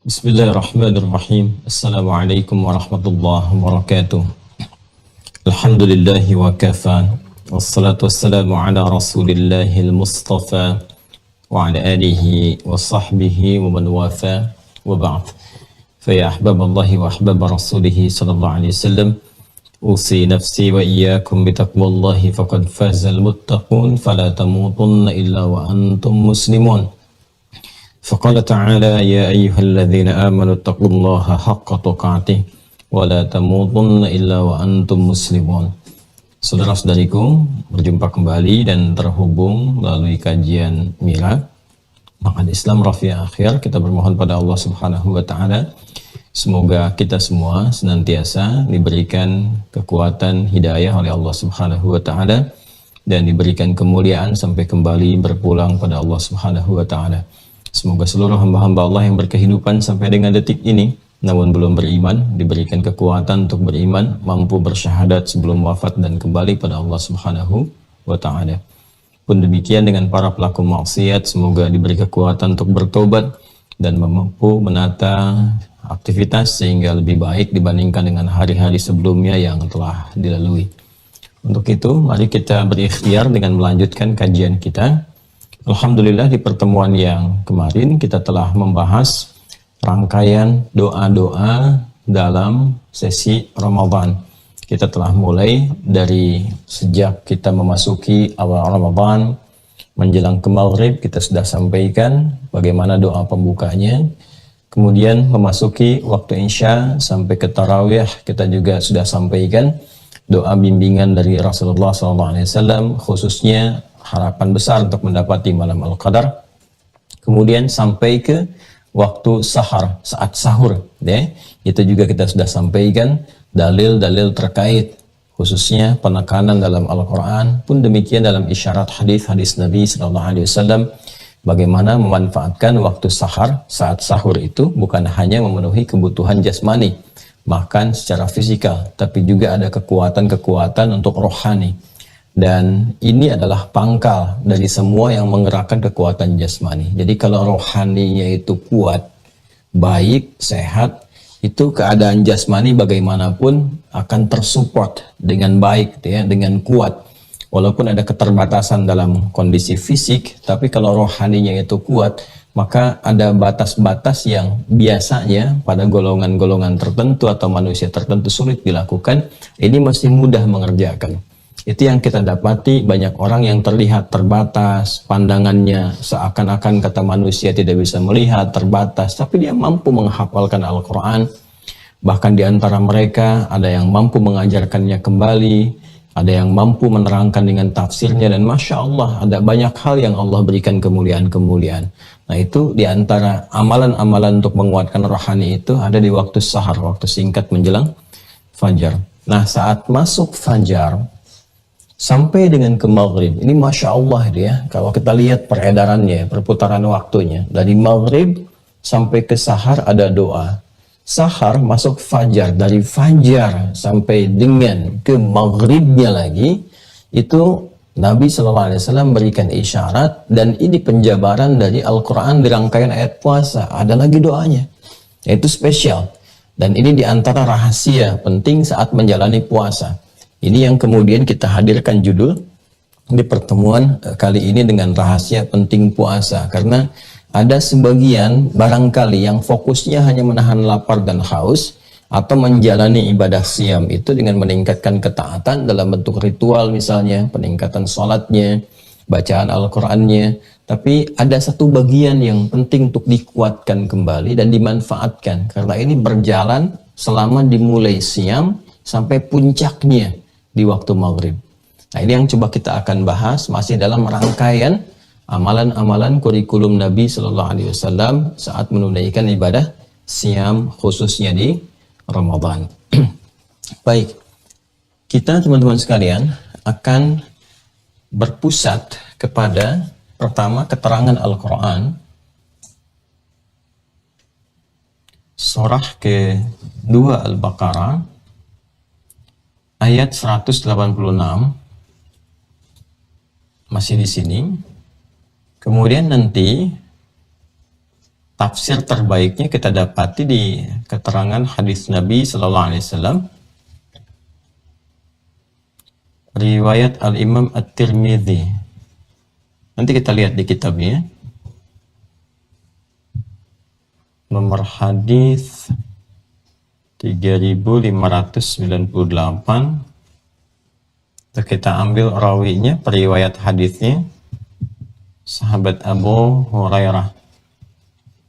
Bismillahirrahmanirrahim. Assalamualaikum warahmatullahi wabarakatuh. Alhamdulillahi wa kafa. Wassalatu wassalamu ala rasulillahil mustafa wa ala alihi wa sahbihi wa man wafa wa ba'd. Faya ahbaballahi wa ahbaba rasulihi sallallahu alaihi wasallam. Usi nafsi wa iyyakum bitaqwallahi faqad fazal muttaqun fala tamutunna illa wa antum muslimun. فقال تعالى يا أيها الذين آمنوا اتقوا الله حق تقاته ولا تموتن إلا وأنتم مسلمون. Saudara-saudariku, berjumpa kembali dan terhubung melalui kajian Mira Makan Islam Rafiah Akhir. Kita bermohon pada Allah Subhanahu wa taala semoga kita semua senantiasa diberikan kekuatan hidayah oleh Allah Subhanahu wa taala dan diberikan kemuliaan sampai kembali berpulang pada Allah Subhanahu wa taala. Semoga seluruh hamba-hamba Allah yang berkehidupan sampai dengan detik ini namun belum beriman diberikan kekuatan untuk beriman, mampu bersyahadat sebelum wafat dan kembali pada Allah Subhanahu wa taala. Pun demikian dengan para pelaku maksiat, semoga diberi kekuatan untuk bertobat dan mampu menata aktivitas sehingga lebih baik dibandingkan dengan hari-hari sebelumnya yang telah dilalui. Untuk itu, mari kita berikhtiar dengan melanjutkan kajian kita. Alhamdulillah, di pertemuan yang kemarin kita telah membahas rangkaian doa-doa dalam sesi Ramadan. Kita telah mulai dari sejak kita memasuki awal Ramadan menjelang ke maghrib, kita sudah sampaikan bagaimana doa pembukanya. Kemudian memasuki waktu Isya sampai ke Tarawih, kita juga sudah sampaikan doa bimbingan dari Rasulullah SAW, khususnya harapan besar untuk mendapati malam Al-Qadar. Kemudian sampai ke waktu sahar, saat sahur, ya. Itu juga kita sudah sampaikan dalil-dalil terkait, khususnya penekanan dalam Al-Quran, pun demikian dalam isyarat hadis-hadis Nabi SAW, bagaimana memanfaatkan waktu sahar, saat sahur itu bukan hanya memenuhi kebutuhan jasmani, makan secara fisikal, tapi juga ada kekuatan-kekuatan untuk rohani. Dan ini adalah pangkal dari semua yang menggerakkan kekuatan jasmani. Jadi kalau rohaninya itu kuat, baik, sehat, itu keadaan jasmani bagaimanapun akan tersupport dengan baik, ya, dengan kuat. Walaupun ada keterbatasan dalam kondisi fisik, tapi kalau rohaninya itu kuat, maka ada batas-batas yang biasanya pada golongan-golongan tertentu atau manusia tertentu sulit dilakukan, ini masih mudah mengerjakan. Itu yang kita dapati, banyak orang yang terlihat terbatas, pandangannya seakan-akan kata manusia tidak bisa melihat, terbatas, tapi dia mampu menghafalkan Al-Quran. Bahkan di antara mereka ada yang mampu mengajarkannya kembali, ada yang mampu menerangkan dengan tafsirnya, dan Masya Allah ada banyak hal yang Allah berikan kemuliaan-kemuliaan. Nah, itu di antara amalan-amalan untuk menguatkan rohani itu ada di waktu sahar, waktu singkat menjelang fajar. Nah, saat masuk fajar sampai dengan ke maghrib, ini Masya Allah dia, kalau kita lihat peredarannya, perputaran waktunya, dari maghrib sampai ke sahar ada doa. Sahar masuk fajar, dari fajar sampai dengan ke maghribnya lagi, itu Nabi SAW berikan isyarat, dan ini penjabaran dari Al-Quran di rangkaian ayat puasa, ada lagi doanya, yaitu spesial. Dan ini diantara rahasia penting saat menjalani puasa. Ini yang kemudian kita hadirkan judul di pertemuan kali ini dengan rahasia penting puasa. Karena ada sebagian barangkali yang fokusnya hanya menahan lapar dan haus, atau menjalani ibadah siam itu dengan meningkatkan ketaatan dalam bentuk ritual misalnya, peningkatan sholatnya, bacaan Al-Qurannya. Tapi ada satu bagian yang penting untuk dikuatkan kembali dan dimanfaatkan. Karena ini berjalan selama dimulai siam sampai puncaknya di waktu maghrib. Nah, ini yang coba kita akan bahas masih dalam rangkaian amalan-amalan kurikulum Nabi SAW saat menunaikan ibadah siam, khususnya di Ramadan. Baik, kita teman-teman sekalian akan berpusat kepada pertama keterangan Al-Quran surah ke-2 Al-Baqarah ayat 186, masih di sini. Kemudian nanti tafsir terbaiknya kita dapati di keterangan hadis Nabi Sallallahu Alaihi Wasallam riwayat Al-Imam At-Tirmidzi. Nanti kita lihat di kitabnya nomor hadis 3598. Kita ambil rawinya, periwayat hadisnya sahabat Abu Hurairah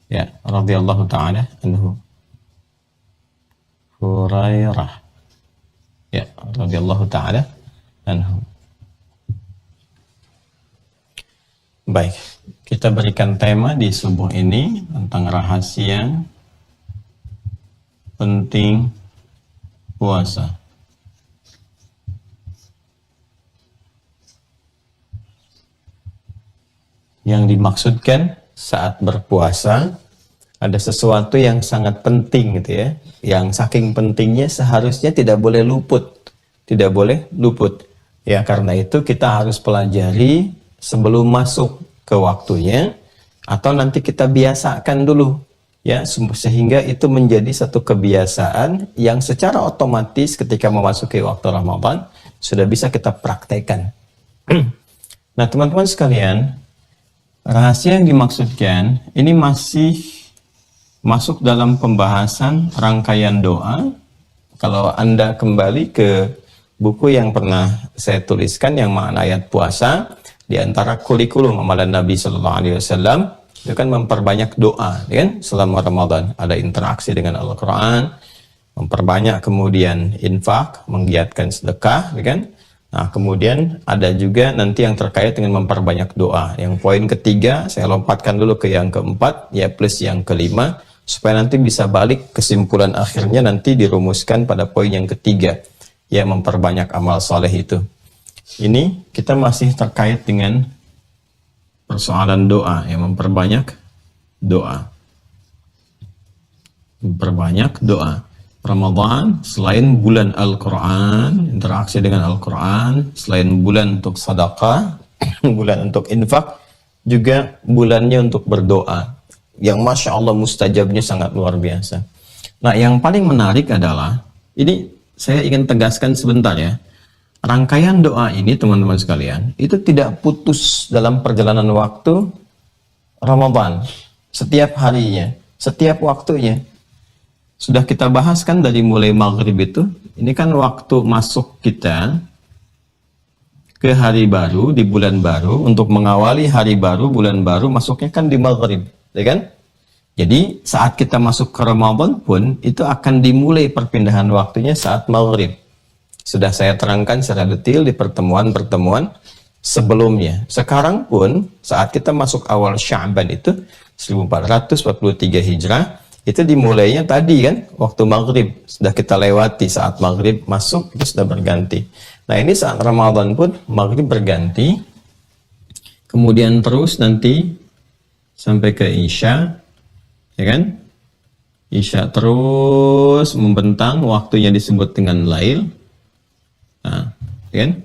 ya radhiyallahu taala anhu. Hurairah ya radhiyallahu taala anhu. Baik, kita berikan tema di subuh ini tentang rahasia penting puasa. Yang dimaksudkan saat berpuasa ada sesuatu yang sangat penting gitu ya, yang saking pentingnya seharusnya tidak boleh luput, tidak boleh luput ya. Karena itu kita harus pelajari sebelum masuk ke waktunya, atau nanti kita biasakan dulu ya, sehingga itu menjadi satu kebiasaan yang secara otomatis ketika memasuki waktu Ramadan sudah bisa kita praktekkan. Nah teman-teman sekalian, rahasia yang dimaksudkan ini masih masuk dalam pembahasan rangkaian doa. Kalau Anda kembali ke buku yang pernah saya tuliskan yang makna ayat puasa, di antara kurikulum amalan Nabi Sallallahu Alaihi Wasallam itu kan memperbanyak doa, kan? Selama Ramadan ada interaksi dengan Al-Quran, memperbanyak kemudian infak, menggiatkan sedekah, kan? Nah, kemudian ada juga nanti yang terkait dengan memperbanyak doa. Yang poin ketiga, saya lompatkan dulu ke yang keempat, ya plus yang kelima, supaya nanti bisa balik kesimpulan akhirnya nanti dirumuskan pada poin yang ketiga, ya memperbanyak amal soleh itu. Ini kita masih terkait dengan persoalan doa, ya memperbanyak doa. Memperbanyak doa. Ramadan selain bulan Al-Quran, interaksi dengan Al-Quran, selain bulan untuk sedekah, bulan untuk infak, juga bulannya untuk berdoa, yang Masya Allah mustajabnya sangat luar biasa. Nah yang paling menarik adalah, ini saya ingin tegaskan sebentar ya, rangkaian doa ini teman-teman sekalian, itu tidak putus dalam perjalanan waktu Ramadan, setiap harinya, setiap waktunya. Sudah kita bahas kan dari mulai maghrib itu, ini kan waktu masuk kita ke hari baru, di bulan baru, untuk mengawali hari baru, bulan baru, masuknya kan di maghrib, ya kan? Jadi saat kita masuk ke Ramadan pun, itu akan dimulai perpindahan waktunya saat maghrib. Sudah saya terangkan secara detail di pertemuan-pertemuan sebelumnya. Sekarang pun saat kita masuk awal Sya'ban itu 1443 Hijrah, itu dimulainya tadi kan waktu maghrib, sudah kita lewati saat maghrib masuk itu sudah berganti. Nah ini saat Ramadan pun maghrib berganti, kemudian terus nanti sampai ke Isya, ya kan? Isya terus membentang, waktunya disebut dengan Lail. Nah, kan?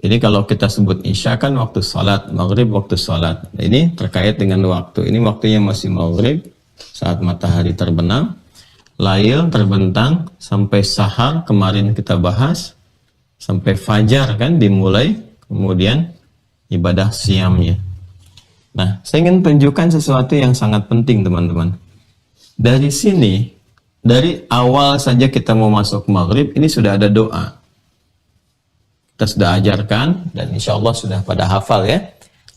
Ini kalau kita sebut Isya kan waktu salat, maghrib waktu salat. Nah, ini terkait dengan waktu. Ini waktunya masih maghrib saat matahari terbenam, Lail terbentang sampai sahar kemarin kita bahas, sampai fajar kan dimulai, kemudian ibadah siamnya. Nah, saya ingin tunjukkan sesuatu yang sangat penting teman-teman. Dari sini, dari awal saja kita mau masuk maghrib, ini sudah ada doa. Kita sudah ajarkan dan insya Allah sudah pada hafal ya.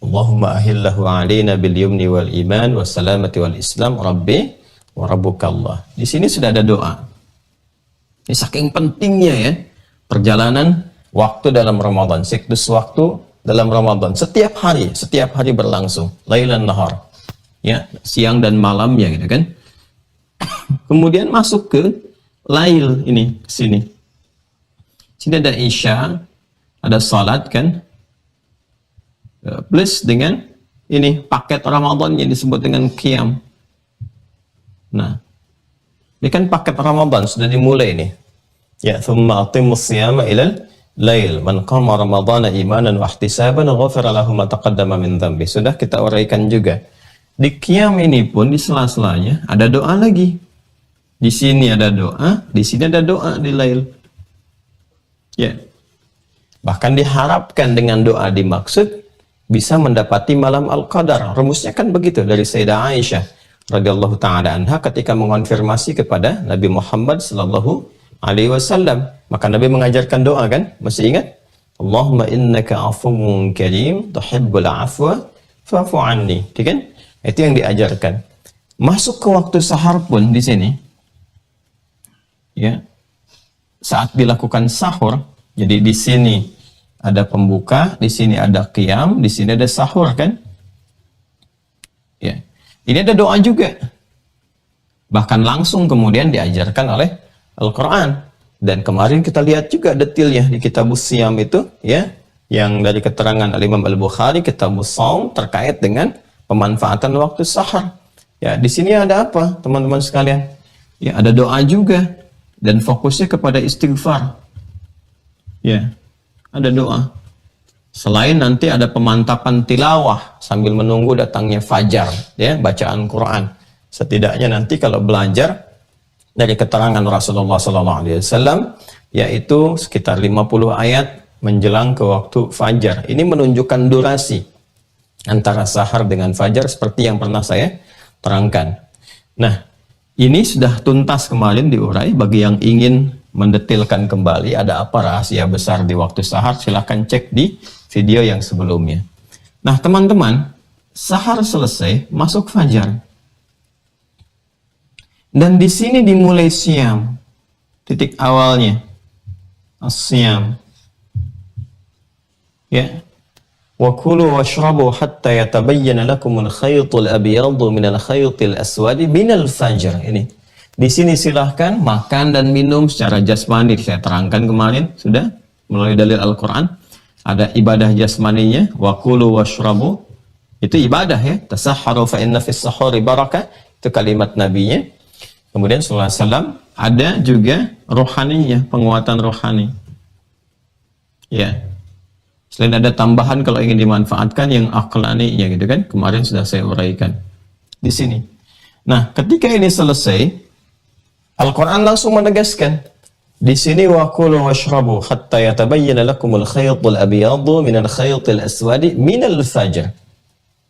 Allahumma ahillahu alaina bil yumni wal iman wassalamati wal islam rabbi wa rabbukallah. Di sini sudah ada doa. Ini saking pentingnya ya perjalanan waktu dalam Ramadan, siklus waktu dalam Ramadan setiap hari berlangsung, lailan nahar. Ya, siang dan malamnya gitu kan. Kemudian masuk ke lail ini sini. Sini ada Isya, ada salat kan, plus dengan ini paket Ramadan yang disebut dengan qiyam. Nah, ini kan paket Ramadan sudah dimulai nih. Ya, thumma atimmus siyama ilal lail man qama ramadhana imanan wa ihtisaban ghafara lahu ma taqaddama min dhanbi. Sudah kita uraikan juga. Di qiyam ini pun di sela-selanya ada doa lagi. Di sini ada doa, di sini ada doa di lail. Ya. Bahkan diharapkan dengan doa dimaksud bisa mendapati malam Al-Qadar. Rumusnya kan begitu dari Sayyidah Aisyah radhiyallahu taala anha ketika mengonfirmasi kepada Nabi Muhammad sallallahu alaihi wasallam. Maka Nabi mengajarkan doa kan? Masih ingat? Allahumma innaka afuwwun karim tuhibbul afwa fa'fu anni. Kan? Itu yang diajarkan. Masuk ke waktu sahar pun di sini. Ya. Saat dilakukan sahur, jadi di sini ada pembuka, di sini ada qiyam, di sini ada sahur kan? Ya. Ini ada doa juga. Bahkan langsung kemudian diajarkan oleh Al-Qur'an. Dan kemarin kita lihat juga detailnya di Kitabus Siyam itu ya, yang dari keterangan Al-Imam Al-Bukhari Kitabus Shaum terkait dengan pemanfaatan waktu sahur. Ya, di sini ada apa, teman-teman sekalian? Ya, ada doa juga. Dan fokusnya kepada istighfar. Ya, ada doa. Selain nanti ada pemantapan tilawah sambil menunggu datangnya fajar, ya, bacaan Quran. Setidaknya nanti kalau belajar dari keterangan Rasulullah SAW, yaitu sekitar 50 ayat menjelang ke waktu fajar. Ini menunjukkan durasi antara sahar dengan fajar seperti yang pernah saya terangkan. Nah, ini sudah tuntas kemarin diurai. Bagi yang ingin mendetilkan kembali ada apa rahasia besar di waktu sahar, silahkan cek di video yang sebelumnya. Nah teman-teman, sahar selesai, masuk fajar. Dan di sini dimulai siyam. Titik awalnya. As-siyam. Ya. Wa kulu washrabu hatta yatabayyana lakumul khaytul abyadu minal khaytil aswadi minal fajr. Ini. Di sini silahkan makan dan minum secara jasmani. Saya terangkan kemarin sudah melalui dalil Al-Qur'an. Ada ibadah jasmaninya, wa kulu washrabu. Itu ibadah ya. Tasahharu fa inna fis sahuri barakah. Itu kalimat nabinya. Kemudian sallallahu alaihi wasallam ada juga rohaninya, penguatan rohani. Ya. Selain ada tambahan kalau ingin dimanfaatkan yang aqlaninya gitu kan. Kemarin sudah saya uraikan di sini. Nah, ketika ini selesai, Al-Qur'an langsung menegaskan di sini wa kulu washrabu hatta yatabayyana lakumul khaytul abyadu minal khaytil aswadi minal fajr.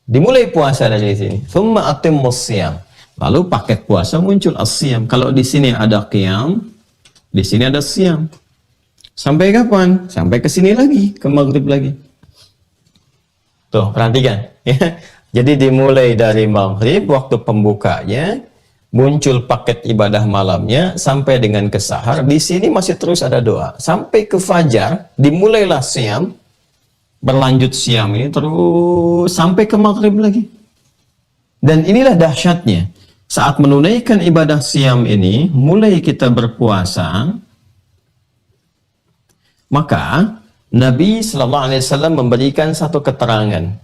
Dimulai puasa dari sini. Tsumma atimmus shiyam. Lalu paket puasa muncul as-siyam. Kalau di sini ada qiyam, di sini ada siyam. Sampai kapan? Sampai ke sini lagi, ke maghrib lagi. Tuh, perhatikan. Ya. Jadi dimulai dari maghrib, waktu pembukanya, muncul paket ibadah malamnya, sampai dengan ke sahar. Di sini masih terus ada doa. Sampai ke fajar, dimulailah siyam, berlanjut siyam ini terus sampai ke maghrib lagi. Dan inilah dahsyatnya. Saat menunaikan ibadah siyam ini, mulai kita berpuasa, maka Nabi Sallallahu Alaihi Wasallam memberikan satu keterangan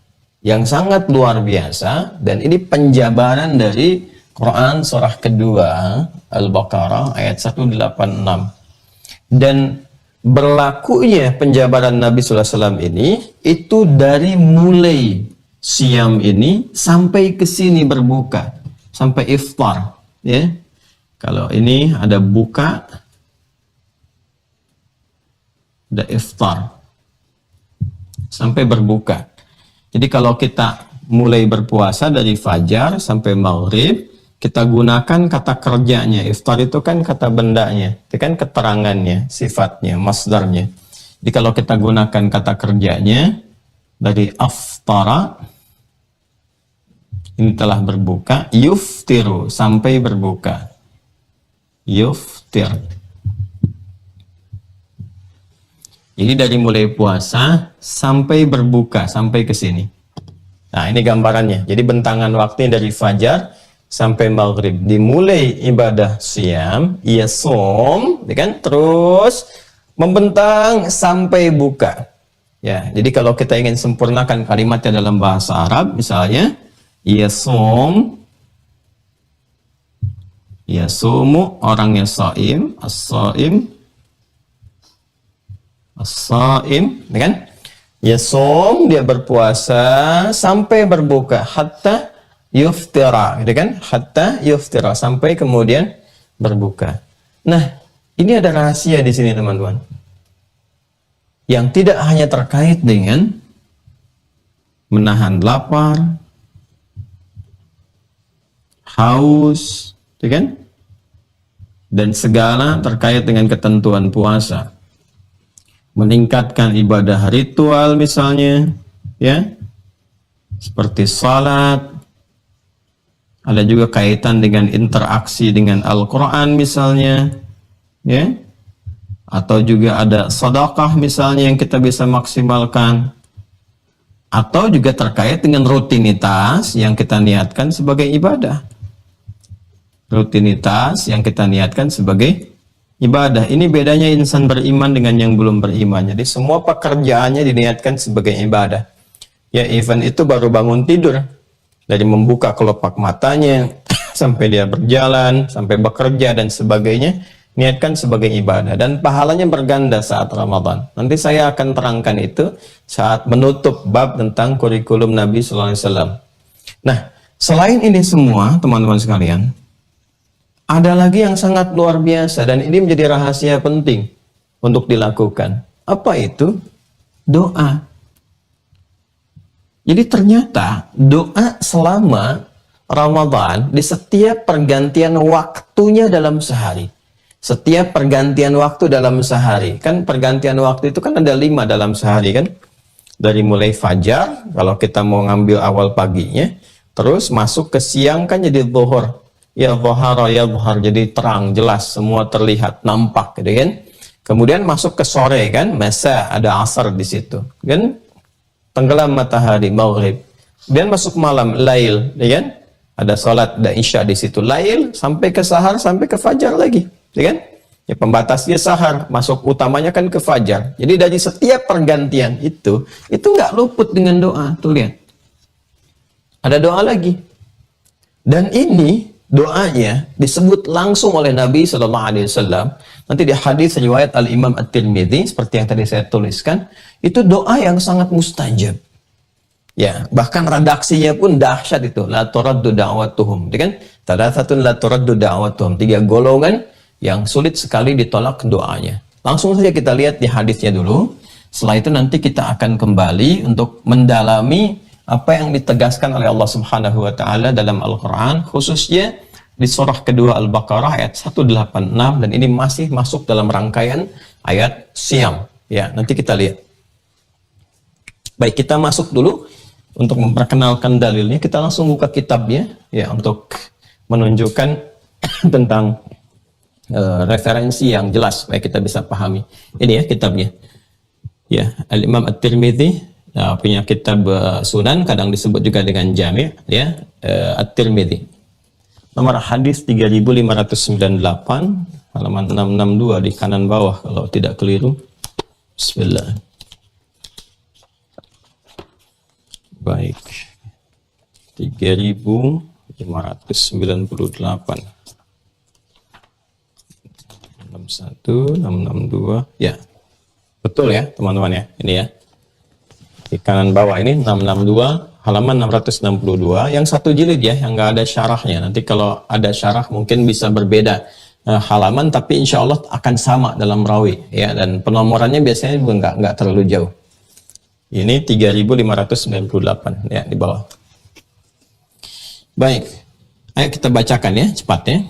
yang sangat luar biasa, dan ini penjabaran dari Quran surah kedua Al-Baqarah ayat 186. Dan berlakunya penjabaran Nabi Sallallahu Alaihi Wasallam ini itu dari mulai siam ini sampai ke sini berbuka, sampai iftar, ya. Kalau ini ada buka, ada iftar, sampai berbuka. Jadi kalau kita mulai berpuasa dari fajar sampai maghrib, kita gunakan kata kerjanya. Iftar itu kan kata bendanya, itu kan keterangannya, sifatnya, masdarnya. Jadi kalau kita gunakan kata kerjanya dari aftara, ini telah berbuka, yuftiru, sampai berbuka, yuftir. Jadi dari mulai puasa sampai berbuka, sampai ke sini. Nah, ini gambarannya. Jadi bentangan waktunya dari fajar sampai maghrib. Dimulai ibadah siam, yasum, kan? Terus membentang sampai buka. Ya, jadi kalau kita ingin sempurnakan kalimatnya dalam bahasa Arab, misalnya yasum, yasumu, orangnya shaim, as-shaim, as-shaim, kan? Yasum, dia berpuasa sampai berbuka, hatta yuftira, gitu kan? Hatta yuftira, sampai kemudian berbuka. Nah, ini ada rahasia di sini teman-teman. Yang tidak hanya terkait dengan menahan lapar, haus, gitu kan? Dan segala terkait dengan ketentuan puasa. Meningkatkan ibadah ritual misalnya, ya. Seperti salat. Ada juga kaitan dengan interaksi dengan Al-Qur'an misalnya, ya. Atau juga ada sedekah misalnya yang kita bisa maksimalkan. Atau juga terkait dengan rutinitas yang kita niatkan sebagai ibadah. Rutinitas yang kita niatkan sebagai ibadah. Ini bedanya insan beriman dengan yang belum beriman. Jadi semua pekerjaannya diniatkan sebagai ibadah. Ya, even itu baru bangun tidur, dari membuka kelopak matanya sampai dia berjalan, sampai bekerja dan sebagainya, niatkan sebagai ibadah. Dan pahalanya berganda saat Ramadan. Nanti saya akan terangkan itu saat menutup bab tentang kurikulum Nabi SAW. Nah, selain ini semua, teman-teman sekalian, ada lagi yang sangat luar biasa, dan ini menjadi rahasia penting untuk dilakukan. Apa itu? Doa. Jadi ternyata doa selama Ramadan di setiap pergantian waktunya dalam sehari. Setiap pergantian waktu dalam sehari. Kan pergantian waktu itu kan ada 5 dalam sehari kan. Dari mulai fajar, kalau kita mau ngambil awal paginya. Terus masuk ke siang kan jadi zuhur. Ya dhahara ya dhahar, jadi terang, jelas, semua terlihat, nampak gitu kan. Kemudian masuk ke sore kan, masa ada asar di situ kan, tenggelam matahari maghrib. Kemudian masuk malam, lail, ya kan, ada salat, ada isya di situ, lail sampai ke sahar, sampai ke fajar lagi, ya kan. Ya, pembatasnya sahar, masuk utamanya kan ke fajar. Jadi dari setiap pergantian itu nggak luput dengan doa. Tuh lihat, ada doa lagi, dan ini doanya disebut langsung oleh Nabi SAW. Nanti di hadis riwayat Al-Imam At-Tirmidzi, seperti yang tadi saya tuliskan, itu doa yang sangat mustajab. Ya, bahkan redaksinya pun dahsyat itu. La turaddu da'watuhum. Kan? Thalathatun la turaddu da'watuhum. 3 golongan yang sulit sekali ditolak doanya. Langsung saja kita lihat di hadisnya dulu. Setelah itu nanti kita akan kembali untuk mendalami apa yang ditegaskan oleh Allah Subhanahu wa taala dalam Al-Qur'an, khususnya di surah kedua Al-Baqarah ayat 186, dan ini masih masuk dalam rangkaian ayat Syam. Ya, nanti kita lihat. Baik, kita masuk dulu untuk memperkenalkan dalilnya. Kita langsung buka kitabnya ya untuk menunjukkan tentang referensi yang jelas supaya kita bisa pahami. Ini ya kitabnya. Ya, Al-Imam At-Tirmidzi punya kitab Sunan, kadang disebut juga dengan Jami', ya, At-Tirmidzi. Nomor hadis 3598, halaman 662 di kanan bawah kalau tidak keliru. Bismillah. Baik. 3598. 61 662. Ya. Betul ya, teman-teman ya. Ini ya. Di kanan bawah ini 662, halaman 662, yang satu jilid ya, yang nggak ada syarahnya. Nanti kalau ada syarah mungkin bisa berbeda halaman, tapi insya Allah akan sama dalam rawi ya, dan penomorannya biasanya juga nggak terlalu jauh. Ini 3598 ya di bawah. Baik, ayo kita bacakan ya cepatnya.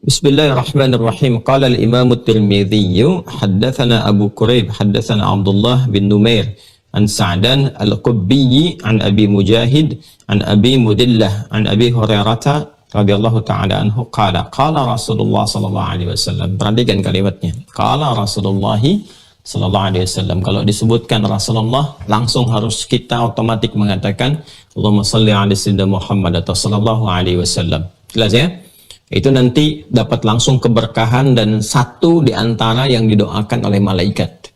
Bismillahirrahmanirrahim. Qala al-Imam at-Tirmidzi haddatsana Abu Quraib haddatsana Abdullah bin Numair an Sa'dan al-Qubbi an Abi Mujahid an Abi Mudillah an Abi Hurairah radhiyallahu ta'ala anhu qala qala Rasulullah sallallahu alaihi wasallam. Perhatikan kalimatnya. Qala Rasulullah sallallahu alaihi wasallam. Kalau disebutkan Rasulullah, langsung harus kita otomatis mengatakan Allahumma shalli ala sayyidina Muhammad atau sallallahu alaihi wasallam. Jelas ya? Itu nanti dapat langsung keberkahan dan satu di antara yang didoakan oleh malaikat.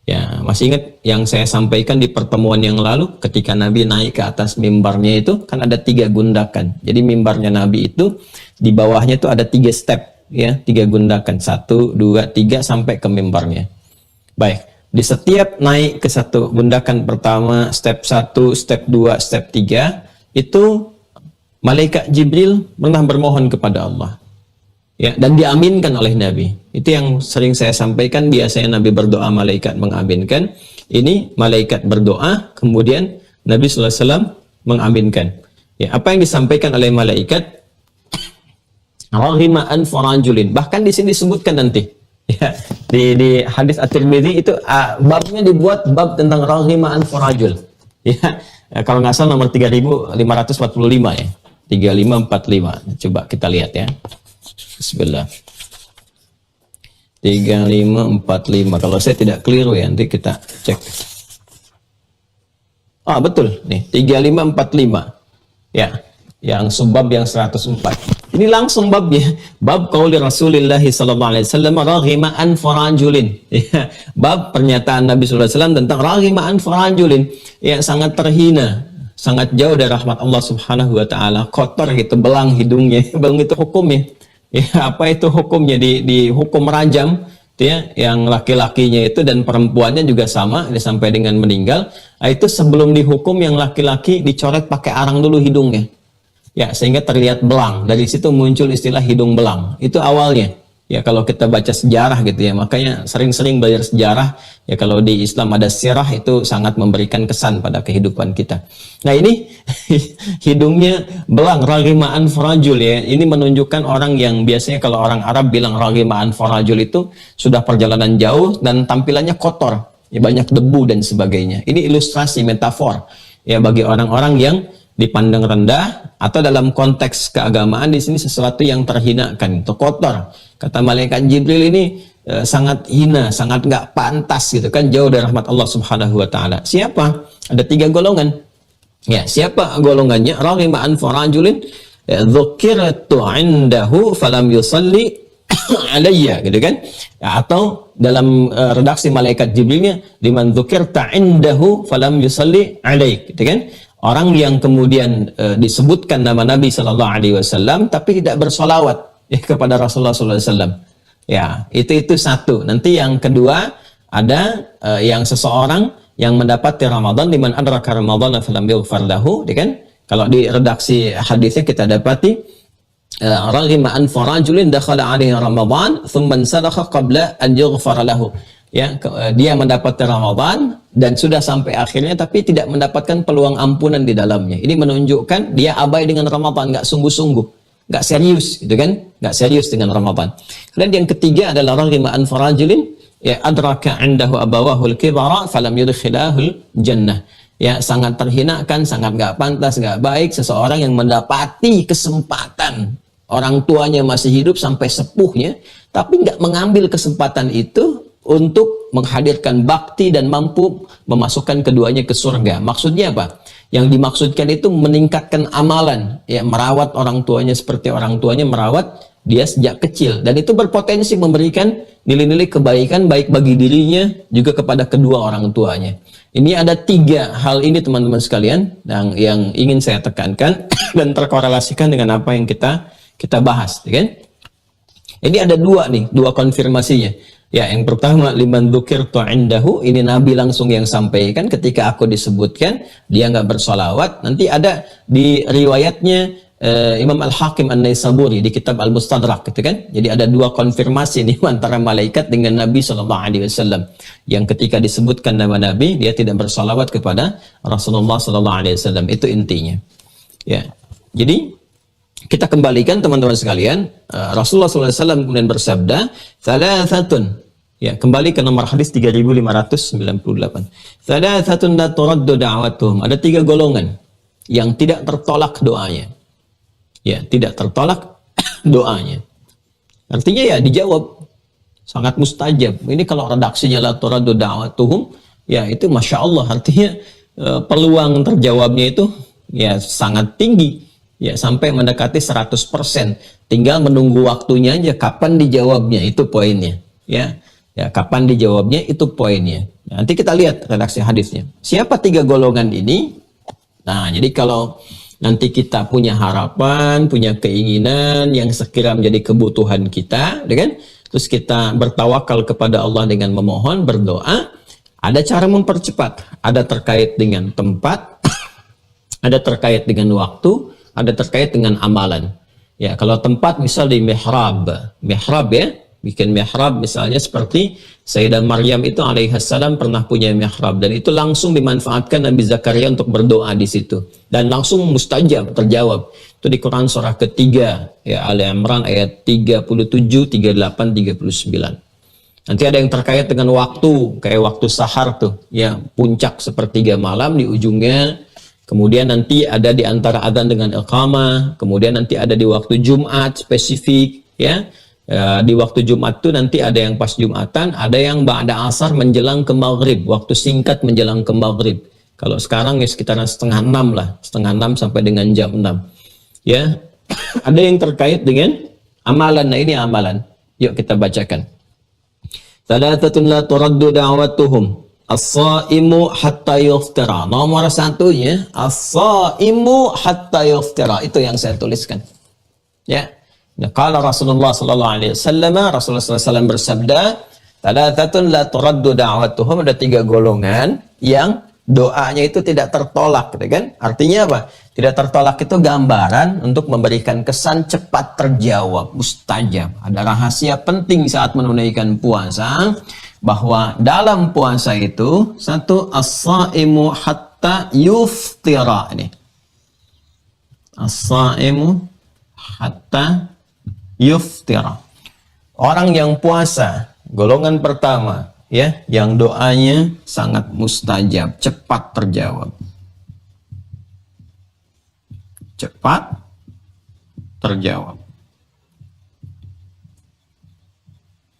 Ya, masih ingat yang saya sampaikan di pertemuan yang lalu ketika Nabi naik ke atas mimbarnya itu kan ada 3 gundakan. Jadi mimbarnya Nabi itu di bawahnya itu ada 3 step ya, 3 gundakan, 1, 2, 3 sampai ke mimbarnya. Baik, Di setiap naik ke satu gundakan pertama, step 1, step 2, step 3, itu malaikat Jibril pernah bermohon kepada Allah. Ya, dan diaminkan oleh Nabi. Itu yang sering saya sampaikan, biasanya Nabi berdoa, malaikat mengaminkan. Ini malaikat berdoa, kemudian Nabi SAW mengaminkan. Ya, apa yang disampaikan oleh malaikat? Raghima anfu rajulin. Bahkan di sini disebutkan nanti. Ya, di hadis At-Tirmidzi itu babnya dibuat bab tentang raghima anfu rajul. Ya, kalau nggak salah nomor 3545 ya. 3545. Coba kita lihat ya. Bismillah. 3545. Kalau saya tidak keliru ya, nanti kita cek. Betul nih, 3545. Ya, yang subbab yang 104. Ini langsung babnya. Bab qauli Rasulullah sallallahu alaihi wasallam raghima an farajulin. Ya, bab pernyataan Nabi sallallahu alaihi wasallam tentang raghima an farajulin, yang sangat terhina, sangat jauh dari rahmat Allah Subhanahu wa taala, kotor gitu, belang hidungnya. Belang itu hukumnya. Ya, apa itu hukumnya? Di hukum rajam, ya, yang laki-lakinya itu dan perempuannya juga sama, sampai dengan meninggal. Itu sebelum dihukum yang laki-laki dicoret pakai arang dulu hidungnya. Ya, sehingga terlihat belang. Dari situ muncul istilah hidung belang. Itu awalnya. Ya, kalau kita baca sejarah gitu ya, makanya sering-sering belajar sejarah. Ya, kalau di Islam ada sirah, itu sangat memberikan kesan pada kehidupan kita. Nah, ini hidungnya belang, raghima'an farajul ya. Ini menunjukkan orang yang biasanya kalau orang Arab bilang raghima'an farajul itu sudah perjalanan jauh dan tampilannya kotor. Ya, banyak debu dan sebagainya. Ini ilustrasi, metafor ya bagi orang-orang yang dipandang rendah, atau dalam konteks keagamaan di sini sesuatu yang terhinakan, itu kotor. Kata malaikat Jibril ini sangat hina, sangat nggak pantas gitu kan, jauh dari rahmat Allah Subhanahu wa taala. Siapa? Ada 3 golongan. Ya, siapa golongannya? Raghima an farajulin dzukirtu indahu falam yusalli alayya, gitu kan? Ya, atau dalam redaksi malaikat Jibrilnya, liman dzukirta indahu falam yusalli alaik, gitu kan? Orang yang kemudian disebutkan nama Nabi Shallallahu Alaihi Wasallam tapi tidak bersolawat ya kepada Rasulullah Sallallahu Alaihi Wasallam. Ya, itu satu. Nanti yang kedua ada yang seseorang yang mendapati Ramadan, liman adraka Ramadan falam yughfar lahu, ya kan? Kalau di redaksi hadisnya kita dapati raghima an farajulin dakhala alaihi Ramadan thumma salakha qabla an yughfar lahu. Ya, dia mendapati Ramadan dan sudah sampai akhirnya tapi tidak mendapatkan peluang ampunan di dalamnya. Ini menunjukkan dia abai dengan Ramadan, nggak sungguh-sungguh, nggak serius, gitu kan? Nggak serius dengan Ramadan. Kemudian yang ketiga adalah raghima an farajulin ya adraka indahu abawahul kibara falam yudkhilahul jannah. Ya, sangat terhinakan, sangat nggak pantas, nggak baik seseorang yang mendapati kesempatan orang tuanya masih hidup sampai sepuhnya, tapi nggak mengambil kesempatan itu untuk menghadirkan bakti dan mampu memasukkan keduanya ke surga. Maksudnya apa? Yang dimaksudkan itu meningkatkan amalan, ya, merawat orang tuanya seperti orang tuanya merawat dia sejak kecil, dan itu berpotensi memberikan nilai-nilai kebaikan baik bagi dirinya juga kepada kedua orang tuanya. Ini ada 3 hal ini teman-teman sekalian yang ingin saya tekankan dan terkorelasikan dengan apa yang kita bahas, ya kan? Ini ada 2 konfirmasinya. Ya, yang pertama liman dzukirtu indahu, ini Nabi langsung yang sampaikan ketika aku disebutkan, dia nggak bersolawat. Nanti ada di riwayatnya Imam Al-Hakim An-Naisaburi di kitab Al-Mustadrak, gitu kan. Jadi ada 2 konfirmasi nih antara malaikat dengan Nabi Shallallahu Alaihi Wasallam, yang ketika disebutkan nama Nabi dia tidak bersolawat kepada Rasulullah Shallallahu Alaihi Wasallam. Itu intinya. Ya, jadi kita kembalikan teman-teman sekalian, Rasulullah SAW kemudian bersabda, thalathatun, ya, kembali ke nomor hadis 3598. Thalathatun la turaddu da'watuhum. Ada 3 golongan yang tidak tertolak doanya. Ya, tidak tertolak doanya. Artinya ya dijawab, sangat mustajab. Ini kalau redaksinya la turaddu da'watuhum, ya itu Masya Allah, artinya peluang terjawabnya itu ya sangat tinggi. Ya, sampai mendekati 100%. Tinggal menunggu waktunya aja kapan dijawabnya, itu poinnya. Ya, kapan dijawabnya itu poinnya. Nanti kita lihat redaksi hadisnya. Siapa 3 golongan ini? Nah, jadi kalau nanti kita punya harapan, punya keinginan yang sekira menjadi kebutuhan kita, kan? Terus kita bertawakal kepada Allah dengan memohon, berdoa, Ada cara mempercepat, ada terkait dengan tempat, ada terkait dengan waktu, ada terkait dengan amalan. Ya, kalau tempat misal di mihrab, mihrab ya, bikin mihrab misalnya seperti Sayyidah Maryam itu alaihissalam pernah punya mihrab dan itu langsung dimanfaatkan Nabi Zakaria untuk berdoa di situ dan langsung mustajab, terjawab. Itu di Quran surah ketiga ya, Ali Imran ayat 37, 38, 39. Nanti ada yang terkait dengan waktu, kayak waktu sahar tuh, ya puncak sepertiga malam di ujungnya. Kemudian nanti ada di antara adzan dengan iqamah. Kemudian nanti ada di waktu Jumat spesifik, ya. Di waktu Jumat tuh nanti ada yang pas Jumatan, ada yang ba'da asar menjelang ke maghrib, waktu singkat menjelang ke maghrib. Kalau sekarang ya sekitaran 5:30 lah, 5:30 sampai dengan jam 6. Ya, ada yang terkait dengan amalan. Nah ini amalan. Yuk kita bacakan. Thalathatun la turaddu da'watuhum as-saimu hatta yuftira. Nomor satunya as-saimu hatta yuftira. Itu yang saya tuliskan. Ya. Qala Rasulullah sallallahu alaihi wasallam, Rasulullah sallallahu alaihi wasallam bersabda, thalathatun la turaddu da'watuhum, ada 3 golongan yang doanya itu tidak tertolak, gitu kan? Artinya apa? Tidak tertolak itu gambaran untuk memberikan kesan cepat terjawab, mustajab. Ada rahasia penting saat menunaikan puasa, bahwa dalam puasa itu satu as-saimu hatta yuftira. Ini as-saimu hatta yuftira. Orang yang puasa, golongan pertama, ya, yang doanya sangat mustajab, cepat terjawab. Cepat terjawab.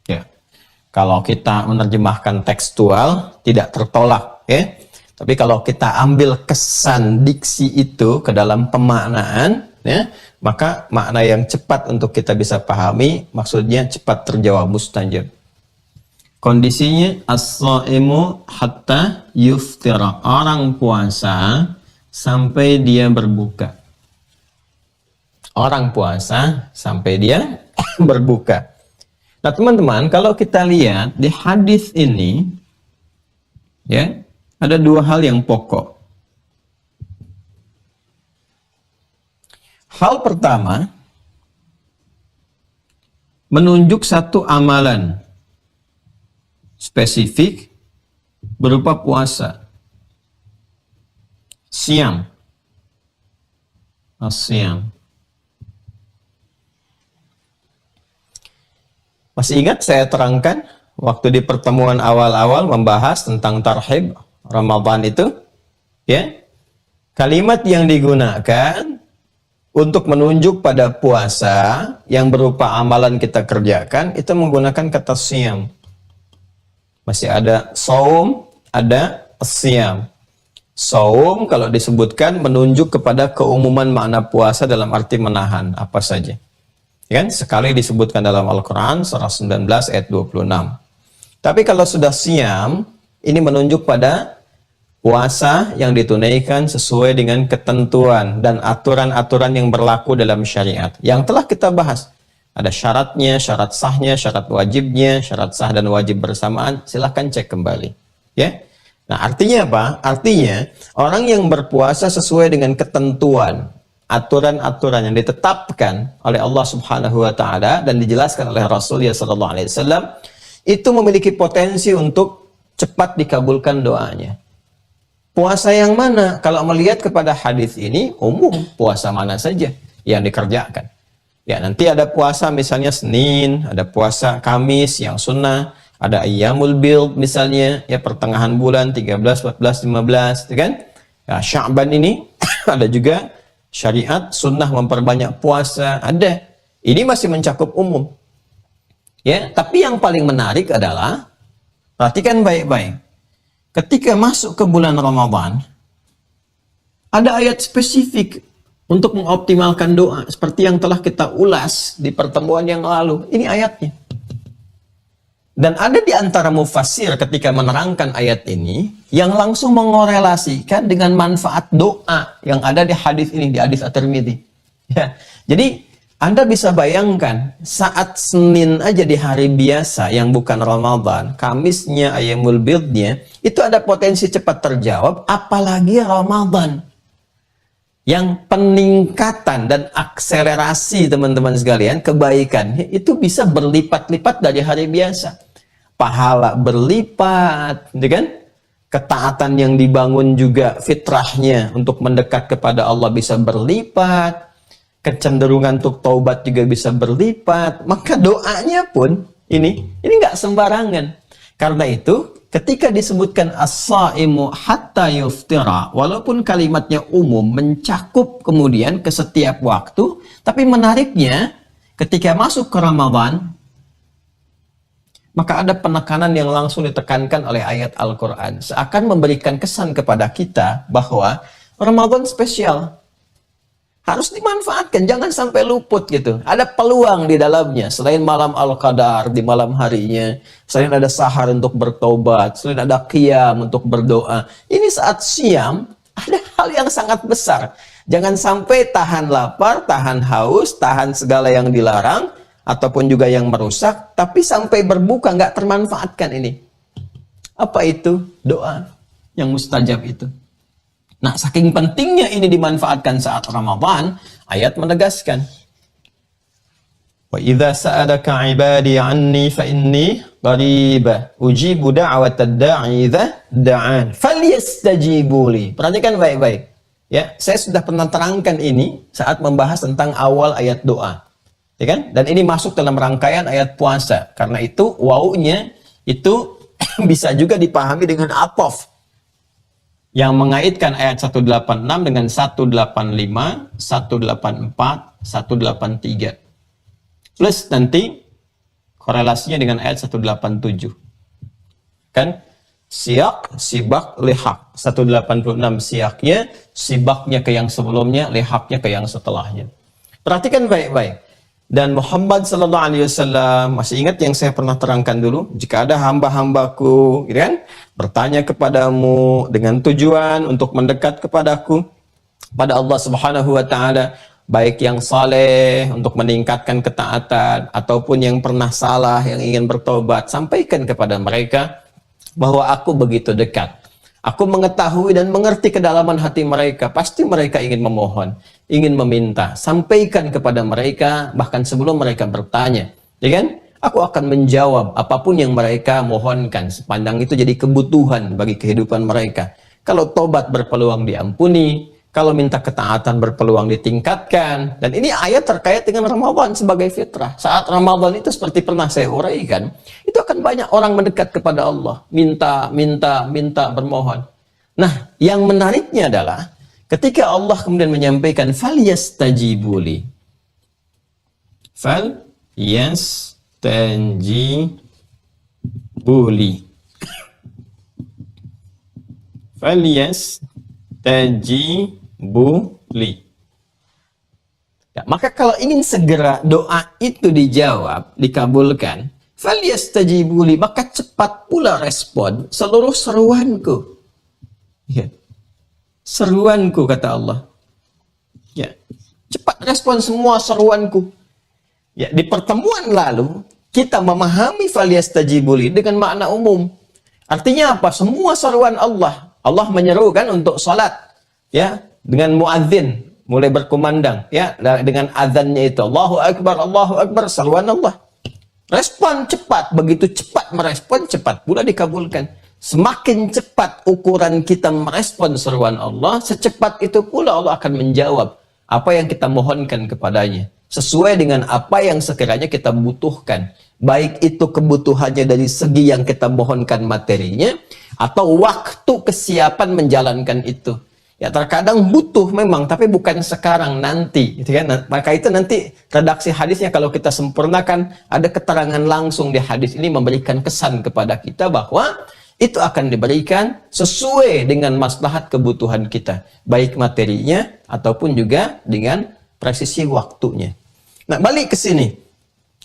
Ya. Kalau kita menerjemahkan tekstual tidak tertolak, ya. Tapi kalau kita ambil kesan diksi itu ke dalam pemaknaan, ya, maka makna yang cepat untuk kita bisa pahami maksudnya cepat terjawab, mustajab. Kondisinya as-saimu hatta yuftira. Orang puasa sampai dia berbuka. Orang puasa sampai dia berbuka. Nah teman-teman, kalau kita lihat di hadis ini, ya, ada 2 hal yang pokok. Hal pertama, menunjuk satu amalan spesifik berupa puasa. Siam. As-siam. Masih ingat saya terangkan waktu di pertemuan awal-awal membahas tentang tarhib Ramadan itu, ya, kalimat yang digunakan untuk menunjuk pada puasa yang berupa amalan kita kerjakan itu menggunakan kata siam. Masih ada saum, ada siam. Saum kalau disebutkan menunjuk kepada keumuman makna puasa dalam arti menahan apa saja. Kan sekali disebutkan dalam Al-Quran surah 19 ayat 26. Tapi kalau sudah siam, ini menunjuk pada puasa yang ditunaikan sesuai dengan ketentuan dan aturan-aturan yang berlaku dalam syariat yang telah kita bahas. Ada syaratnya, syarat sahnya, syarat wajibnya, syarat sah dan wajib bersamaan. Silahkan cek kembali, ya. Nah artinya apa? Artinya orang yang berpuasa sesuai dengan ketentuan, aturan-aturan yang ditetapkan oleh Allah Subhanahu wa taala dan dijelaskan oleh Rasulullah sallallahu alaihi wasallam itu memiliki potensi untuk cepat dikabulkan doanya. Puasa yang mana? Kalau melihat kepada hadis ini umum, puasa mana saja yang dikerjakan. Ya, nanti ada puasa misalnya Senin, ada puasa Kamis yang sunnah, ada Ayyamul Bid misalnya, ya pertengahan bulan 13, 14, 15, kan? Ya, Sya'ban ini ada juga syariat sunnah memperbanyak puasa, ada. Ini masih mencakup umum. Ya, tapi yang paling menarik adalah perhatikan baik-baik. Ketika masuk ke bulan Ramadan, ada ayat spesifik untuk mengoptimalkan doa seperti yang telah kita ulas di pertemuan yang lalu. Ini ayatnya. Dan ada di antara mufassir ketika menerangkan ayat ini yang langsung mengorelasikan dengan manfaat doa yang ada di hadis ini, di hadis At-Tirmidzi. Ya. Jadi Anda bisa bayangkan, saat Senin aja di hari biasa yang bukan Ramadan, Kamisnya, Ayyamul Bidnya, itu ada potensi cepat terjawab, apalagi Ramadan. Yang peningkatan dan akselerasi teman-teman sekalian, kebaikannya itu bisa berlipat-lipat dari hari biasa. Pahala berlipat, gitu kan? Ketaatan yang dibangun juga fitrahnya untuk mendekat kepada Allah bisa berlipat. Kecenderungan untuk taubat juga bisa berlipat. Maka doanya pun ini nggak sembarangan. Karena itu ketika disebutkan as-saimu hatta yuftira, walaupun kalimatnya umum mencakup kemudian ke setiap waktu, tapi menariknya ketika masuk ke Ramadan, maka ada penekanan yang langsung ditekankan oleh ayat Al-Quran. Seakan memberikan kesan kepada kita bahwa Ramadan spesial. Harus dimanfaatkan, jangan sampai luput gitu. Ada peluang di dalamnya, selain malam Al-Qadar di malam harinya, selain ada sahar untuk bertobat, selain ada qiyam untuk berdoa. Ini saat siam, ada hal yang sangat besar. Jangan sampai tahan lapar, tahan haus, tahan segala yang dilarang, ataupun juga yang merusak, tapi sampai berbuka nggak termanfaatkan ini. Apa itu? Doa yang mustajab itu. Nah, saking pentingnya ini dimanfaatkan saat Ramadan, ayat menegaskan, wa idza sa'alaka 'ibadi 'anni fa inni qarib ujibu da'watad da'i idza da'an falyastajibu li. Perhatikan baik-baik. Ya, saya sudah pernah terangkan ini saat membahas tentang awal ayat doa. Ya kan? Dan ini masuk dalam rangkaian ayat puasa. Karena itu wawunya itu bisa juga dipahami dengan atof, yang mengaitkan ayat 186 dengan 185, 184, 183. Plus nanti korelasinya dengan ayat 187. Kan? Siyak, sibak, lihak. 186 siyaknya, sibaknya ke yang sebelumnya, lihaknya ke yang setelahnya. Perhatikan baik-baik. Dan Muhammad sallallahu alaihi wasallam, masih ingat yang saya pernah terangkan dulu, jika ada hamba-hambaku, gitu kan, bertanya kepadamu dengan tujuan untuk mendekat kepadaku, pada Allah Subhanahu wa taala, baik yang saleh untuk meningkatkan ketaatan ataupun yang pernah salah yang ingin bertobat, sampaikan kepada mereka bahwa aku begitu dekat. Aku mengetahui dan mengerti kedalaman hati mereka. Pasti mereka ingin memohon, ingin meminta. Sampaikan kepada mereka, bahkan sebelum mereka bertanya. Ya kan? Aku akan menjawab apapun yang mereka mohonkan. Sepandang itu jadi kebutuhan bagi kehidupan mereka. Kalau tobat berpeluang diampuni. Kalau minta ketaatan berpeluang ditingkatkan. Dan ini ayat terkait dengan Ramadan sebagai fitrah. Saat Ramadan itu seperti pernah saya uraikan, itu akan banyak orang mendekat kepada Allah. Minta, bermohon. Nah, yang menariknya adalah ketika Allah kemudian menyampaikan falyastajibuli. Falyastajibuli. Falyastajibuli. Ya, maka kalau ingin segera doa itu dijawab, dikabulkan, falyastajibuli, maka cepat pula respon seluruh seruanku. Ya. Seruanku, kata Allah. Ya. Cepat respon semua seruanku. Ya, di pertemuan lalu kita memahami falyastajibuli dengan makna umum. Artinya apa? Semua seruan Allah. Allah menyeru kan untuk salat, ya, dengan muadzin mulai berkumandang, ya, dengan azannya itu Allahu Akbar, seruan Allah. Respon cepat, begitu cepat merespon, cepat pula dikabulkan. Semakin cepat ukuran kita merespon seruan Allah, secepat itu pula Allah akan menjawab apa yang kita mohonkan kepadanya, sesuai dengan apa yang sekiranya kita butuhkan. Baik itu kebutuhannya dari segi yang kita mohonkan materinya, atau waktu kesiapan menjalankan itu. Ya, terkadang butuh memang, tapi bukan sekarang, nanti, gitu kan? Maka itu nanti redaksi hadisnya kalau kita sempurnakan, ada keterangan langsung di hadis ini memberikan kesan kepada kita bahwa itu akan diberikan sesuai dengan maslahat kebutuhan kita, baik materinya ataupun juga dengan presisi waktunya. Nah, balik ke sini.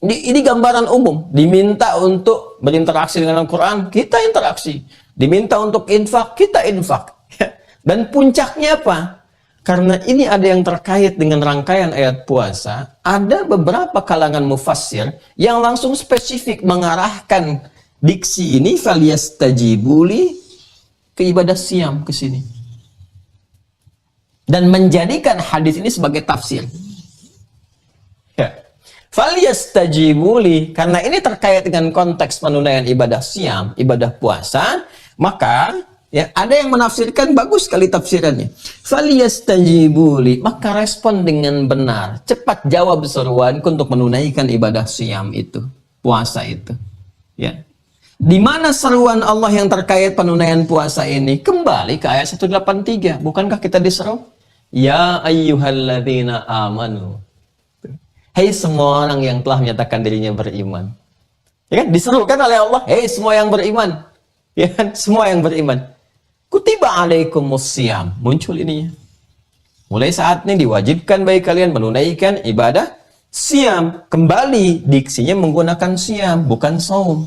Ini gambaran umum. Diminta untuk berinteraksi dengan Al-Quran, kita interaksi. Diminta untuk infak, kita infak. Dan puncaknya apa? karena ini ada yang terkait dengan rangkaian ayat puasa, ada beberapa kalangan mufassir yang langsung spesifik mengarahkan diksi ini falyastajibuli ke ibadah siam ke sini. Dan menjadikan hadis ini sebagai tafsir. Ya. Falyastajibuli, karena ini terkait dengan konteks penunaian ibadah siam, ibadah puasa, maka ya, ada yang menafsirkan bagus sekali tafsirannya. Falyastajibuli, maka respon dengan benar, cepat jawab seruanku untuk menunaikan ibadah siam itu, puasa itu. Ya. Di mana seruan Allah yang terkait penunaian puasa ini? Kembali ke ayat 183. Bukankah kita diseru? Ya ayyuhalladzina amanu. Hei semua orang yang telah menyatakan dirinya beriman. Ya kan? Diserukan oleh Allah, hei semua yang beriman. Ya kan? Semua yang beriman. Kutiba alaikumusiyam. Muncul ininya. Mulai saat ini diwajibkan bagi kalian menunaikan ibadah siam. Kembali diksinya menggunakan siam, bukan saum.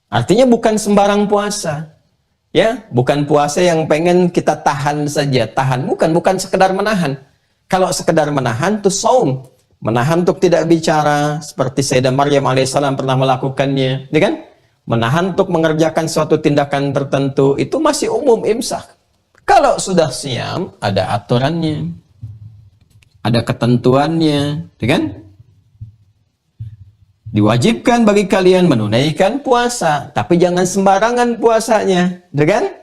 Artinya bukan sembarang puasa. Ya, bukan puasa yang pengen kita tahan saja. Tahan, bukan sekedar menahan. Kalau sekedar menahan itu saum. Menahan untuk tidak bicara seperti Sayyidah Maryam alaihissalam pernah melakukannya, ya kan? Menahan untuk mengerjakan suatu tindakan tertentu itu masih umum imsak. Kalau sudah siam, ada aturannya, ada ketentuannya, ya kan? Diwajibkan bagi kalian menunaikan puasa, tapi jangan sembarangan puasanya, ya kan?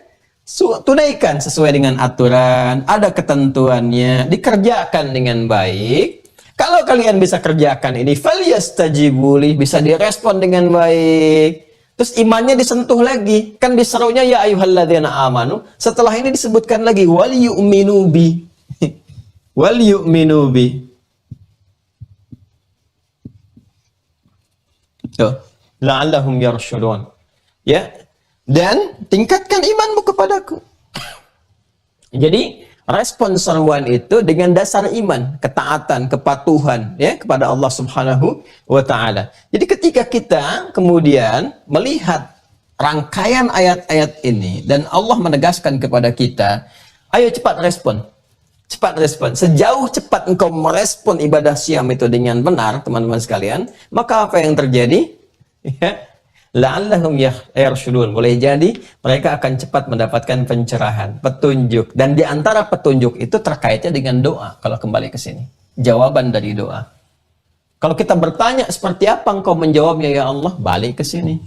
Tunaikan sesuai dengan aturan, ada ketentuannya, dikerjakan dengan baik. Kalau kalian bisa kerjakan ini, falyastajibuli, bisa direspon dengan baik. Terus imannya disentuh lagi. Kan diserunya ya ayyuhalladzina amanu. Setelah ini disebutkan lagi wal yu'minu bi. Wal yu'minu bi. Tuh, la'allahum yarshudun. Ya. Dan tingkatkan imanmu kepadaku. Jadi respon seruan itu dengan dasar iman, ketaatan, kepatuhan ya kepada Allah Subhanahu wa taala. Jadi ketika kita kemudian melihat rangkaian ayat-ayat ini dan Allah menegaskan kepada kita, ayo cepat respon. Cepat respon. Sejauh cepat engkau merespon ibadah siam itu dengan benar, teman-teman sekalian, maka apa yang terjadi? Ya, la'allahum yarshudun. Boleh jadi mereka akan cepat mendapatkan pencerahan, petunjuk. Dan di antara petunjuk itu terkaitnya dengan doa. Kalau kembali ke sini, jawaban dari doa. Kalau kita bertanya seperti apa engkau menjawabnya ya Allah, balik ke sini.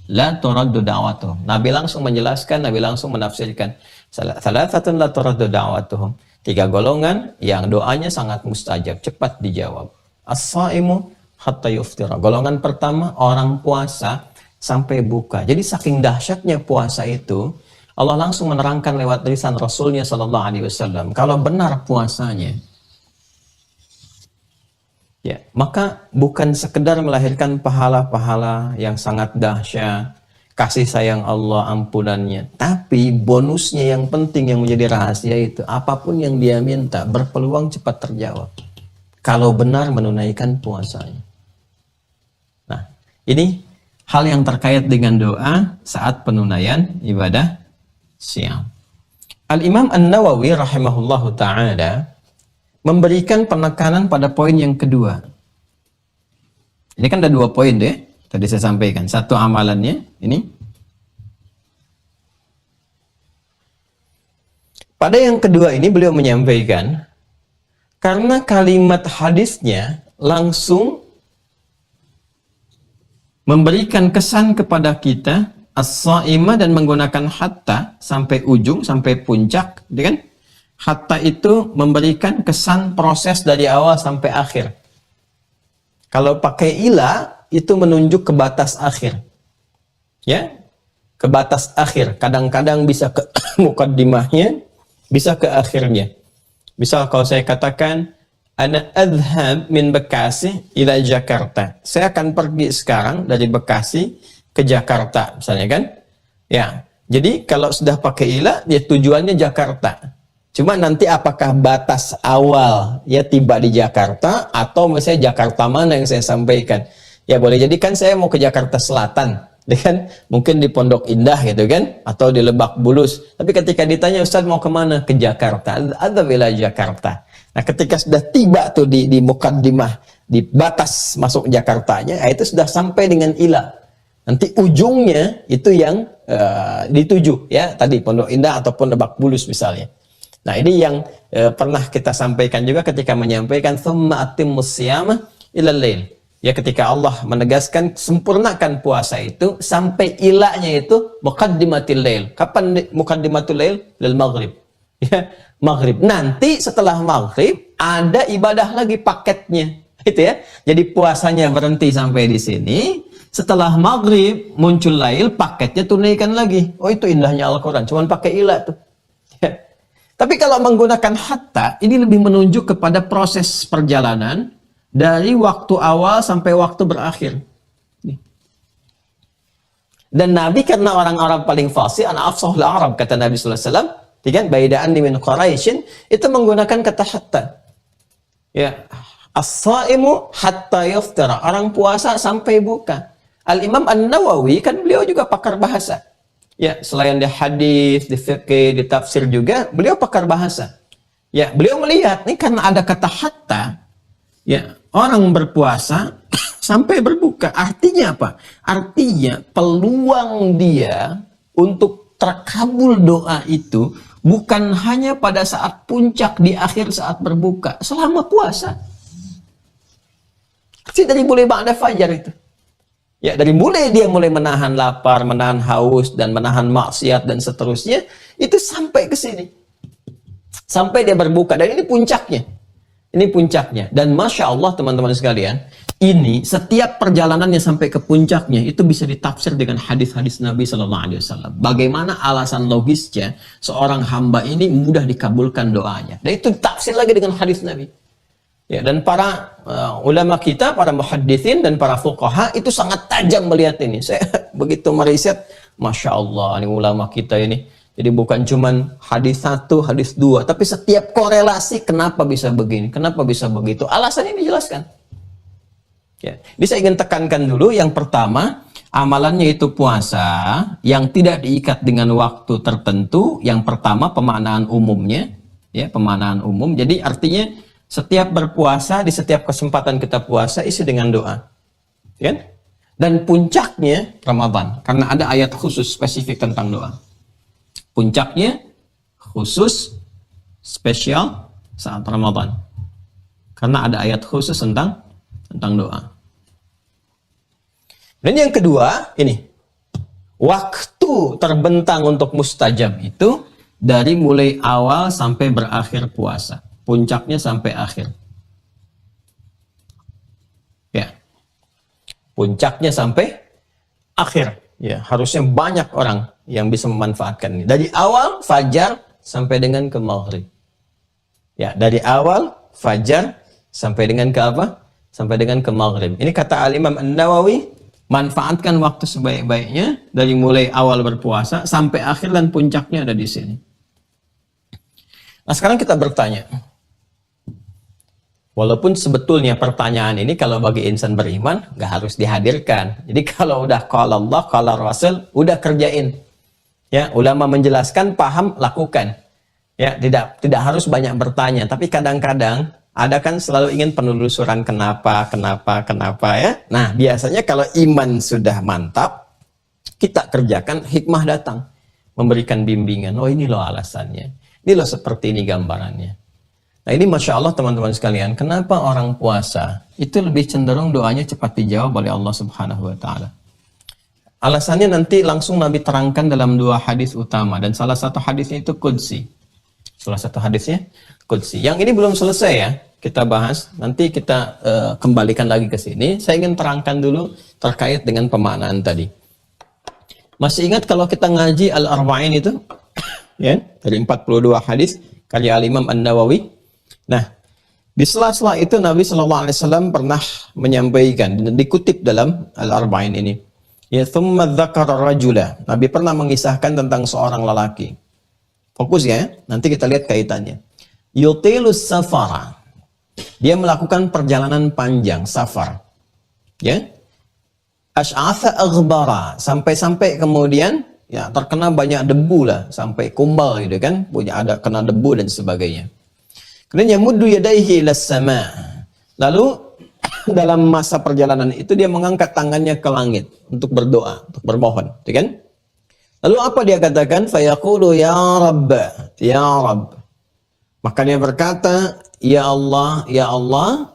La turaddu da'watuhum. Nabi langsung menjelaskan, Nabi langsung menafsirkan. Salasatun la turaddu da'watuhum. 3 golongan yang doanya sangat mustajab, cepat dijawab. As-saimu hatta yuftira. Golongan pertama orang puasa sampai buka. Jadi saking dahsyatnya puasa itu, Allah langsung menerangkan lewat lisan Rasulnya Sallallahu Alaihi Wasallam. Kalau benar puasanya, ya maka bukan sekedar melahirkan pahala-pahala yang sangat dahsyat, kasih sayang Allah, ampunannya, tapi bonusnya yang penting yang menjadi rahasia itu, apapun yang dia minta berpeluang cepat terjawab. Kalau benar menunaikan puasanya. Ini hal yang terkait dengan doa saat penunaian ibadah siam. Al-Imam An-Nawawi rahimahullahu ta'ala memberikan penekanan pada poin yang kedua. Ini kan ada 2 poin deh, tadi saya sampaikan. Satu amalannya, ini. Pada yang kedua ini beliau menyampaikan, karena kalimat hadisnya langsung memberikan kesan kepada kita as-saimah dan menggunakan hatta sampai ujung, sampai puncak, kan? Hatta itu memberikan kesan proses dari awal sampai akhir. Kalau pakai ila itu menunjuk ke batas akhir. Ya? Ke batas akhir. Kadang-kadang bisa ke mukaddimahnya, bisa ke akhirnya. Misal kalau saya katakan ana adhab min Bekasi ila Jakarta. Saya akan pergi sekarang dari Bekasi ke Jakarta, misalnya kan? Ya. Jadi kalau sudah pakai ila, ya tujuannya Jakarta. Cuma nanti apakah batas awal ya tiba di Jakarta atau misalnya Jakarta mana yang saya sampaikan? Ya boleh jadi kan saya mau ke Jakarta Selatan. Dia kan mungkin di Pondok Indah gitu kan, atau di Lebak Bulus. Tapi ketika ditanya, Ustaz mau kemana? Ke Jakarta. Ada wilayah Jakarta. Nah ketika sudah tiba tuh di mukaddimah, di batas masuk Jakartanya, itu sudah sampai dengan Ila. Nanti ujungnya itu yang dituju ya, tadi Pondok Indah ataupun Lebak Bulus misalnya. Nah ini yang pernah kita sampaikan juga ketika menyampaikan tsumma atimmus siyama ilal lail. Ya ketika Allah menegaskan sempurnakan puasa itu sampai ilahnya itu muqaddimatil lail. Kapan muqaddimatul lail? Lil maghrib. Ya, maghrib. Nanti setelah maghrib ada ibadah lagi paketnya. Gitu ya. Jadi puasanya berhenti sampai di sini. Setelah maghrib muncul lail, paketnya tunaikan lagi. Oh itu indahnya Al-Quran. Cuman pakai ilah tuh. Ya. Tapi kalau menggunakan hatta, ini lebih menunjuk kepada proses perjalanan dari waktu awal sampai waktu berakhir. Dan Nabi karena orang-orang paling fasih, ana afsahul Arab, kata Nabi sallallahu alaihi wasallam, kan baida'an min Quraisyin, itu menggunakan kata hatta. Ya, as-shaimu hatta yuftira, orang puasa sampai buka. Al-Imam An-Nawawi kan beliau juga pakar bahasa. Ya, selain di hadis, di fiqh, di tafsir juga, beliau pakar bahasa. Ya, beliau melihat nih karena ada kata hatta, ya, orang berpuasa sampai berbuka. Artinya apa? Artinya peluang dia untuk terkabul doa itu bukan hanya pada saat puncak di akhir saat berbuka, selama puasa. Dari mulai ba'da fajar itu. Ya, dari mulai dia mulai menahan lapar, menahan haus, dan menahan maksiat, dan seterusnya, itu sampai ke sini. Sampai dia berbuka. Dan ini puncaknya. Ini puncaknya. Dan Masya Allah teman-teman sekalian, ini setiap perjalanannya sampai ke puncaknya, itu bisa ditafsir dengan hadis-hadis Nabi SAW. Bagaimana alasan logisnya, seorang hamba ini mudah dikabulkan doanya. Dan itu ditafsir lagi dengan hadis Nabi. Ya, dan para ulama kita, para muhaddithin dan para fuqaha itu sangat tajam melihat ini. Saya begitu meriset, Masya Allah, ini ulama kita ini. Jadi bukan cuman hadis 1, hadis 2, tapi setiap korelasi kenapa bisa begini, kenapa bisa begitu. Alasannya dijelaskan. Ya, ini saya ingin tekankan dulu, yang pertama, amalannya itu puasa yang tidak diikat dengan waktu tertentu. Yang pertama pemaknaan umumnya, ya, pemaknaan umum. Jadi artinya setiap berpuasa, di setiap kesempatan kita puasa, isi dengan doa. Ya? Dan puncaknya Ramadan. Karena ada ayat khusus spesifik tentang doa. Puncaknya khusus, spesial saat Ramadan. Karena ada ayat khusus tentang doa. Dan yang kedua, ini. Waktu terbentang untuk mustajab itu dari mulai awal sampai berakhir puasa. Puncaknya sampai akhir. Ya. Puncaknya sampai akhir. Ya, harusnya banyak orang yang bisa memanfaatkan ini. Dari awal fajar sampai dengan ke maghrib. Ya, dari awal fajar sampai dengan ke apa? Sampai dengan ke maghrib. Ini kata Al-Imam An-Nawawi, manfaatkan waktu sebaik-baiknya dari mulai awal berpuasa sampai akhir, dan puncaknya ada di sini. Nah, sekarang kita bertanya. Walaupun sebetulnya pertanyaan ini kalau bagi insan beriman nggak harus dihadirkan. Jadi kalau udah qala Allah, qala Rasul, udah kerjain. Ya, ulama menjelaskan, paham, lakukan. Ya, tidak harus banyak bertanya. Tapi kadang-kadang ada kan selalu ingin penelusuran kenapa ya. Nah, biasanya kalau iman sudah mantap, kita kerjakan, hikmah datang, memberikan bimbingan. Oh, ini loh alasannya. Ini loh seperti ini gambarannya. Nah, ini Masya Allah teman-teman sekalian, kenapa orang puasa itu lebih cenderung doanya cepat dijawab oleh Allah Subhanahu wa Ta'ala? Alasannya nanti langsung Nabi terangkan dalam 2 hadis utama, dan salah satu hadisnya itu Qudsi. Salah satu hadisnya Qudsi. Yang ini belum selesai ya, kita bahas. Nanti kita kembalikan lagi ke sini. Saya ingin terangkan dulu terkait dengan pemaknaan tadi. Masih ingat kalau kita ngaji Al-Arba'in itu? Ya, dari 42 hadis karya Al-Imam An-Nawawi. Nah, di sela-sela itu Nabi SAW pernah menyampaikan, dan dikutip dalam Al-Arba'in ini. Ya, thumma dzakara rajula. Nabi pernah mengisahkan tentang seorang lelaki. Fokus ya, nanti kita lihat kaitannya. Yutilus safara. Dia melakukan perjalanan panjang, safar. Ya. Asy'atha aghbara, sampai-sampai kemudian ya terkena banyak debu lah, sampai kumbal gitu kan, punya ada kena debu dan sebagainya. Kemudian yamuddu yadayhi ilas sama. Lalu dalam masa perjalanan itu dia mengangkat tangannya ke langit untuk berdoa, untuk bermohon, gitu kan? Lalu apa dia katakan? Fayaqulu ya Rabb, ya Rabb. Maka dia berkata, ya Allah,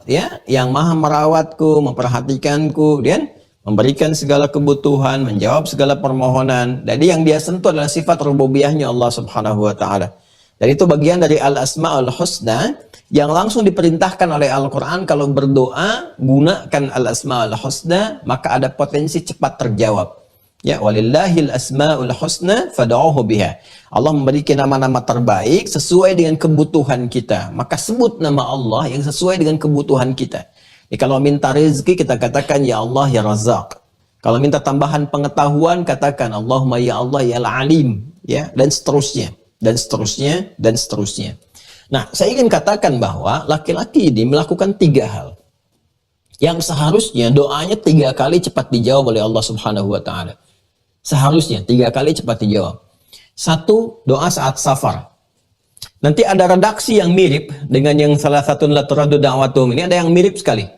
ya, yang maha merawatku, memperhatikanku, dan memberikan segala kebutuhan, menjawab segala permohonan. Jadi yang dia sentuh adalah sifat rububiyahnya Allah Subhanahu wa taala. Dan itu bagian dari Al-Asma'ul Husna yang langsung diperintahkan oleh Al-Quran. Kalau berdoa, gunakan Al-Asma'ul Husna, maka ada potensi cepat terjawab. Ya, walillahil asma'ul husna fad'uhu biha. Allah memberikan nama-nama terbaik sesuai dengan kebutuhan kita. Maka sebut nama Allah yang sesuai dengan kebutuhan kita. Jadi kalau minta rezeki kita katakan ya Allah ya Razzaq. Kalau minta tambahan pengetahuan katakan Allahumma ya Allah ya Al-Alim, ya, dan seterusnya, dan seterusnya, dan seterusnya. Nah, saya ingin katakan bahwa laki-laki ini melakukan 3 hal yang seharusnya doanya 3 kali cepat dijawab oleh Allah Subhanahu wa taala. Seharusnya 3 kali cepat dijawab. 1, doa saat safar. Nanti ada redaksi yang mirip dengan yang salah satu la turaddu da'watum ini, ada yang mirip sekali.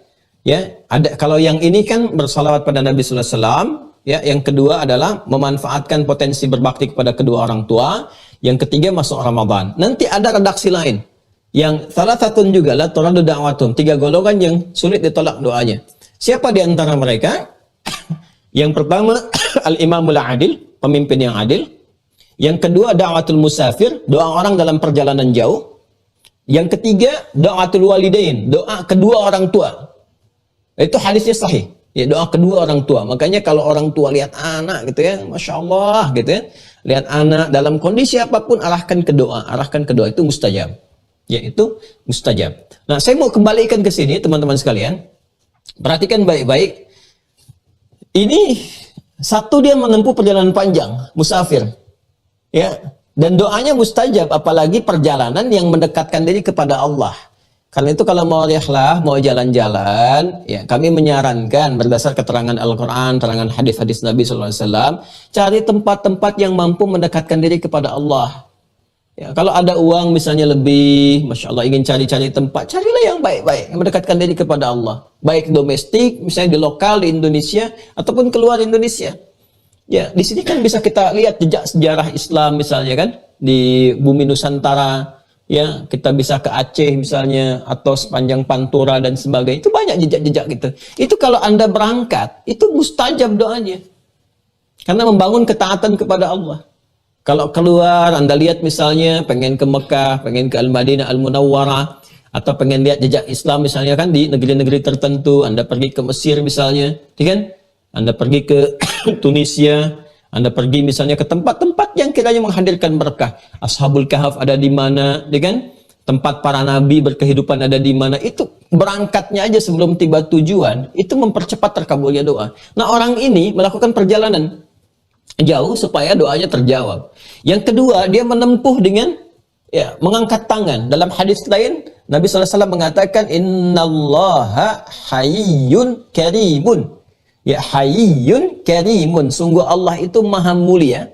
Ya, ada kalau yang ini kan bersalawat pada Nabi sallallahu alaihi wasallam, ya, yang kedua adalah memanfaatkan potensi berbakti kepada kedua orang tua, yang ketiga masuk Ramadan. Nanti ada redaksi lain yang salah satu juga la turaddu da'watum, 3 golongan yang sulit ditolak doanya. Siapa di antara mereka? Yang pertama al-imamul adil, pemimpin yang adil. Yang kedua da'watul musafir, doa orang dalam perjalanan jauh. Yang ketiga da'watul walidain, doa kedua orang tua. Itu hadisnya sahih. Ya, doa kedua orang tua. Makanya kalau orang tua lihat anak gitu ya, Masya Allah gitu ya, lihat anak dalam kondisi apapun arahkan ke doa, itu mustajab. Ya, itu mustajab. Nah, saya mau kembalikan ke sini teman-teman sekalian. Perhatikan baik-baik. Ini satu, dia menempuh perjalanan panjang, musafir. Ya, dan doanya mustajab, apalagi perjalanan yang mendekatkan diri kepada Allah. Karena itu kalau mau rihlah, mau jalan-jalan, ya kami menyarankan berdasar keterangan Al-Quran, keterangan hadis-hadis Nabi SAW, cari tempat-tempat yang mampu mendekatkan diri kepada Allah. Ya, kalau ada uang misalnya lebih, Masya Allah ingin cari-cari tempat, carilah yang baik-baik, yang mendekatkan diri kepada Allah. Baik domestik, misalnya di lokal, di Indonesia, ataupun keluar Indonesia. Ya, di sini kan bisa kita lihat jejak sejarah Islam misalnya kan, di bumi Nusantara. Ya, kita bisa ke Aceh misalnya, atau sepanjang Pantura dan sebagainya. Itu banyak jejak-jejak gitu. Itu kalau Anda berangkat, itu mustajab doanya. Karena membangun ketaatan kepada Allah. Kalau keluar, Anda lihat misalnya, pengen ke Mekah, pengen ke Al-Madinah, Al-Munawwarah, atau pengen lihat jejak Islam misalnya kan, di negeri-negeri tertentu, Anda pergi ke Mesir misalnya, kan? Anda pergi ke Tunisia, Anda pergi misalnya ke tempat-tempat yang kiranya menghadirkan berkah. Ashabul Kahf ada di mana, kan? Tempat para nabi berkehidupan ada di mana. Itu berangkatnya aja sebelum tiba tujuan, itu mempercepat terkabulnya doa. Nah, orang ini melakukan perjalanan jauh supaya doanya terjawab. Yang kedua, dia menempuh dengan ya mengangkat tangan. Dalam hadis lain, Nabi SAW mengatakan, Innallaha hayyun karimun. Ya, hayyun karimun, sungguh Allah itu maha mulia,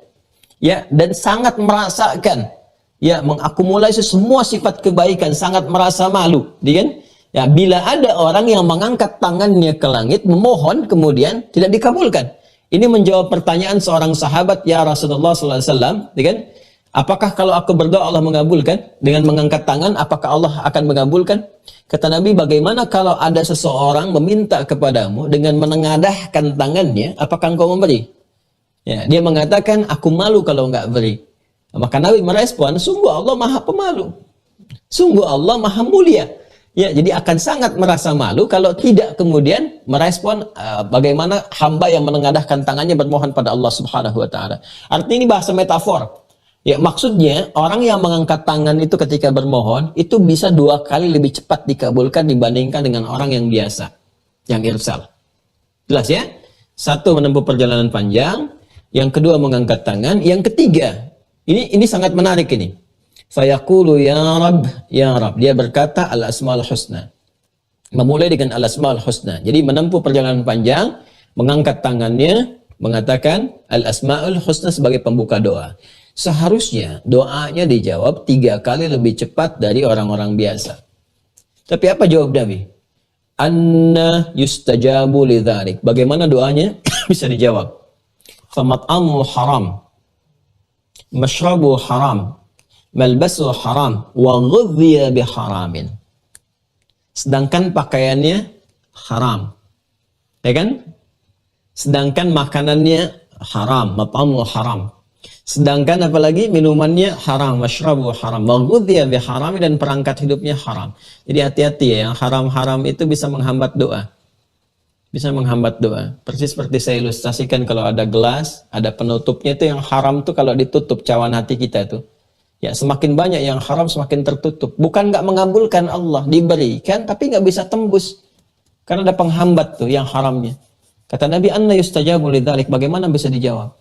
ya, dan sangat merasakan, ya, mengakumulasi semua sifat kebaikan, sangat merasa malu, kan? Ya, bila ada orang yang mengangkat tangannya ke langit memohon kemudian tidak dikabulkan. Ini menjawab pertanyaan seorang sahabat, ya Rasulullah SAW, kan? Apakah kalau aku berdoa Allah mengabulkan? Dengan mengangkat tangan, apakah Allah akan mengabulkan? Kata Nabi, bagaimana kalau ada seseorang meminta kepadamu dengan menengadahkan tangannya, apakah engkau memberi? Ya, dia mengatakan, aku malu kalau enggak beri. Maka Nabi merespon, sungguh Allah maha pemalu. Sungguh Allah maha mulia. Ya, jadi akan sangat merasa malu kalau tidak kemudian merespon bagaimana hamba yang menengadahkan tangannya bermohon pada Allah Subhanahu wa taala. Artinya ini bahasa metafor. Ya, maksudnya orang yang mengangkat tangan itu ketika bermohon itu bisa 2 kali lebih cepat dikabulkan dibandingkan dengan orang yang biasa, yang irsal. Jelas ya? 1 menempuh perjalanan panjang, yang kedua mengangkat tangan, yang ketiga ini sangat menarik ini. Fayaqulu ya Rabb, ya Rabb. Dia berkata al-asmaul husna. Memulai dengan al-asmaul husna. Jadi menempuh perjalanan panjang, mengangkat tangannya, mengatakan al-asmaul husna sebagai pembuka doa. Seharusnya doanya dijawab 3 kali lebih cepat dari orang-orang biasa. Tapi apa jawab Nabi? Anna yustajabu lidzalik. Bagaimana doanya bisa dijawab? Famat'amu haram, mashrabu haram, malbasu haram, wa ghudhiya biharamin. Sedangkan pakaiannya haram, ya kan? Sedangkan makanannya haram, mat'amu haram. Sedangkan apalagi minumannya haram, mashrabu haram, wa ghudhiya biharamin, dan perangkat hidupnya haram. Jadi hati-hati ya, yang haram-haram itu bisa menghambat doa. Bisa menghambat doa. Persis seperti saya ilustrasikan, kalau ada gelas, ada penutupnya itu yang haram tuh kalau ditutup cawan hati kita tuh. Ya, semakin banyak yang haram semakin tertutup. Bukan nggak mengabulkan Allah, diberikan tapi nggak bisa tembus. Karena ada penghambat tuh yang haramnya. Kata Nabi, anna yustajabu lidzalik, bagaimana bisa dijawab?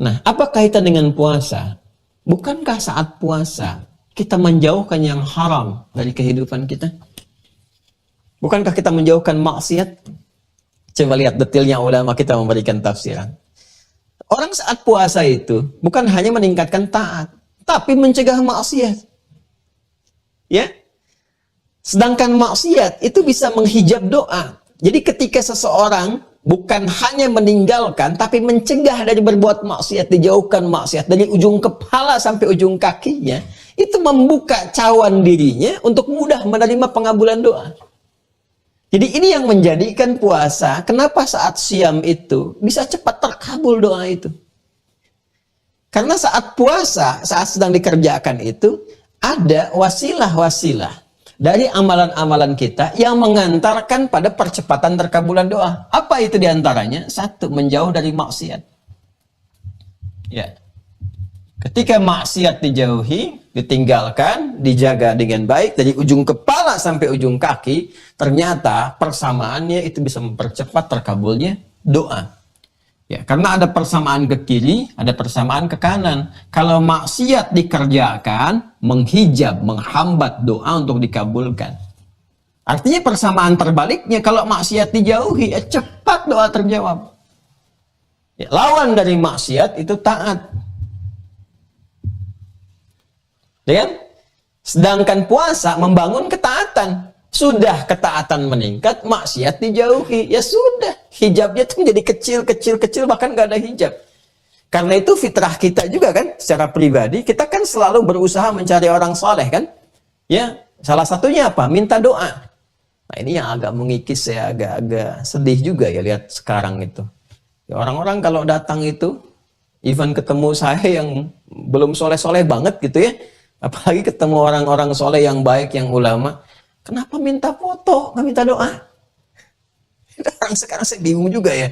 Nah, apa kaitan dengan puasa? Bukankah saat puasa kita menjauhkan yang haram dari kehidupan kita? Bukankah kita menjauhkan maksiat? Coba lihat detailnya ulama kita memberikan tafsiran. Orang saat puasa itu bukan hanya meningkatkan taat, tapi mencegah maksiat. Ya. Sedangkan maksiat itu bisa menghijab doa. Jadi ketika seseorang bukan hanya meninggalkan, tapi mencegah dari berbuat maksiat, dijauhkan maksiat dari ujung kepala sampai ujung kakinya, itu membuka cawan dirinya untuk mudah menerima pengabulan doa. Jadi ini yang menjadikan puasa, kenapa saat siam itu bisa cepat terkabul doa itu. Karena saat puasa, saat sedang dikerjakan itu, ada wasilah-wasilah dari amalan-amalan kita yang mengantarkan pada percepatan terkabulan doa. Apa itu diantaranya? 1, menjauh dari maksiat. Ya. Ketika maksiat dijauhi, ditinggalkan, dijaga dengan baik dari ujung kepala sampai ujung kaki, ternyata persamaannya itu bisa mempercepat terkabulnya doa. Ya, karena ada persamaan ke kiri, ada persamaan ke kanan. Kalau maksiat dikerjakan, menghijab, menghambat doa untuk dikabulkan. Artinya persamaan terbaliknya, kalau maksiat dijauhi, ya cepat doa terjawab. Ya, lawan dari maksiat itu taat. Ya kan? Sedangkan puasa membangun ketaatan. Sudah ketaatan meningkat, maksiat dijauhi. Ya sudah, hijabnya tuh jadi kecil, bahkan gak ada hijab. Karena itu fitrah kita juga kan, secara pribadi, kita kan selalu berusaha mencari orang soleh kan. Ya, salah satunya apa? Minta doa. Nah ini yang agak mengikis, saya agak sedih juga ya lihat sekarang itu. Ya, orang-orang kalau datang itu, even ketemu saya yang belum soleh-soleh banget gitu ya, apalagi ketemu orang-orang soleh yang baik, yang ulama, kenapa minta foto, nggak minta doa? Orang sekarang saya bingung juga ya.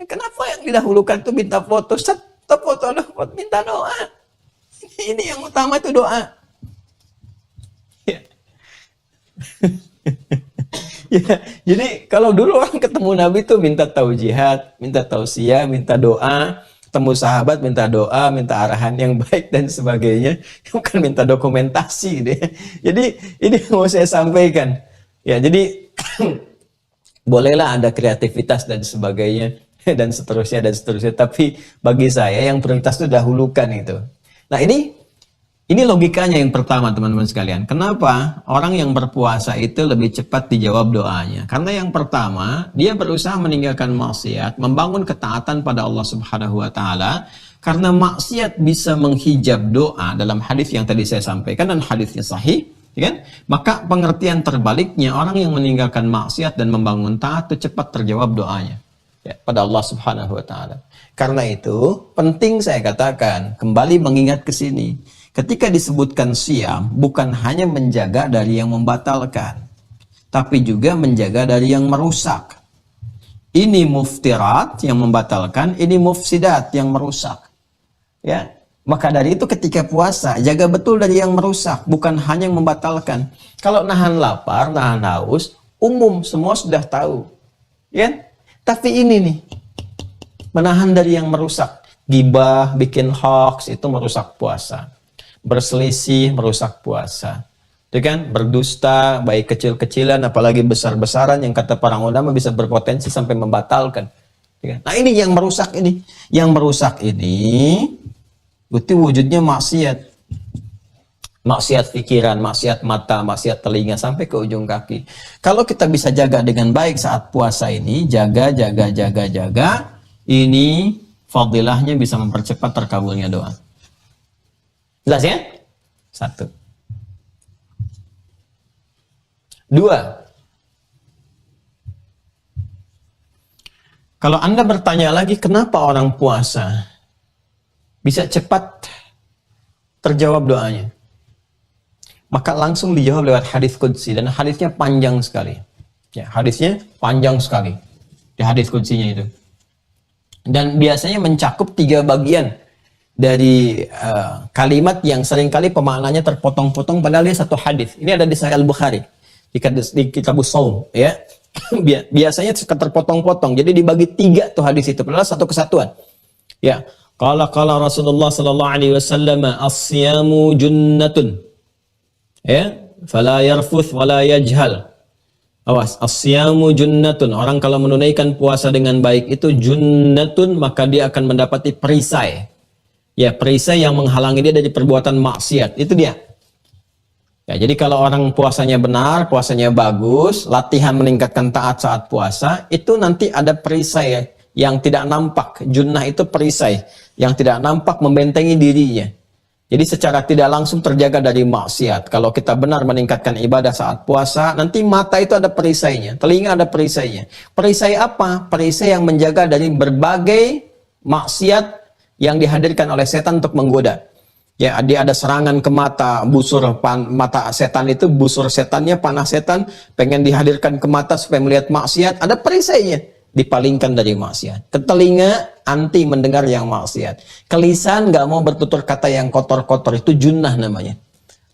Kenapa yang didahulukan itu minta foto? Foto, minta doa. Ini yang utama itu doa. Ya. Ya, jadi kalau dulu orang ketemu Nabi itu minta taujihat, minta tausiah, minta doa. Temu sahabat minta doa, minta arahan yang baik dan sebagainya, bukan minta dokumentasi deh. Jadi ini mau saya sampaikan. Ya, jadi bolehlah ada kreativitas dan sebagainya dan seterusnya. Tapi bagi saya yang prioritas itu dahulukan itu. Nah ini logikanya yang pertama teman-teman sekalian. Kenapa orang yang berpuasa itu lebih cepat dijawab doanya? Karena yang pertama, dia berusaha meninggalkan maksiat, membangun ketaatan pada Allah Subhanahu wa taala. Karena maksiat bisa menghijab doa dalam hadis yang tadi saya sampaikan dan hadisnya sahih, ya kan? Maka pengertian terbaliknya, orang yang meninggalkan maksiat dan membangun taat itu cepat terjawab doanya ya, pada Allah Subhanahu wa taala. Karena itu penting saya katakan, kembali mengingat ke sini. Ketika disebutkan siam, bukan hanya menjaga dari yang membatalkan, tapi juga menjaga dari yang merusak. Ini muftirat yang membatalkan, ini mufsidat yang merusak. Ya, maka dari itu ketika puasa, jaga betul dari yang merusak, bukan hanya yang membatalkan. Kalau nahan lapar, nahan haus, umum semua sudah tahu. Ya, tapi ini nih, menahan dari yang merusak. Gibah, bikin hoax, itu merusak puasa. Berselisih merusak puasa. itu kan, berdusta, baik kecil-kecilan, apalagi besar-besaran yang kata para ulama bisa berpotensi sampai membatalkan. Ya kan? Nah ini yang merusak ini, itu wujudnya maksiat, maksiat pikiran, maksiat mata, maksiat telinga sampai ke ujung kaki. Kalau kita bisa jaga dengan baik saat puasa ini, jaga, ini fadilahnya bisa mempercepat terkabulnya doa. Jelas ya? 1. 2. Kalau Anda bertanya lagi, kenapa orang puasa bisa cepat terjawab doanya? Maka langsung dijawab lewat hadis qudsi, dan hadisnya panjang sekali. Ya, hadisnya panjang sekali. Di hadis qudsinya itu. Dan biasanya mencakup 3 bagian dari kalimat yang seringkali pemaknanya terpotong-potong padahal dia satu hadis. Ini ada di Sahih Al-Bukhari. Di Kitabus Shaum, ya. Biasanya terpotong-potong. Jadi dibagi 3 tuh hadis itu, padahal satu kesatuan. Ya. Qala Rasulullah sallallahu alaihi wasallam, as-siyamu junnatun. Ya, fala yarfuth wala yajhal. Awas, as-siyamu junnatun. Orang kalau menunaikan puasa dengan baik itu junnatun, maka dia akan mendapati perisai. Ya, perisai yang menghalangi dia dari perbuatan maksiat. Itu dia. Ya, jadi kalau orang puasanya benar, puasanya bagus, latihan meningkatkan taat saat puasa, itu nanti ada perisai yang tidak nampak. Junnah itu perisai yang tidak nampak membentengi dirinya. Jadi secara tidak langsung terjaga dari maksiat. Kalau kita benar meningkatkan ibadah saat puasa, nanti mata itu ada perisainya, telinga ada perisainya. Perisai apa? Perisai yang menjaga dari berbagai maksiat yang dihadirkan oleh setan untuk menggoda. Ya, dia ada serangan ke mata, mata setan itu, busur setannya, panah setan, pengen dihadirkan ke mata supaya melihat maksiat, ada perisainya, dipalingkan dari maksiat. Ke telinga, anti mendengar yang maksiat. Ke lisan, nggak mau bertutur kata yang kotor-kotor, itu junnah namanya.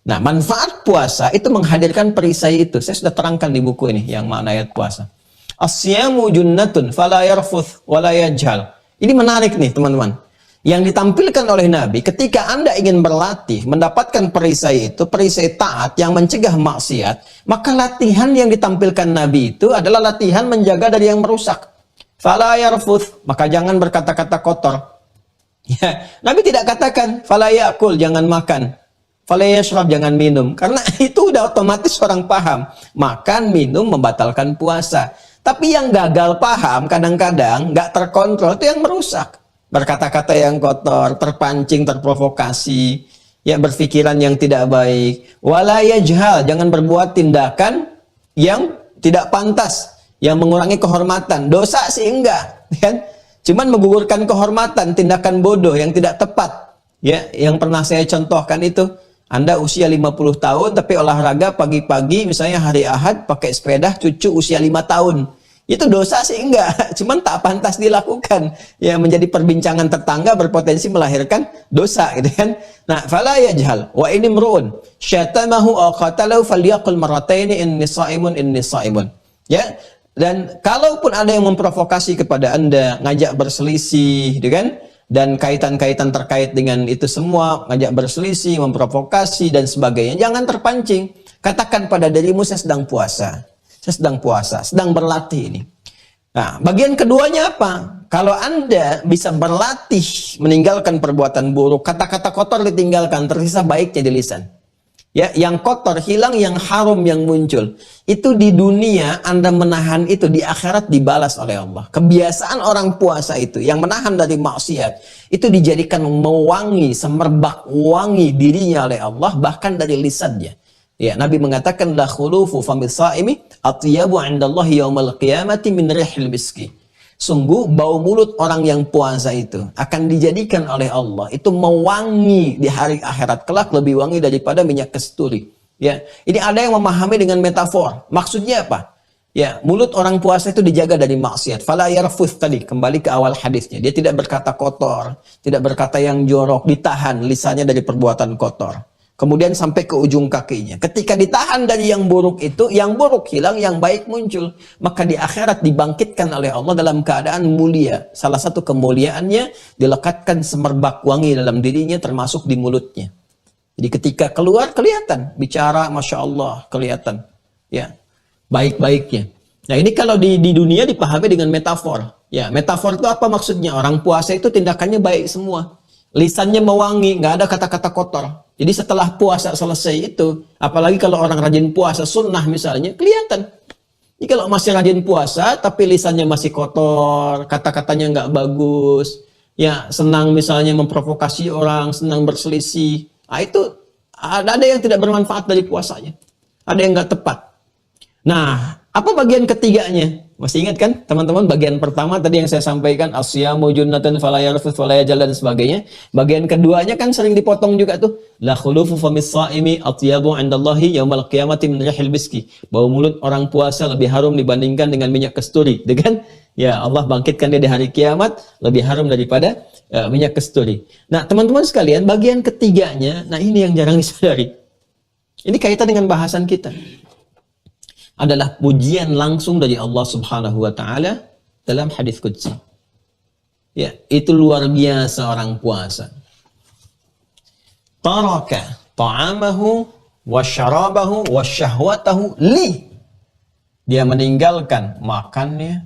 Nah, manfaat puasa itu menghadirkan perisai itu. Saya sudah terangkan di buku ini, yang makna ayat puasa. As-siyamu junnatun, fala yarfuth, wala yajhal. Ini menarik nih, teman-teman. Yang ditampilkan oleh Nabi ketika Anda ingin berlatih mendapatkan perisai itu, perisai taat yang mencegah maksiat, maka latihan yang ditampilkan Nabi itu adalah latihan menjaga dari yang merusak. Fala yarfuth, maka jangan berkata-kata kotor. Ya, Nabi tidak katakan fala yakul, jangan makan. Fala yashrab, jangan minum. Karena itu udah otomatis orang paham. Makan, minum membatalkan puasa. Tapi yang gagal paham kadang-kadang nggak terkontrol itu yang merusak. Berkata-kata yang kotor, terpancing, terprovokasi, ya berpikiran yang tidak baik. Wala yajhal, jangan berbuat tindakan yang tidak pantas, yang mengurangi kehormatan. Dosa sih enggak, kan? Cuman menggugurkan kehormatan, tindakan bodoh yang tidak tepat. Ya, yang pernah saya contohkan itu, Anda usia 50 tahun tapi olahraga pagi-pagi misalnya hari Ahad pakai sepeda cucu usia 5 tahun. Itu dosa sih enggak, cuman tak pantas dilakukan. Ya, menjadi perbincangan tetangga, berpotensi melahirkan dosa gitu kan. Nah, fala yajhal wa ini mru'un syatamahu aw qatalahu falyaqul marrataini inni shaimun. Ya. Dan kalaupun ada yang memprovokasi kepada Anda, ngajak berselisih gitu kan, dan kaitan-kaitan terkait dengan itu semua, ngajak berselisih, memprovokasi dan sebagainya, jangan terpancing. Katakan pada dirimu, saya sedang puasa. Saya sedang puasa, sedang berlatih ini. Nah, bagian keduanya apa? Kalau Anda bisa berlatih meninggalkan perbuatan buruk, kata-kata kotor ditinggalkan, tersisa baiknya di lisan. Ya, yang kotor hilang, yang haram yang muncul. Itu di dunia Anda menahan itu, di akhirat dibalas oleh Allah. Kebiasaan orang puasa itu yang menahan dari maksiat itu dijadikan mewangi, semerbak wangi dirinya oleh Allah, bahkan dari lisannya. Ya, Nabi mengatakan la khulufu famis saimi atyabu 'indallahi yaumal qiyamati min rihil miski. Sungguh bau mulut orang yang puasa itu akan dijadikan oleh Allah itu mewangi di hari akhirat kelak, lebih wangi daripada minyak kasturi. Ya, ini ada yang memahami dengan metafor. Maksudnya apa? Ya, mulut orang puasa itu dijaga dari maksiat. Fala yarfuth tadi, kembali ke awal hadisnya. Dia tidak berkata kotor, tidak berkata yang jorok, ditahan lisannya dari perbuatan kotor. Kemudian sampai ke ujung kakinya. Ketika ditahan dari yang buruk itu, yang buruk hilang, yang baik muncul. Maka di akhirat dibangkitkan oleh Allah dalam keadaan mulia. Salah satu kemuliaannya, dilekatkan semerbak wangi dalam dirinya, termasuk di mulutnya. Jadi ketika keluar kelihatan, bicara Masya Allah kelihatan, ya baik-baiknya. Nah ini kalau di dunia dipahami dengan metafor. Ya metafor itu apa maksudnya? Orang puasa itu tindakannya baik semua, lisannya mewangi, nggak ada kata-kata kotor. Jadi setelah puasa selesai itu, apalagi kalau orang rajin puasa sunnah misalnya, kelihatan. Jadi kalau masih rajin puasa tapi lisannya masih kotor, kata-katanya nggak bagus, ya senang misalnya memprovokasi orang, senang berselisih, nah, itu ada yang tidak bermanfaat dari puasanya, ada yang nggak tepat. Nah, apa bagian ketiganya? Masih ingat kan teman-teman, bagian pertama tadi yang saya sampaikan, asyamu junnatan fala yarfuth wala yajal dan sebagainya. Bagian keduanya kan sering dipotong juga tuh. La khulufu famis shaimi atyabu 'indallahi yaumal qiyamati min rihil miski. Bau mulut orang puasa lebih harum dibandingkan dengan minyak kasturi, kan? Ya, Allah bangkitkan dia di hari kiamat lebih harum daripada minyak kasturi. Nah, teman-teman sekalian, bagian ketiganya, nah ini yang jarang disadari. Ini kaitan dengan bahasan kita. Adalah pujian langsung dari Allah Subhanahu wa taala dalam hadis qudsi. Ya, itu luar biasa orang puasa. Taraka ta'amahu wa syarabahu wa syahwatahu li. Dia meninggalkan makannya,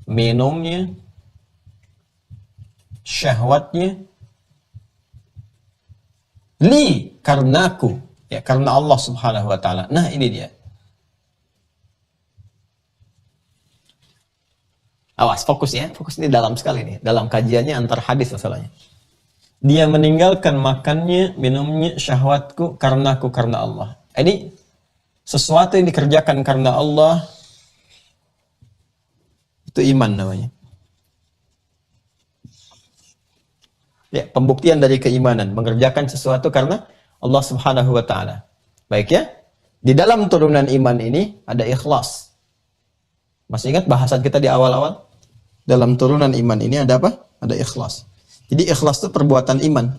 minumnya, syahwatnya li, karenaku, ya karena Allah Subhanahu wa taala. Nah, ini dia. Awas, fokus ya. Fokus ini dalam sekali nih. Dalam kajiannya antar hadis masalahnya. Dia meninggalkan makannya, minumnya, syahwatku, karenaku, karena Allah. Ini sesuatu yang dikerjakan karena Allah, itu iman namanya. Ya, pembuktian dari keimanan. Mengerjakan sesuatu karena Allah Subhanahu wa ta'ala. Baik ya. Di dalam turunan iman ini ada ikhlas. Masih ingat bahasan kita di awal-awal? Dalam turunan iman ini ada apa? Ada ikhlas. Jadi ikhlas itu perbuatan iman.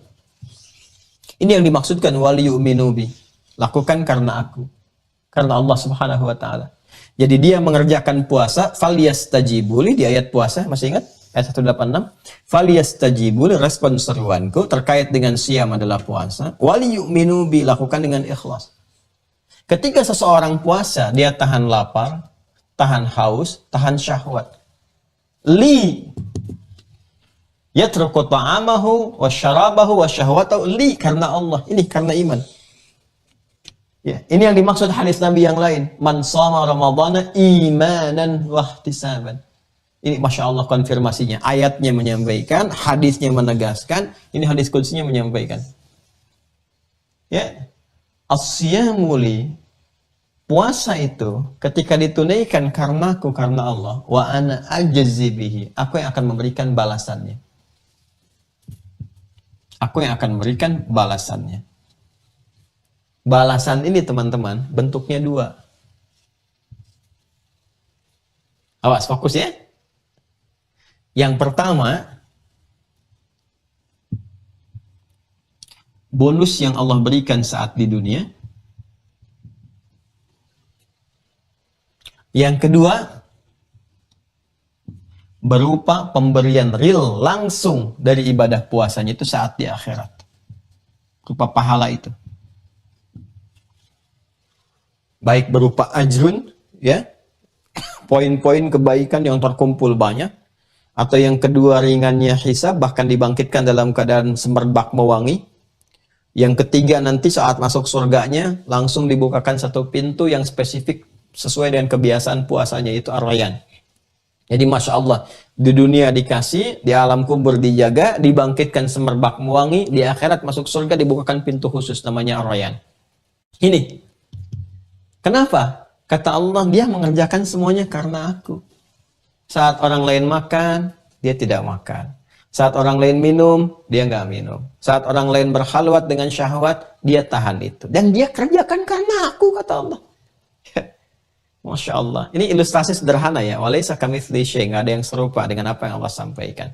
Ini yang dimaksudkan wali yu'minu bi. Lakukan karena aku. Karena Allah Subhanahu wa taala. Jadi dia mengerjakan puasa, falyastajibuli di ayat puasa, masih ingat? Ayat 186. Falyastajibuli, respon seruanku terkait dengan siam adalah puasa. Wali yu'minu bi, lakukan dengan ikhlas. Ketika seseorang puasa, dia tahan lapar, tahan haus, tahan syahwat. Li yatruku ta'amahu wa syarabahu wa syahwatahu li, karena Allah. Ini karena iman. Ya, ini yang dimaksud hadis Nabi yang lain. Man shama ramadhana imanan wa ihtisaban. Ini Masya Allah konfirmasinya. Ayatnya menyampaikan, hadisnya menegaskan, ini hadis qudsnya menyampaikan. Ya. As-siyamu li, puasa itu ketika ditunaikan karenaku, karena Allah, wa ana ajzi bihi, aku yang akan memberikan balasannya. Aku yang akan memberikan balasannya. Balasan ini teman-teman bentuknya dua. Awas, fokus ya. Yang pertama, bonus yang Allah berikan saat di dunia. Yang kedua, berupa pemberian real langsung dari ibadah puasanya itu saat di akhirat. Berupa pahala itu. Baik berupa ajrun, ya, poin-poin kebaikan yang terkumpul banyak. Atau yang kedua ringannya hisab, bahkan dibangkitkan dalam keadaan semerbak mewangi. Yang ketiga nanti saat masuk surganya, langsung dibukakan satu pintu yang spesifik sesuai dengan kebiasaan puasanya, itu ar-rayyan. Jadi Masya Allah, di dunia dikasih, di alam kubur dijaga, dibangkitkan semerbak mewangi, di akhirat masuk surga dibukakan pintu khusus namanya ar-rayyan. Ini. Kenapa? Kata Allah, dia mengerjakan semuanya karena aku. Saat orang lain makan, dia tidak makan. Saat orang lain minum, dia nggak minum. Saat orang lain berkhalwat dengan syahwat, dia tahan itu. Dan dia kerjakan karena aku, kata Allah. Masya Allah. Ini ilustrasi sederhana ya. Walaysa kamitslihi syai', nggak ada yang serupa dengan apa yang Allah sampaikan.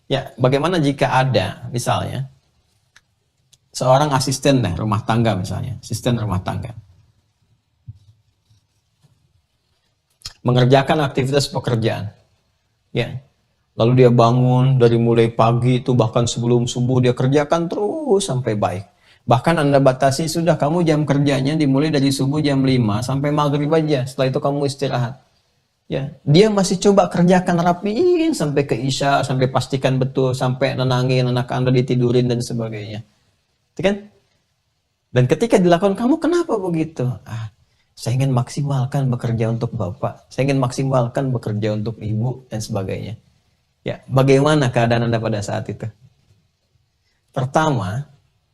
Ya, bagaimana jika ada, misalnya, seorang asisten rumah tangga misalnya, asisten rumah tangga, mengerjakan aktivitas pekerjaan. Ya. Lalu dia bangun dari mulai pagi itu, bahkan sebelum subuh dia kerjakan terus sampai baik. Bahkan Anda batasi, sudah kamu jam kerjanya dimulai dari subuh jam 5 sampai maghrib aja. Setelah itu kamu istirahat. Ya, dia masih coba kerjakan rapiin sampai ke Isya, sampai pastikan betul, sampai nenangin anak Anda, ditidurin dan sebagainya. Itu kan? Dan ketika dilakukan, kamu kenapa begitu? Saya ingin maksimalkan bekerja untuk Bapak. Saya ingin maksimalkan bekerja untuk Ibu dan sebagainya. Ya, bagaimana keadaan Anda pada saat itu? Pertama,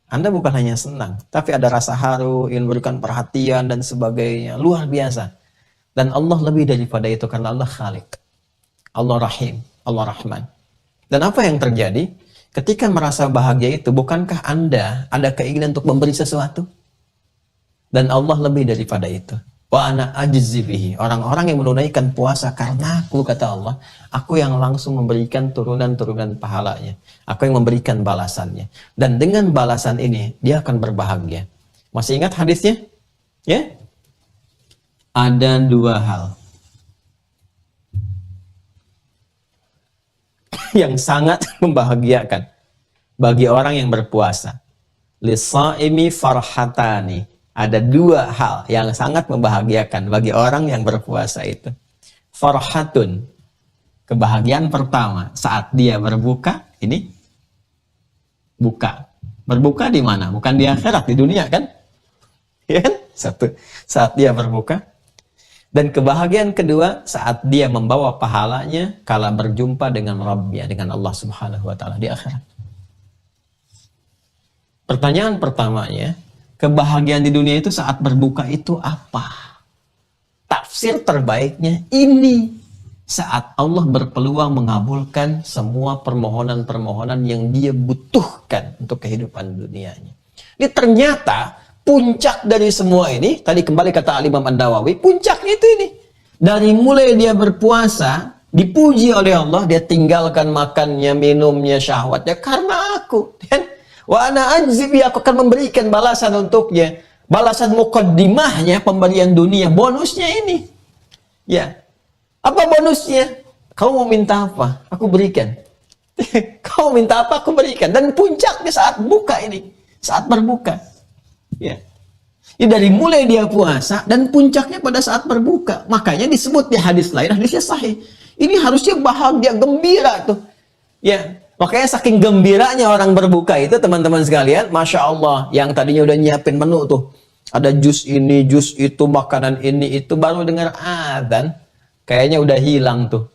Anda bukan hanya senang, tapi ada rasa haru, ingin memberikan perhatian dan sebagainya. Luar biasa. Dan Allah lebih daripada itu, karena Allah Khalik. Allah Rahim, Allah Rahman. Dan apa yang terjadi? Ketika merasa bahagia itu, bukankah Anda ada keinginan untuk memberi sesuatu? Dan Allah lebih daripada itu. Wa ana ajzi bihi. Orang-orang yang menunaikan puasa karena aku, kata Allah, aku yang langsung memberikan turunan-turunan pahalanya. Aku yang memberikan balasannya. Dan dengan balasan ini, dia akan berbahagia. Masih ingat hadisnya? Ya? Ada dua hal yang sangat membahagiakan bagi orang yang berpuasa. Lisaimi farhatani. Ada dua hal yang sangat membahagiakan bagi orang yang berpuasa itu. Farhatun, kebahagiaan pertama saat dia berbuka, ini buka. Berbuka di mana? Bukan di akhirat, di dunia kan? Ya kan? Satu, saat dia berbuka. Dan kebahagiaan kedua saat dia membawa pahalanya kala berjumpa dengan Rabbnya, dengan Allah Subhanahu wa taala di akhirat. Pertanyaan pertamanya, kebahagiaan di dunia itu saat berbuka itu apa? Tafsir terbaiknya ini, saat Allah berpeluang mengabulkan semua permohonan-permohonan yang dia butuhkan untuk kehidupan dunianya. Ini ternyata puncak dari semua ini, tadi kembali kata Al-Imam An-Nawawi, puncaknya itu ini. Dari mulai dia berpuasa, dipuji oleh Allah, dia tinggalkan makannya, minumnya, syahwatnya, karena aku. Dan wa ana ajzibi, aku akan memberikan balasan untuknya. Balasan muqaddimahnya, pemberian dunia, bonusnya ini. Ya. Apa bonusnya? Kau mau minta apa? Aku berikan. Kau minta apa? Aku berikan. Dan puncaknya saat buka ini. Saat berbuka. Ya. Ini dari mulai dia puasa dan puncaknya pada saat berbuka. Makanya disebut di hadis lain, hadisnya sahih. Ini harusnya bahagia, gembira tuh. Ya. Makanya saking gembiranya orang berbuka itu, teman-teman sekalian, Masya Allah, yang tadinya udah nyiapin menu tuh. Ada jus ini, jus itu, makanan ini, itu, baru dengar adzan, kayaknya udah hilang tuh.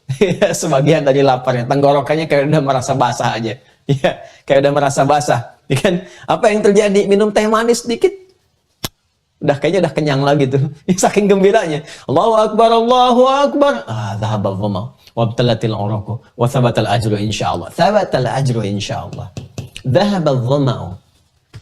Sebagian dari laparnya, tenggorokannya kayak udah merasa basah aja. Ya, kayak udah merasa basah. Ya kan? Apa yang terjadi? Minum teh manis sedikit, kayaknya udah kenyang lagi tuh. Saking gembiranya. Allahu Akbar, Allahu Akbar. Dhahabal dhama, wabtalatil uraqu, wa thabatal ajru insyaallah. Thabatal ajru insyaallah. Dhahabal dhama,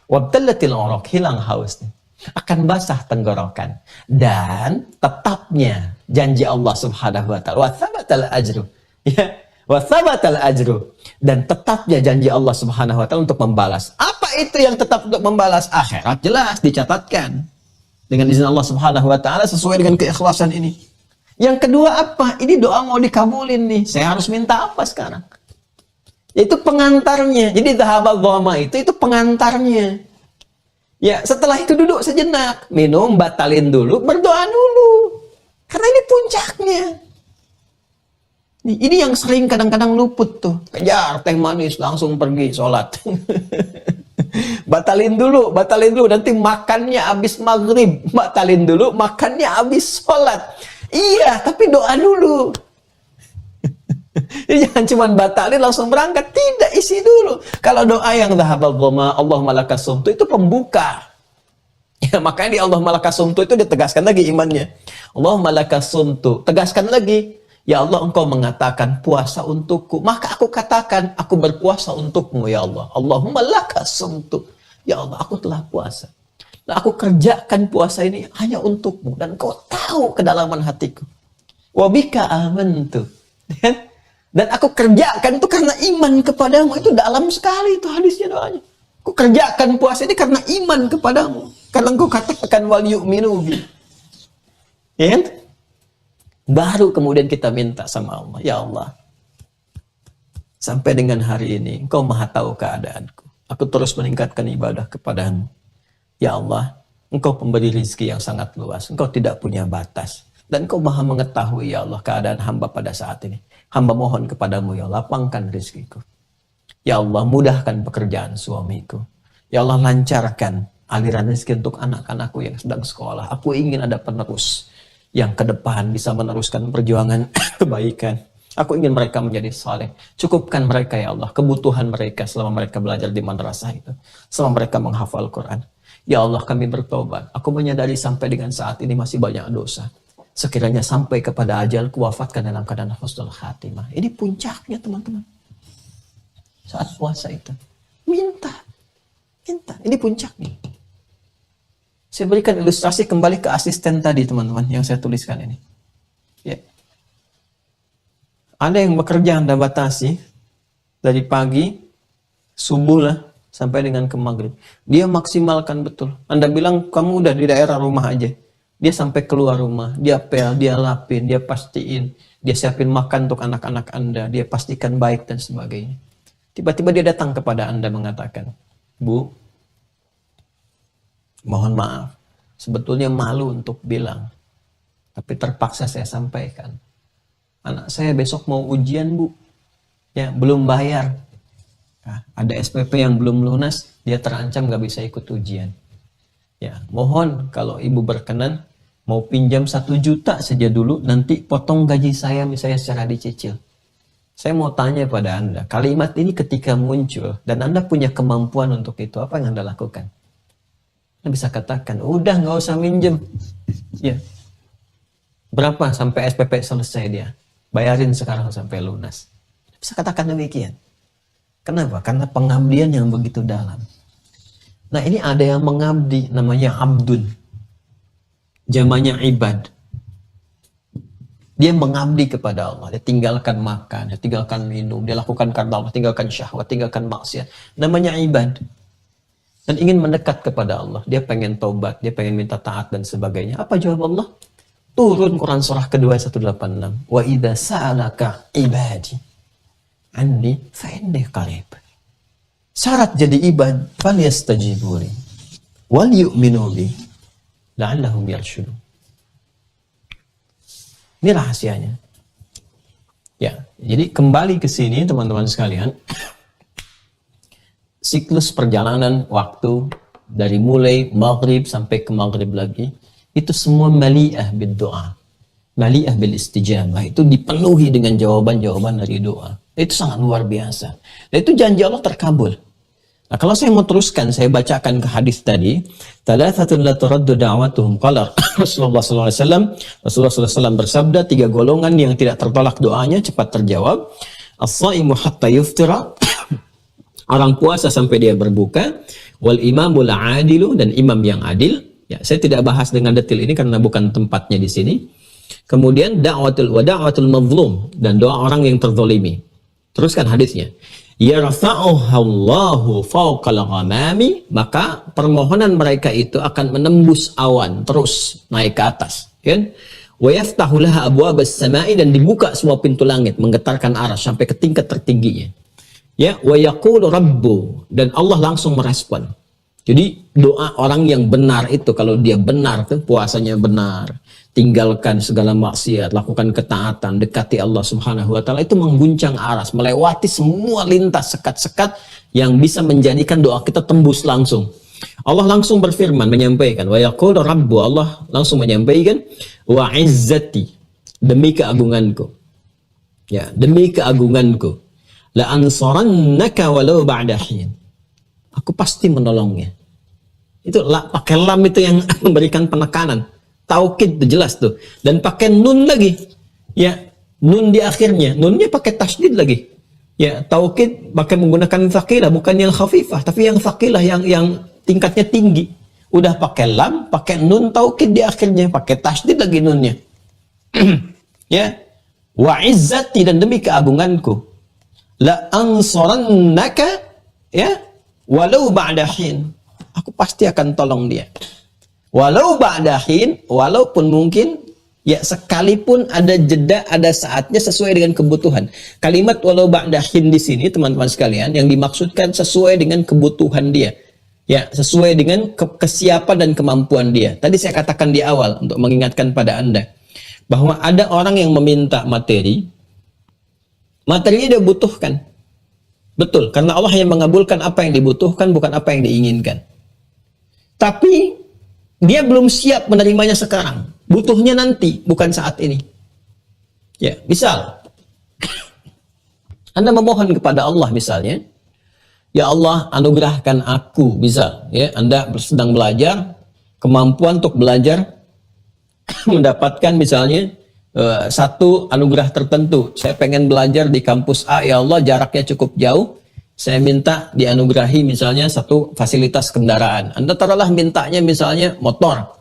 wabtalatil uraq, hilang hausnya. Akan basah tenggorokan. Dan tetapnya janji Allah Subhanahu wa taala. Wa thabatal ajru. Ya. Wa thabatal ajru, dan tetapnya janji Allah Subhanahu wa taala untuk membalas. Apa itu yang tetap untuk membalas? Akhirat jelas dicatatkan dengan izin Allah Subhanahu wa taala sesuai dengan keikhlasan ini. Yang kedua apa? Ini doa mau dikabulin nih. Saya harus minta apa sekarang? Itu pengantarnya. Jadi dhahabal dhama itu pengantarnya. Ya, setelah itu duduk sejenak, minum, batalin dulu, berdoa dulu. Karena ini puncaknya. Ini yang sering kadang-kadang luput tuh. Kejar teh manis, langsung pergi sholat. Batalin dulu. Nanti makannya habis maghrib. Batalin dulu, makannya habis sholat. Iya, tapi doa dulu. Jangan cuma batalin langsung berangkat. Tidak, isi dulu. Kalau doa yang dhahabal dhama, Allahumma lakas sumtu, itu pembuka. Ya, makanya di Allahumma lakas sumtu itu ditegaskan lagi imannya. Allahumma lakas sumtu. Tegaskan lagi. Ya Allah, engkau mengatakan puasa untukku, maka aku katakan aku berpuasa untukmu ya Allah. Allahumma lakas sumtu. Ya Allah, aku telah puasa. Nah, aku kerjakan puasa ini hanya untukmu. Dan kau tahu kedalaman hatiku. Wabika amantu. Dan aku kerjakan itu karena iman kepadamu. Itu dalam sekali itu hadisnya, doanya. Aku kerjakan puasa ini karena iman kepadamu. Karena engkau katakan wal yu'minu bi. Ya kan? Baru kemudian kita minta sama Allah, ya Allah, sampai dengan hari ini Engkau maha tahu keadaanku. Aku terus meningkatkan ibadah kepadamu. Ya Allah, Engkau pemberi rizki yang sangat luas. Engkau tidak punya batas. Dan Engkau maha mengetahui ya Allah keadaan hamba pada saat ini. Hamba mohon kepadamu ya Allah, lapangkan rizkiku. Ya Allah, mudahkan pekerjaan suamiku. Ya Allah, lancarkan aliran rezeki untuk anak-anakku yang sedang sekolah. Aku ingin ada penerus yang ke depan bisa meneruskan perjuangan kebaikan. Aku ingin mereka menjadi saleh. Cukupkan mereka ya Allah, kebutuhan mereka selama mereka belajar di madrasah itu. Selama mereka menghafal Quran. Ya Allah, kami bertobat. Aku menyadari sampai dengan saat ini masih banyak dosa. Sekiranya sampai kepada ajalku, wafatkan dalam keadaan husnul khatimah. Ini puncaknya teman-teman. Saat puasa itu. Minta. Ini puncaknya. Saya berikan ilustrasi kembali ke asisten tadi teman-teman yang saya tuliskan ini. Ya. Ada yang bekerja Anda batasi dari pagi, subuh lah, sampai dengan ke maghrib. Dia maksimalkan betul. Anda bilang kamu udah di daerah rumah aja. Dia sampai keluar rumah, dia pel, dia lapin, dia pastiin, dia siapin makan untuk anak-anak Anda, dia pastikan baik dan sebagainya. Tiba-tiba dia datang kepada Anda mengatakan, Bu, mohon maaf, sebetulnya malu untuk bilang, tapi terpaksa saya sampaikan. Anak saya besok mau ujian, Bu. Ya, belum bayar. Nah, ada SPP yang belum lunas, dia terancam gak bisa ikut ujian. Ya, mohon kalau Ibu berkenan, mau pinjam 1 juta saja dulu, nanti potong gaji saya misalnya secara dicicil. Saya mau tanya pada Anda, kalimat ini ketika muncul, dan Anda punya kemampuan untuk itu, apa yang Anda lakukan? Anda bisa katakan, udah gak usah minjem. Ya. Berapa sampai SPP selesai dia? Bayarin sekarang sampai lunas. Bisa katakan demikian. Kenapa? Karena pengabdian yang begitu dalam. Nah, ini ada yang mengabdi, namanya abdun. Jamannya ibad. Dia mengabdi kepada Allah. Dia tinggalkan makan, dia tinggalkan minum, dia lakukan karena Allah, tinggalkan syahwat, tinggalkan maksiat. Namanya ibad. Dan ingin mendekat kepada Allah. Dia pengen taubat, dia pengen minta taat dan sebagainya. Apa jawab Allah? Turun Quran surah kedua 186. Wa idza sa'alaka ibadi anni fa inni qarib. Syarat jadi ibad, falyastajibu li wal yu'minu bi la'allahum yarshudun. Ini rahasianya. Ya, jadi kembali ke sini teman-teman sekalian. Siklus perjalanan waktu dari mulai maghrib sampai ke maghrib lagi, itu semua mali'ah bil doa, mali'ah bil istijabah, itu dipenuhi dengan jawaban-jawaban dari doa. Itu sangat luar biasa. Dan itu janji Allah terkabul. Nah, kalau saya mau teruskan, saya bacakan ke hadis tadi. Thalathatun la turaddu da'watuhum qala Rasulullah sallallahu alaihi wasallam. Rasulullah sallallahu alaihi wasallam bersabda, 3 golongan yang tidak tertolak doanya cepat terjawab. As-shaimu hatta yuftira. Orang puasa sampai dia berbuka. Wal imamul adilu, dan imam yang adil. Ya, saya tidak bahas dengan detail ini karena bukan tempatnya di sini. Kemudian da'watul mazlum, dan doa orang yang terzalimi. Teruskan hadisnya. Yarfa'uhallahu fawqal ghamami, maka permohonan mereka itu akan menembus awan terus naik ke atas, kan? Wa yaftahu laha abwabas samai, dan dibuka semua pintu langit, menggetarkan arsy sampai ke tingkat tertingginya. Ya, wa yaqulu rabbu, dan Allah langsung merespon. Jadi doa orang yang benar itu, kalau dia benar tuh puasanya benar, tinggalkan segala maksiat, lakukan ketaatan, dekati Allah Subhanahu wa taala, itu mengguncang aras, melewati semua lintas sekat-sekat yang bisa menjadikan doa kita tembus langsung. Allah langsung berfirman, menyampaikan, wa yaqulu rabbu, Allah langsung menyampaikan, wa izzati, demi keagunganku. Ya, demi keagunganku, la ansurannaka walau ba'da hin. Aku pasti menolongnya. Itu pakai lam itu yang memberikan penekanan. Taukid itu jelas tuh. Dan pakai nun lagi. Ya, nun di akhirnya. Nunnya pakai tasydid lagi. Ya, taukid pakai menggunakan thaqilah, bukan yang khafifah, tapi yang thaqilah, yang tingkatnya tinggi. Udah pakai lam, pakai nun taukid di akhirnya, pakai tasydid lagi nunnya. Ya. Wa izzati, dan demi keagunganku, la ansurannaka, ya, walau ba'da hin. Aku pasti akan tolong dia. Walau ba'da hin, walaupun mungkin, ya sekalipun ada jeda, ada saatnya sesuai dengan kebutuhan. Kalimat walau ba'da hin di sini, teman-teman sekalian, yang dimaksudkan sesuai dengan kebutuhan dia. Ya, sesuai dengan kesiapan dan kemampuan dia. Tadi saya katakan di awal untuk mengingatkan pada Anda bahwa ada orang yang meminta materinya dia butuhkan. Betul, karena Allah yang mengabulkan apa yang dibutuhkan, bukan apa yang diinginkan. Tapi dia belum siap menerimanya sekarang. Butuhnya nanti, bukan saat ini. Ya, misal Anda memohon kepada Allah misalnya, ya Allah, anugerahkan aku, bisa. Ya, Anda sedang belajar, kemampuan untuk belajar, mendapatkan misalnya satu anugerah tertentu. Saya pengen belajar di kampus A, ya Allah, jaraknya cukup jauh. Saya minta dianugerahi misalnya satu fasilitas kendaraan. Anda taruhlah mintanya misalnya motor.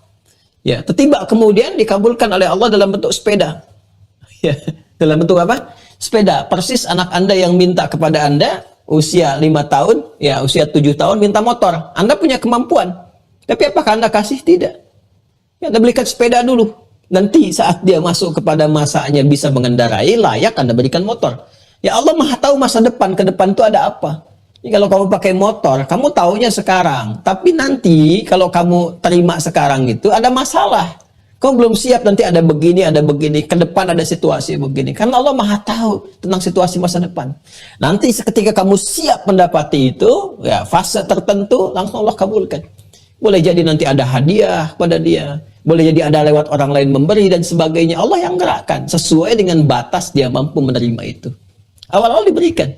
Ya, tiba kemudian dikabulkan oleh Allah dalam bentuk sepeda. Ya, dalam bentuk apa? Sepeda. Persis anak Anda yang minta kepada Anda usia 5 tahun, ya usia 7 tahun minta motor. Anda punya kemampuan. Tapi apakah Anda kasih? Tidak. Ya, Anda belikan sepeda dulu. Nanti saat dia masuk kepada masanya bisa mengendarai, layak Anda berikan motor. Ya Allah Maha tahu masa depan, ke depan itu ada apa. Jadi kalau kamu pakai motor, kamu taunya sekarang. Tapi nanti kalau kamu terima sekarang itu ada masalah. Kamu belum siap, nanti ada begini, ke depan ada situasi begini. Karena Allah Maha tahu tentang situasi masa depan. Nanti ketika kamu siap mendapati itu, ya fase tertentu, langsung Allah kabulkan. Boleh jadi nanti ada hadiah pada dia. Boleh jadi ada lewat orang lain memberi dan sebagainya. Allah yang gerakkan. Sesuai dengan batas dia mampu menerima itu. Awal-awal diberikan.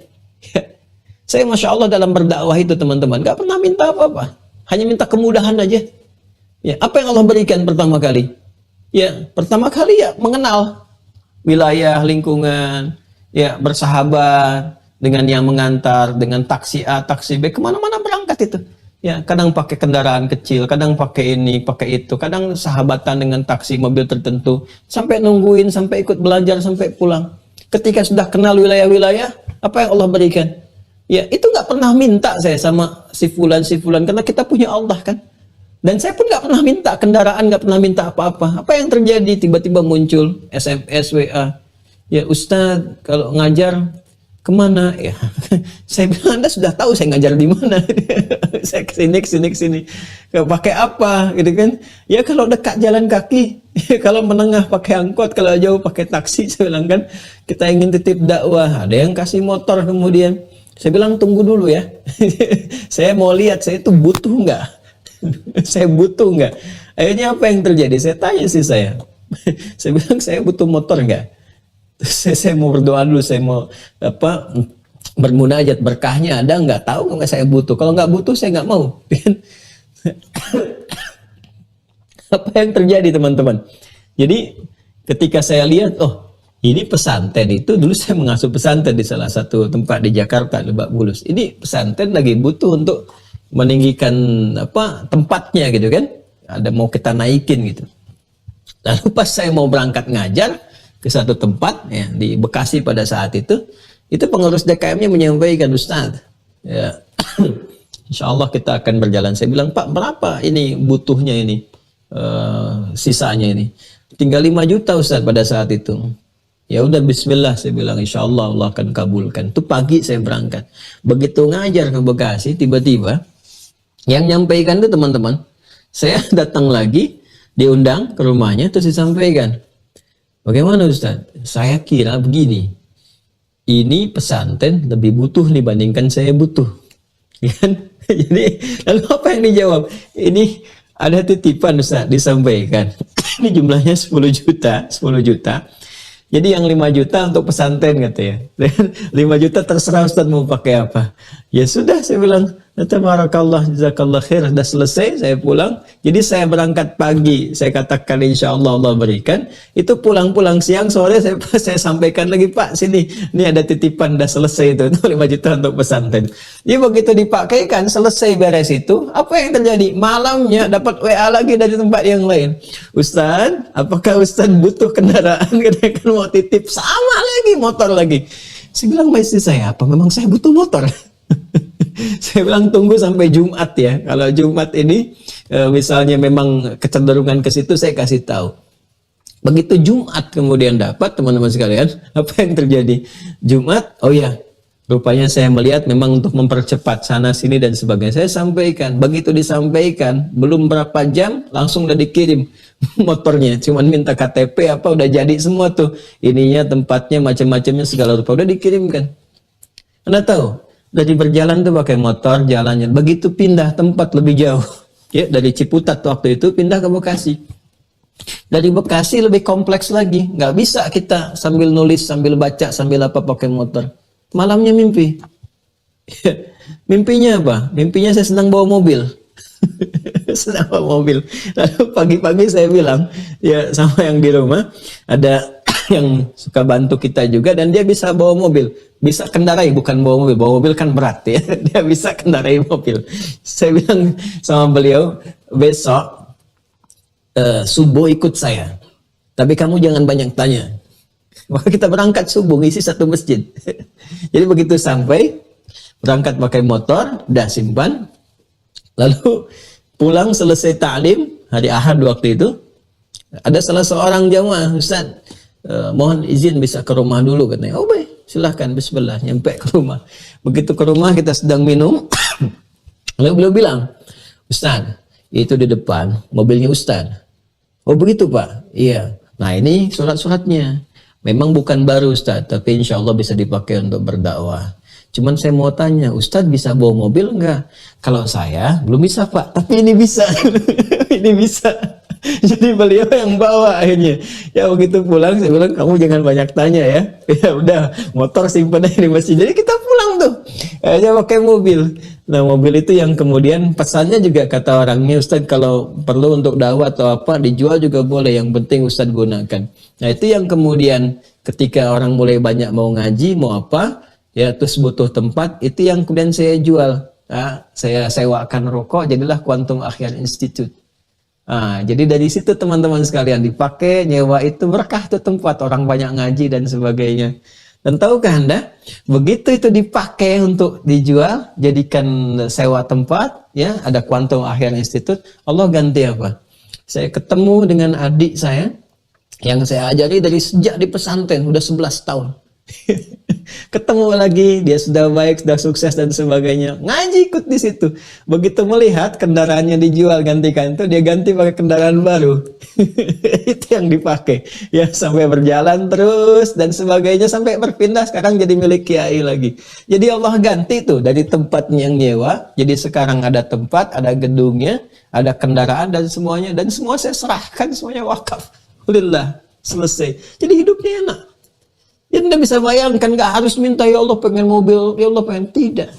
Saya Masya Allah dalam berdakwah itu teman-teman, gak pernah minta apa-apa. Hanya minta kemudahan aja. Ya, apa yang Allah berikan pertama kali? Ya, pertama kali ya mengenal wilayah, lingkungan, ya bersahabat dengan yang mengantar, dengan taksi A, taksi B, kemana-mana berangkat itu. Ya, kadang pakai kendaraan kecil, kadang pakai ini, pakai itu, kadang sahabatan dengan taksi mobil tertentu, sampai nungguin, sampai ikut belajar, sampai pulang. Ketika sudah kenal wilayah-wilayah, apa yang Allah berikan? Ya, itu nggak pernah minta saya sama si fulan, karena kita punya Allah kan. Dan saya pun nggak pernah minta kendaraan, nggak pernah minta apa-apa. Apa yang terjadi? Tiba-tiba muncul SMS, WA. Ya Ustadz, kalau ngajar kemana? Ya, saya bilang Anda sudah tahu saya ngajar di mana. Saya kesini. Pakai apa? Gitu kan? Ya kalau dekat jalan kaki, kalau menengah pakai angkot, kalau jauh pakai taksi. Saya bilang kan, kita ingin titip dakwah. Ada yang kasih motor kemudian. Saya bilang tunggu dulu ya. Saya mau lihat saya itu butuh nggak. Saya butuh nggak? Akhirnya apa yang terjadi? Saya tanya sih saya. Saya bilang saya butuh motor nggak? Saya mau berdoa dulu, saya mau apa bermunajat, berkahnya ada nggak? Tahu nggak saya butuh? Kalau nggak butuh saya nggak mau. Apa yang terjadi teman-teman? Jadi ketika saya lihat, oh ini pesantren itu dulu saya mengasuh pesantren di salah satu tempat di Jakarta, Lebak Bulus. Ini pesantren lagi butuh untuk meninggikan apa tempatnya gitu kan, ada mau kita naikin gitu. Lalu pas saya mau berangkat ngajar ke satu tempat ya di Bekasi pada saat itu pengurus DKM-nya menyampaikan, Ustaz ya Insya Allah kita akan berjalan. Saya bilang, Pak berapa ini butuhnya ini sisanya ini? Tinggal 5 juta Ustaz pada saat itu. Ya udah bismillah, saya bilang insya Allah Allah akan kabulkan. Itu pagi saya berangkat. Begitu ngajar ke Bekasi, tiba-tiba yang nyampaikan itu teman-teman, saya datang lagi, diundang ke rumahnya, terus disampaikan, bagaimana Ustaz? Saya kira begini, ini pesantren lebih butuh dibandingkan saya butuh. Kan? Jadi, lalu apa yang dijawab? Ini ada titipan Ustaz, disampaikan. Ini jumlahnya 10 juta. Jadi yang 5 juta untuk pesantren katanya. 5 juta terserah Ustaz mau pakai apa. Ya sudah, saya bilang, tabarakallah, jazakallah khair. Sudah selesai, saya pulang. Jadi saya berangkat pagi, saya katakan insya Allah Allah berikan. Itu pulang-pulang siang, sore saya sampaikan lagi, Pak sini, ini ada titipan, sudah selesai itu 5 juta untuk pesantren. Jadi begitu dipakaikan, selesai beres itu, apa yang terjadi? Malamnya dapat WA lagi dari tempat yang lain. Ustaz, apakah Ustaz butuh kendaraan? Kadang-kadang mau titip, sama lagi, motor lagi. Saya bilang sama istri saya, apa memang saya butuh motor? Saya bilang tunggu sampai Jumat ya. Kalau Jumat ini misalnya memang kecenderungan ke situ, saya kasih tahu. Begitu Jumat kemudian dapat, teman-teman sekalian, apa yang terjadi? Jumat, oh ya, Rupanya saya melihat memang untuk mempercepat sana sini dan sebagainya. Saya sampaikan, begitu disampaikan, belum berapa jam langsung udah dikirim motornya. Cuman minta KTP apa udah jadi semua tuh. Ininya, tempatnya, macam-macamnya segala rupa udah dikirimkan. Anda tahu, dari berjalan tuh pakai motor jalannya. Begitu pindah tempat lebih jauh. Ya, dari Ciputat waktu itu pindah ke Bekasi. Dari Bekasi lebih kompleks lagi. Nggak bisa kita sambil nulis, sambil baca, sambil apa pakai motor. Malamnya mimpi. Mimpinya apa? Mimpinya saya sedang bawa mobil. Sedang bawa mobil. Lalu pagi-pagi saya bilang, ya sama yang di rumah, ada yang suka bantu kita juga dan dia bisa bawa mobil. Bisa kendarai, bukan bawa mobil. Bawa mobil kan berat ya. Dia bisa kendarai mobil. Saya bilang sama beliau, besok subuh ikut saya. Tapi kamu jangan banyak tanya. Maka kita berangkat subuh, ngisi satu masjid. Jadi begitu sampai, berangkat pakai motor, dah simpan. Lalu pulang selesai ta'lim, hari Ahad waktu itu, ada salah seorang jamaah, Ustaz, mohon izin bisa ke rumah dulu, katanya. Oh baik, silahkan, bismillah, nyampe ke rumah. Begitu ke rumah, kita sedang minum. Lalu beliau bilang, Ustaz, itu di depan, mobilnya Ustaz. Oh begitu Pak? Iya. Nah ini surat-suratnya. Memang bukan baru Ustaz, tapi insya Allah bisa dipakai untuk berdakwah. Cuman saya mau tanya, Ustaz bisa bawa mobil enggak? Kalau saya belum bisa Pak, tapi ini bisa. Ini bisa. Jadi beliau yang bawa akhirnya. Ya begitu pulang saya bilang kamu jangan banyak tanya ya. Ya udah, motor simpan aja di masjid. Jadi kita pulang tuh. Akhirnya pakai mobil. Nah mobil itu yang kemudian pesannya juga kata orangnya, Ustaz kalau perlu untuk dakwah atau apa dijual juga boleh, yang penting Ustaz gunakan. Nah itu yang kemudian ketika orang mulai banyak mau ngaji, mau apa, ya terus butuh tempat, itu yang kemudian saya jual. Nah, saya sewakan rokok, jadilah Quantum Akhyar Institute. Nah, jadi dari situ teman-teman sekalian dipakai, nyewa itu berkah tuh tempat, orang banyak ngaji dan sebagainya. Dan tahukah Anda, begitu itu dipakai untuk dijual, jadikan sewa tempat, ya ada Quantum Akhyar Institute, Allah ganti apa? Saya ketemu dengan adik saya, yang saya ajari dari sejak di pesantren, udah 11 tahun. Ketemu lagi, dia sudah baik, sudah sukses dan sebagainya. Ngaji ikut di situ. Begitu melihat kendaraannya dijual gantikan itu, dia ganti pakai kendaraan baru. Itu yang dipakai. Ya sampai berjalan terus dan sebagainya sampai berpindah sekarang jadi milik kiai lagi. Jadi Allah ganti tuh dari tempatnya yang nyewa, jadi sekarang ada tempat, ada gedungnya, ada kendaraan dan semuanya, dan semua saya serahkan, semuanya wakaf. Alhamdulillah, selesai. Jadi hidupnya enak. Ya Anda bisa bayangkan, gak harus minta, ya Allah pengen mobil, ya Allah pengen, tidak.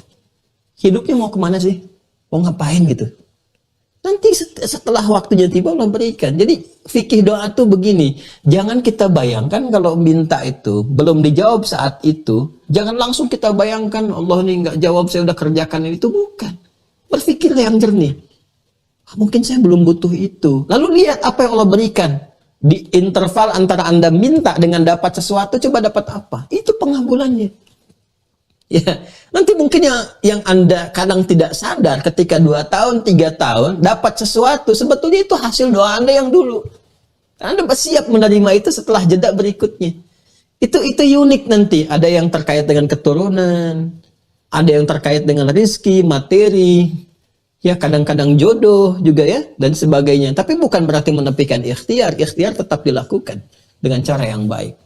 Hidupnya mau kemana sih? Mau ngapain gitu? Nanti setelah waktunya tiba Allah berikan. Jadi fikih doa tuh begini, jangan kita bayangkan kalau minta itu belum dijawab saat itu, jangan langsung kita bayangkan Allah nih gak jawab, saya udah kerjakan itu, bukan. Berpikirlah yang jernih. Mungkin saya belum butuh itu. Lalu lihat apa yang Allah berikan. Di interval antara Anda minta dengan dapat sesuatu, coba dapat apa? Itu pengabulannya. Ya, nanti mungkin yang Anda kadang tidak sadar ketika 2 tahun, 3 tahun dapat sesuatu, sebetulnya itu hasil doa Anda yang dulu. Anda siap menerima itu setelah jeda berikutnya. Itu unik nanti. Ada yang terkait dengan keturunan, ada yang terkait dengan rezeki, materi. Ya kadang-kadang jodoh juga ya dan sebagainya. Tapi bukan berarti menepikan ikhtiar. Ikhtiar tetap dilakukan dengan cara yang baik.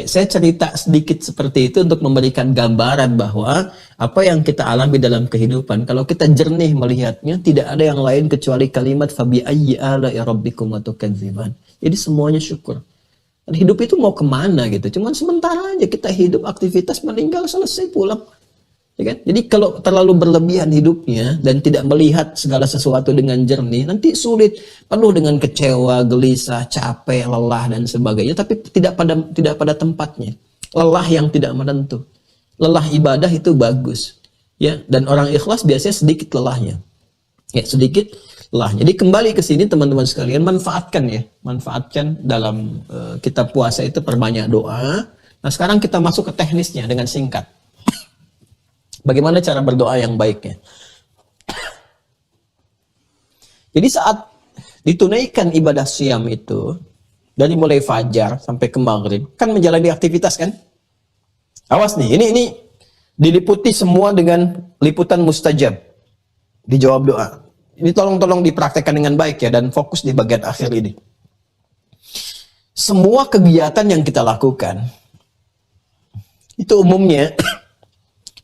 Saya cerita sedikit seperti itu untuk memberikan gambaran bahwa apa yang kita alami dalam kehidupan, kalau kita jernih melihatnya, tidak ada yang lain kecuali kalimat fabi ayyi ala'i rabbikum tukadziban. Jadi semuanya syukur. Dan hidup itu mau kemana gitu? Cuman sementara aja kita hidup, aktivitas, meninggal, selesai, pulang. Ya kan? Jadi kalau terlalu berlebihan hidupnya dan tidak melihat segala sesuatu dengan jernih, nanti sulit, penuh dengan kecewa, gelisah, capek, lelah dan sebagainya, tapi tidak pada tempatnya. Lelah yang tidak menentu. Lelah ibadah itu bagus, ya. Dan orang ikhlas biasanya sedikit lelahnya, ya sedikit lelah. Jadi kembali ke sini teman-teman sekalian, manfaatkan dalam kita puasa itu perbanyak doa. Nah sekarang kita masuk ke teknisnya dengan singkat. Bagaimana cara berdoa yang baiknya? Jadi saat ditunaikan ibadah siam itu, dari mulai fajar sampai ke maghrib, kan menjalani aktivitas kan? Awas nih, ini Diliputi semua dengan liputan mustajab. Dijawab doa. Ini tolong dipraktekkan dengan baik ya, dan fokus di bagian akhir ini. Semua kegiatan yang kita lakukan itu umumnya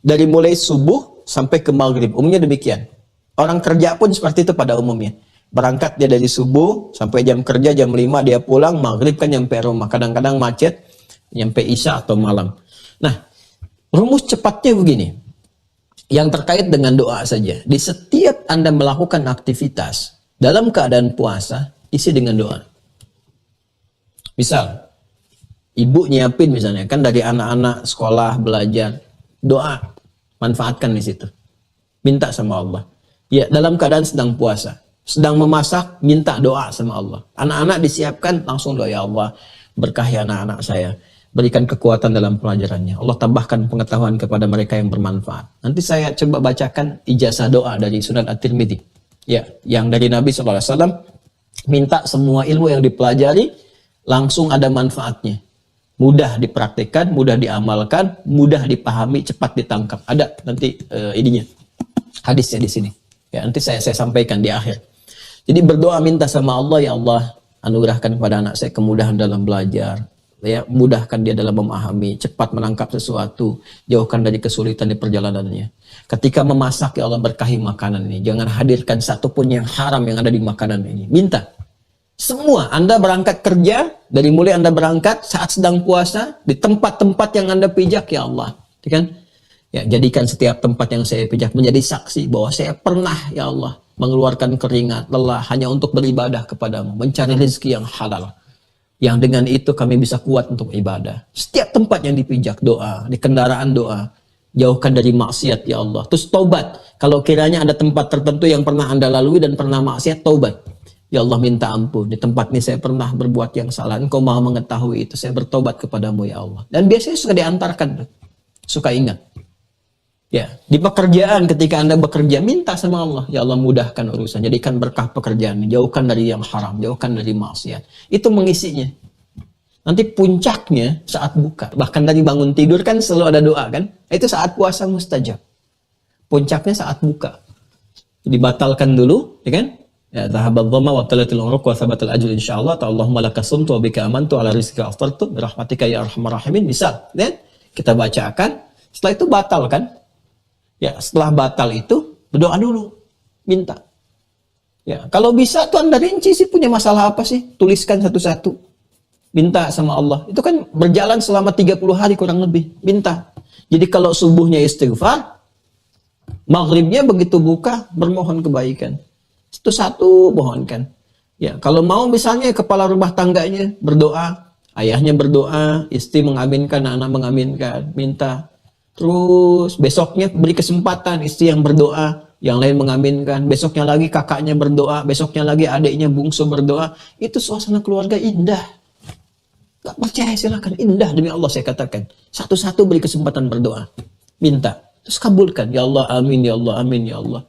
dari mulai subuh sampai ke maghrib. Umumnya demikian. Orang kerja pun seperti itu pada umumnya. Berangkat dia dari subuh sampai jam kerja jam 5 dia pulang, maghrib kan nyampe rumah. Kadang-kadang macet, nyampe isya atau malam. Nah, rumus cepatnya begini. Yang terkait dengan doa saja. Di setiap Anda melakukan aktivitas dalam keadaan puasa, isi dengan doa. Misal, ibu nyiapin misalnya, kan dari anak-anak sekolah, belajar, doa, manfaatkan di situ. Minta sama Allah. Ya, dalam keadaan sedang puasa. Sedang memasak, minta doa sama Allah. Anak-anak disiapkan, langsung doa, ya Allah, berkahi anak-anak saya. Berikan kekuatan dalam pelajarannya. Allah tambahkan pengetahuan kepada mereka yang bermanfaat. Nanti saya coba bacakan ijazah doa dari Sunan At-Tirmidzi. Ya, yang dari Nabi SAW, minta semua ilmu yang dipelajari, langsung ada manfaatnya. Mudah dipraktikkan, mudah diamalkan, mudah dipahami, cepat ditangkap. Ada nanti ininya, hadisnya di sini. Ya, nanti saya sampaikan di akhir. Jadi berdoa minta sama Allah, ya Allah, anugerahkan kepada anak saya kemudahan dalam belajar. Ya, mudahkan dia dalam memahami, cepat menangkap sesuatu, jauhkan dari kesulitan di perjalanannya. Ketika memasak, ya Allah berkahi makanan ini. Jangan hadirkan satupun yang haram yang ada di makanan ini. Minta. Semua, Anda berangkat kerja, dari mulai Anda berangkat saat sedang puasa, di tempat-tempat yang Anda pijak, ya Allah. Ya kan? Ya, jadikan setiap tempat yang saya pijak menjadi saksi bahwa saya pernah, ya Allah, mengeluarkan keringat, lelah, hanya untuk beribadah kepadamu, mencari rezeki yang halal. Yang dengan itu kami bisa kuat untuk ibadah. Setiap tempat yang dipijak, doa. Di kendaraan, doa. Jauhkan dari maksiat, ya Allah. Terus taubat. Kalau kiranya ada tempat tertentu yang pernah Anda lalui dan pernah maksiat, taubat. Ya Allah, minta ampun. Di tempat ini saya pernah berbuat yang salah. Engkau maha mengetahui itu. Saya bertobat kepadamu, ya Allah. Dan biasanya suka diantarkan. Suka ingat. Ya, di pekerjaan ketika Anda bekerja, minta sama Allah. Ya Allah, mudahkan urusan. Jadikan berkah pekerjaan. Jauhkan dari yang haram. Jauhkan dari maksiat. Itu mengisinya. Nanti puncaknya saat buka. Bahkan dari bangun tidur kan selalu ada doa kan. Itu saat puasa mustajab. Puncaknya saat buka. Dibatalkan dulu, ya kan? Ya, zahabad dhamma wa talatil uruq wa thabatal ajr insyaallah. Allahumma laka sumtu wa bika amantu ala rizqika aftartu bi rahmatika ya arhamar rahimin. Misal, ya, kita bacakan, setelah itu batal kan? Ya, setelah batal itu berdoa dulu, minta. Ya, kalau bisa tuh Anda rinci sih punya masalah apa sih? Tuliskan satu-satu. Minta sama Allah. Itu kan berjalan selama 30 hari kurang lebih. Minta. Jadi kalau subuhnya istighfar, maghribnya begitu buka bermohon kebaikan. Itu satu mohonkan. Ya, kalau mau misalnya kepala rumah tangganya berdoa, ayahnya berdoa, istri mengaminkan, anak mengaminkan, minta. Terus besoknya beri kesempatan istri yang berdoa, yang lain mengaminkan, besoknya lagi kakaknya berdoa, besoknya lagi adiknya bungsu berdoa. Itu suasana keluarga indah. Gak percaya silakan, indah demi Allah saya katakan. Satu-satu beri kesempatan berdoa, minta, terus kabulkan. Ya Allah, amin, ya Allah, amin, ya Allah.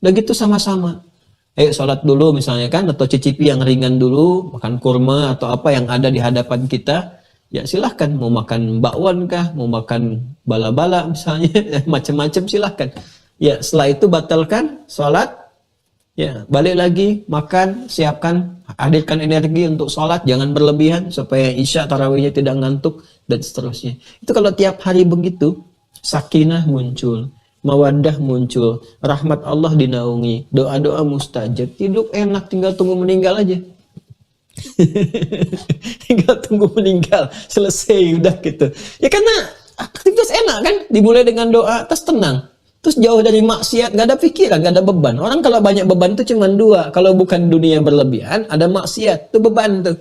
Udah gitu sama-sama. Ayo sholat dulu misalnya kan, atau cicipi yang ringan dulu, makan kurma atau apa yang ada di hadapan kita. Ya silahkan, mau makan bakwan kah, mau makan bala-bala misalnya, macam-macam silahkan. Ya setelah itu batalkan sholat, ya balik lagi, makan, siapkan, hadirkan energi untuk sholat, jangan berlebihan supaya isya tarawihnya tidak ngantuk, dan seterusnya. Itu kalau tiap hari begitu, sakinah muncul, mawaddah muncul, rahmat Allah dinaungi, doa-doa mustajab, hidup enak, tinggal tunggu meninggal aja. Tinggal tunggu meninggal, selesai udah gitu. Ya karena aktivitas enak kan, dimulai dengan doa, terus tenang, terus jauh dari maksiat, nggak ada pikiran, nggak ada beban. Orang kalau banyak beban itu cuma dua, kalau bukan dunia berlebihan, ada maksiat, itu beban tuh.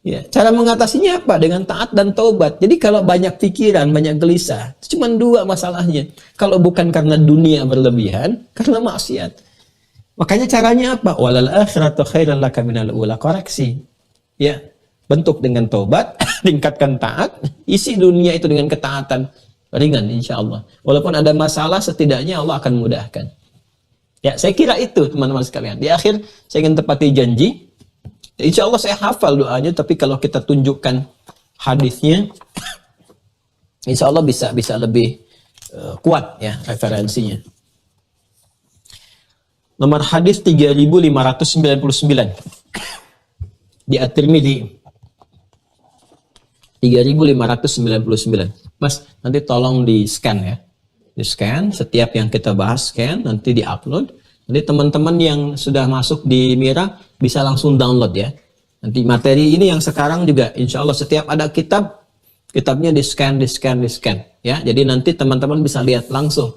Ya, cara mengatasinya apa? Dengan taat dan taubat. Jadi kalau banyak pikiran, banyak gelisah, itu cuma dua masalahnya. Kalau bukan karena dunia berlebihan, karena maksiat. Makanya caranya apa? Walal akhiratu khairan laka minal ula. Koreksi. Ya, bentuk dengan taubat, tingkatkan taat, isi dunia itu dengan ketaatan. Ringan insya Allah. Walaupun ada masalah, setidaknya Allah akan mudahkan. Ya, saya kira itu teman-teman sekalian. Di akhir, saya ingin tepati janji. Insya Allah saya hafal doanya, tapi kalau kita tunjukkan hadisnya, insya Allah bisa lebih kuat ya referensinya. Nomor hadis 3599 di At-Tirmidzi 3599. Mas, nanti tolong di scan ya. Di scan setiap yang kita bahas, scan nanti di-upload. Nanti teman-teman yang sudah masuk di Mira bisa langsung download ya. Nanti materi ini yang sekarang juga insya Allah setiap ada kitab, kitabnya di scan ya. Jadi nanti teman-teman bisa lihat langsung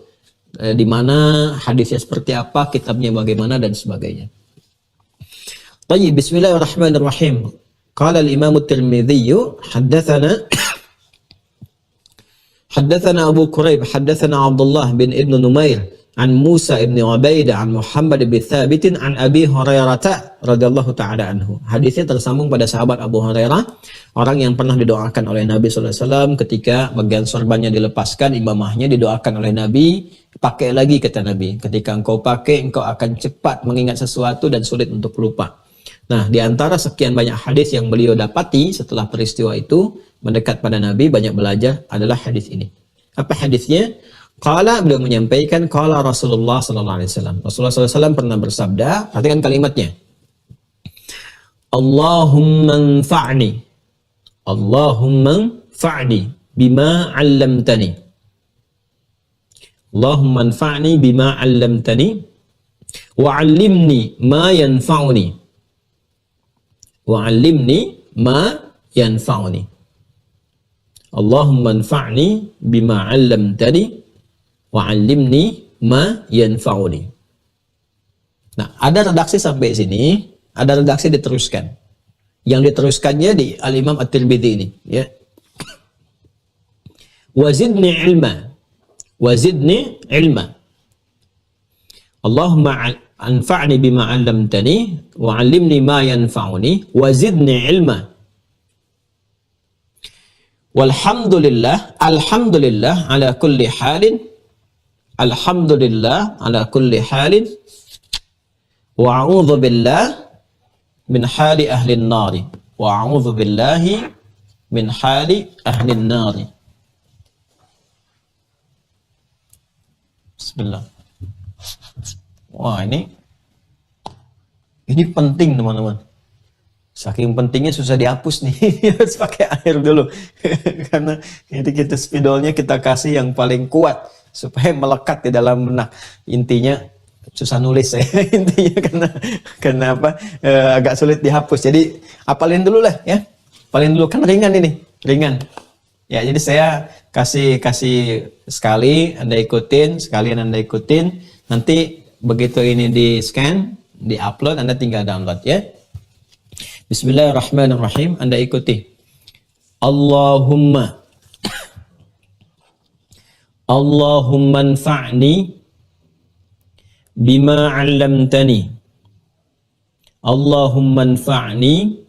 di mana hadisnya seperti apa, kitabnya bagaimana dan sebagainya. Baik, bismillahirrahmanirrahim. Qala al-Imam at-Tirmidzi حدثنا أبو كريب حدثنا عبد الله بن ابن نمير عن موسى بن عبيدة عن محمد بن ثابت عن أبي هريرة رضي الله تعالى عنه. Hadisnya tersambung pada sahabat Abu Hurairah, orang yang pernah didoakan oleh Nabi SAW ketika bagian sorbannya dilepaskan, imamahnya didoakan oleh Nabi, pakai lagi kata Nabi. Ketika engkau pakai, engkau akan cepat mengingat sesuatu dan sulit untuk lupa. Nah, di antara sekian banyak hadis yang beliau dapati setelah peristiwa itu mendekat pada Nabi, banyak belajar adalah hadis ini. Apa hadisnya? Qala, beliau menyampaikan, qala Rasulullah sallallahu alaihi wasallam. Rasulullah sallallahu alaihi wasallam pernah bersabda, perhatikan kalimatnya. Allahumma anfa'ni. Allahumma anfa'ni bima 'allamtani. Allahumma anfa'ni bima 'allamtani wa 'allimni ma yanfa'uni. Wa 'allimni ma yanfa'uni. Allahumma anfa'ni bima 'allamtani wa 'allimni ma yanfa'uni. Nah, ada redaksi sampai sini, ada redaksi diteruskan. Yang diteruskannya di Al-Imam At-Tirmidzi ini, ya. Wazidni ilma. Wazidni ilma. Allahumma anfa'ni bima 'allamtani wa 'allimni ma yanfa'uni wazidni ilma. Walhamdulillah, alhamdulillah ala kulli halin, alhamdulillah ala kulli halin, wa a'udzu billah min hali ahli an-nar, wa a'udzu billahi min hali ahli an-nar. Bismillah. Wah, ini penting teman-teman. Saking pentingnya susah dihapus nih, harus pakai air dulu. Karena kita spidolnya kita kasih yang paling kuat supaya melekat di dalam benak. Intinya susah nulis ya, intinya karena apa? Agak sulit dihapus. Jadi apalin dulu lah ya. Apalin dulu, kan ringan ini, ringan. Ya, jadi saya kasih sekali, Anda ikutin, sekalian Anda ikutin. Nanti begitu ini di scan, di upload, Anda tinggal download ya. Bismillahirrahmanirrahim. Anda ikuti. Allahumma anfa'ni bima 'allamtani. Allahumma anfa'ni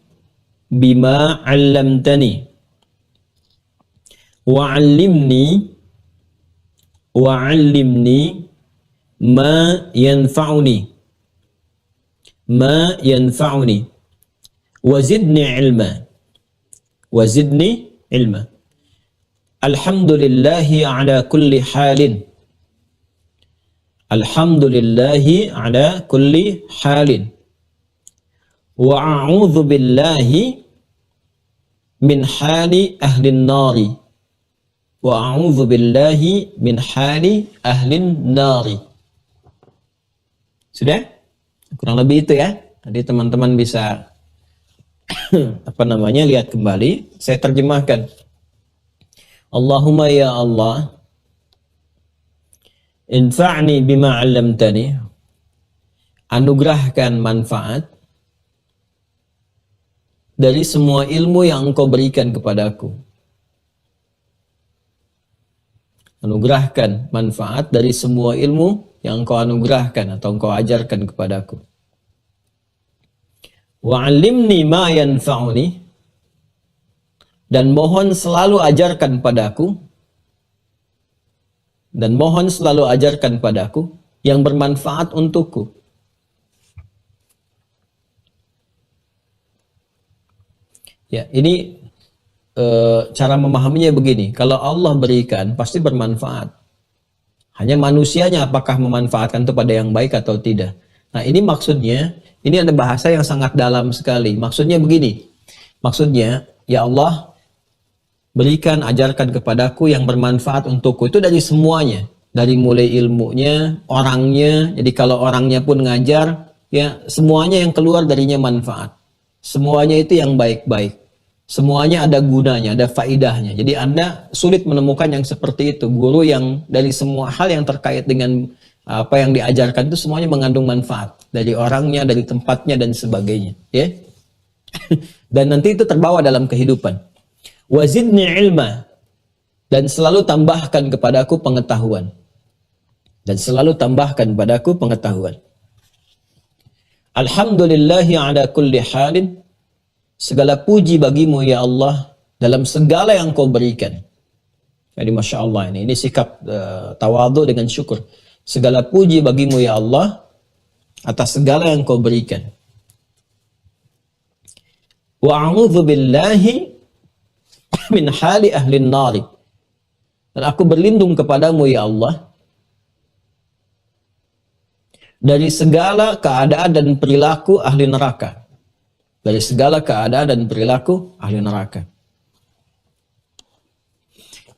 bima 'allamtani. Wa 'allimni ma yanfa'uni. Ma yanfa'uni. Wazidni ilma. Alhamdulillahi ala kulli halin. Alhamdulillahi ala kulli halin. Wa a'udzu billahi min hali ahli an-nari. Wa a'udzu billahi min hali ahli an-nari. Sudah? Kurang lebih itu ya. Jadi teman-teman bisa lihat kembali. Saya terjemahkan. Allahumma ya Allah, infa'ni bima 'allamtani. Anugerahkan manfaat dari semua ilmu yang Engkau berikan kepadaku. Anugerahkan manfaat dari semua ilmu yang Engkau anugerahkan atau Engkau ajarkan kepadaku. Wa 'allimni ma yanfa'uni, dan mohon selalu ajarkan padaku yang bermanfaat untukku. Ya, ini cara memahaminya begini. Kalau Allah berikan pasti bermanfaat. Hanya manusianya apakah memanfaatkan itu pada yang baik atau tidak. Nah, ini maksudnya, ini ada bahasa yang sangat dalam sekali. Maksudnya begini. Maksudnya, ya Allah, berikan, ajarkan kepadaku yang bermanfaat untukku. Itu dari semuanya. Dari mulai ilmunya, orangnya. Jadi kalau orangnya pun ngajar, ya semuanya yang keluar darinya manfaat. Semuanya itu yang baik-baik. Semuanya ada gunanya, ada faidahnya. Jadi Anda sulit menemukan yang seperti itu. Guru yang dari semua hal yang terkait dengan apa yang diajarkan itu semuanya mengandung manfaat. Dari orangnya, dari tempatnya, dan sebagainya. Ya. Dan nanti itu terbawa dalam kehidupan. Wazidni ilma. Dan selalu tambahkan kepadaku pengetahuan. Dan selalu tambahkan padaku pengetahuan. Alhamdulillahi ala kulli halin. Segala puji bagimu ya Allah dalam segala yang kau berikan. Jadi Masya Allah ini sikap tawadhu dengan syukur. Segala puji bagimu ya Allah atas segala yang kau berikan. Wa a'udzu billahi min hali ahli nari. Dan aku berlindung kepadamu ya Allah dari segala keadaan dan perilaku ahli neraka. Dari segala keadaan dan perilaku ahli neraka.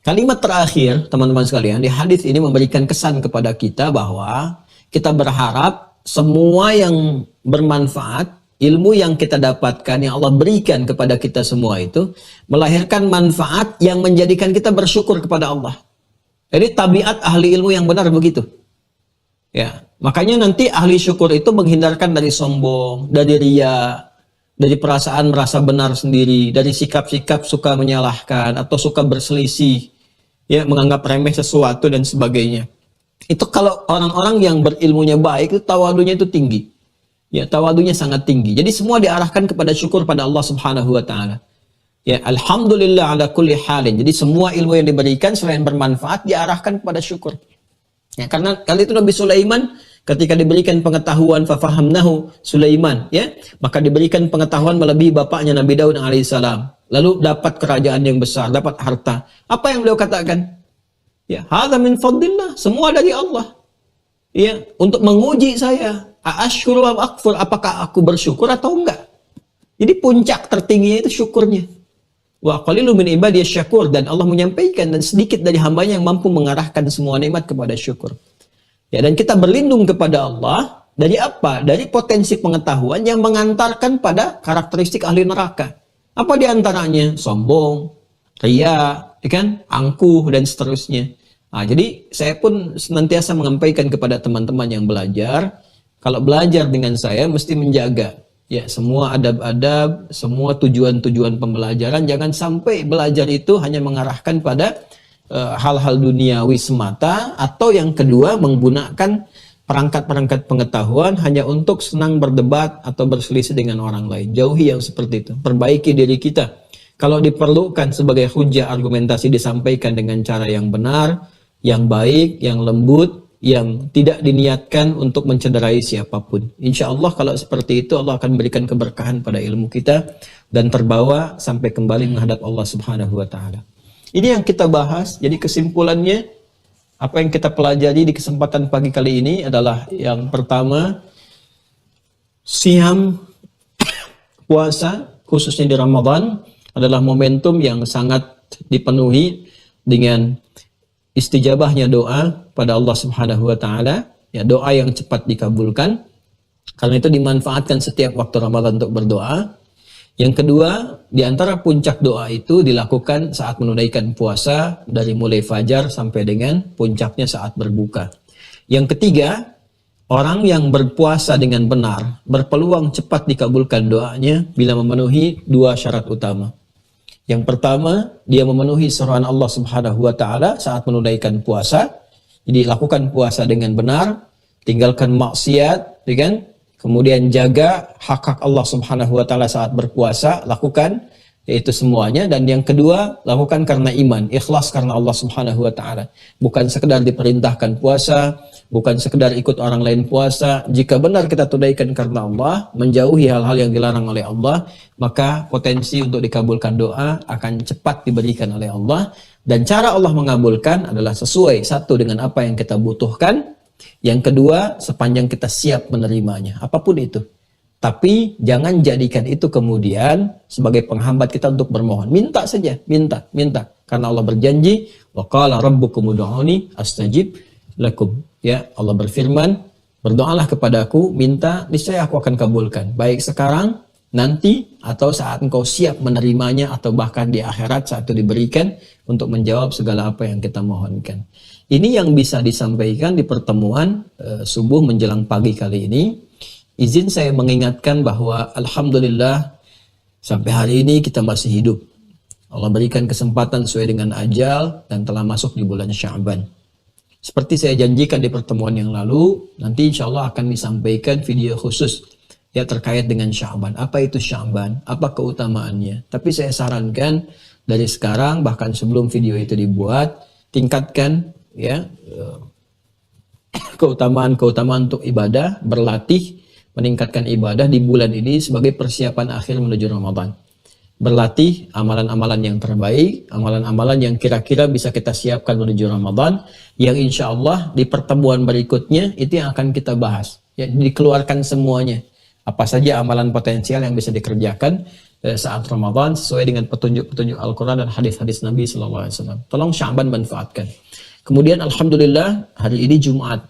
Kalimat terakhir, teman-teman sekalian, di hadis ini memberikan kesan kepada kita bahwa kita berharap semua yang bermanfaat, ilmu yang kita dapatkan, yang Allah berikan kepada kita semua itu, melahirkan manfaat yang menjadikan kita bersyukur kepada Allah. Jadi tabiat ahli ilmu yang benar begitu. Ya, makanya nanti ahli syukur itu menghindarkan dari sombong, dari riya, dari perasaan merasa benar sendiri, dari sikap-sikap suka menyalahkan atau suka berselisih, ya menganggap remeh sesuatu dan sebagainya. Itu kalau orang-orang yang berilmunya baik itu tawadunya itu tinggi. Ya, tawadunya sangat tinggi. Jadi semua diarahkan kepada syukur pada Allah Subhanahu wa taala. Ya, alhamdulillah ala kulli halin. Jadi semua ilmu yang diberikan selain bermanfaat diarahkan kepada syukur. Ya, karena kali itu Nabi Sulaiman ketika diberikan pengetahuan fafahamnahu Sulaiman, ya, maka diberikan pengetahuan melebihi bapaknya Nabi Daud alaihissalam. Lalu dapat kerajaan yang besar, dapat harta. Apa yang beliau katakan? Ya, hadza min fadlillah, semua dari Allah. Ya, untuk menguji saya, asykuru am akfur, apakah aku bersyukur atau enggak? Jadi puncak tertingginya itu syukurnya. Wa qalilu min ibadiyasy syakur, dan Allah menyampaikan dan sedikit dari hambanya yang mampu mengarahkan semua nikmat kepada syukur. Ya, dan kita berlindung kepada Allah dari apa? Dari potensi pengetahuan yang mengantarkan pada karakteristik ahli neraka. Apa diantaranya? Sombong, riya, kan? Angkuh, dan seterusnya. Nah, jadi saya pun senantiasa menyampaikan kepada teman-teman yang belajar, kalau belajar dengan saya mesti menjaga. Ya, semua adab-adab, semua tujuan-tujuan pembelajaran, jangan sampai belajar itu hanya mengarahkan pada hal-hal duniawi semata, atau yang kedua menggunakan perangkat-perangkat pengetahuan hanya untuk senang berdebat atau berselisih dengan orang lain. Jauhi yang seperti itu. Perbaiki diri kita. Kalau diperlukan sebagai hujah argumentasi disampaikan dengan cara yang benar, yang baik, yang lembut, yang tidak diniatkan untuk mencederai siapapun. Insya Allah kalau seperti itu Allah akan berikan keberkahan pada ilmu kita dan terbawa sampai kembali menghadap Allah Subhanahu wa taala. Ini yang kita bahas. Jadi kesimpulannya, apa yang kita pelajari di kesempatan pagi kali ini adalah yang pertama, siam, puasa, khususnya di Ramadan, adalah momentum yang sangat dipenuhi dengan istijabahnya doa pada Allah Subhanahu wa taala, ya, doa yang cepat dikabulkan. Karena itu dimanfaatkan setiap waktu Ramadan untuk berdoa. Yang kedua, di antara puncak doa itu dilakukan saat menunaikan puasa dari mulai fajar sampai dengan puncaknya saat berbuka. Yang ketiga, orang yang berpuasa dengan benar berpeluang cepat dikabulkan doanya bila memenuhi dua syarat utama. Yang pertama, dia memenuhi seruan Allah Subhanahu wa taala saat menunaikan puasa. Jadi lakukan puasa dengan benar, tinggalkan maksiat, ya kan? Kemudian jaga hak-hak Allah Subhanahu wa taala saat berpuasa, lakukan yaitu semuanya. Dan yang kedua, lakukan karena iman, ikhlas karena Allah Subhanahu wa taala. Bukan sekedar diperintahkan puasa, bukan sekedar ikut orang lain puasa. Jika benar kita tunaikan karena Allah, menjauhi hal-hal yang dilarang oleh Allah, maka potensi untuk dikabulkan doa akan cepat diberikan oleh Allah. Dan cara Allah mengabulkan adalah sesuai, satu, dengan apa yang kita butuhkan, yang kedua, sepanjang kita siap menerimanya, apapun itu. Tapi jangan jadikan itu kemudian sebagai penghambat kita untuk bermohon. Minta saja, minta. Karena Allah berjanji, wa qala rabbukum ud'uni astajib lakum. Ya, Allah berfirman, berdoalah kepadaku, minta, niscaya aku akan kabulkan. Baik sekarang, nanti, atau saat engkau siap menerimanya, atau bahkan di akhirat saat itu diberikan untuk menjawab segala apa yang kita mohonkan. Ini yang bisa disampaikan di pertemuan subuh menjelang pagi kali ini. Izin saya mengingatkan bahwa alhamdulillah sampai hari ini kita masih hidup. Allah berikan kesempatan sesuai dengan ajal dan telah masuk di bulan Sya'ban. Seperti saya janjikan di pertemuan yang lalu, nanti insya Allah akan disampaikan video khusus ya terkait dengan Sya'ban. Apa itu Sya'ban? Apa keutamaannya? Tapi saya sarankan dari sekarang, bahkan sebelum video itu dibuat, tingkatkan ya keutamaan untuk ibadah, berlatih, meningkatkan ibadah di bulan ini sebagai persiapan akhir menuju Ramadan. Berlatih amalan-amalan yang terbaik, amalan-amalan yang kira-kira bisa kita siapkan menuju Ramadan, yang insya Allah di pertemuan berikutnya itu yang akan kita bahas. Ya, dikeluarkan semuanya. Apa saja amalan potensial yang bisa dikerjakan saat Ramadan sesuai dengan petunjuk-petunjuk Al-Quran dan hadis-hadis Nabi SAW. Tolong Sya'ban manfaatkan. Kemudian alhamdulillah hari ini Jumat,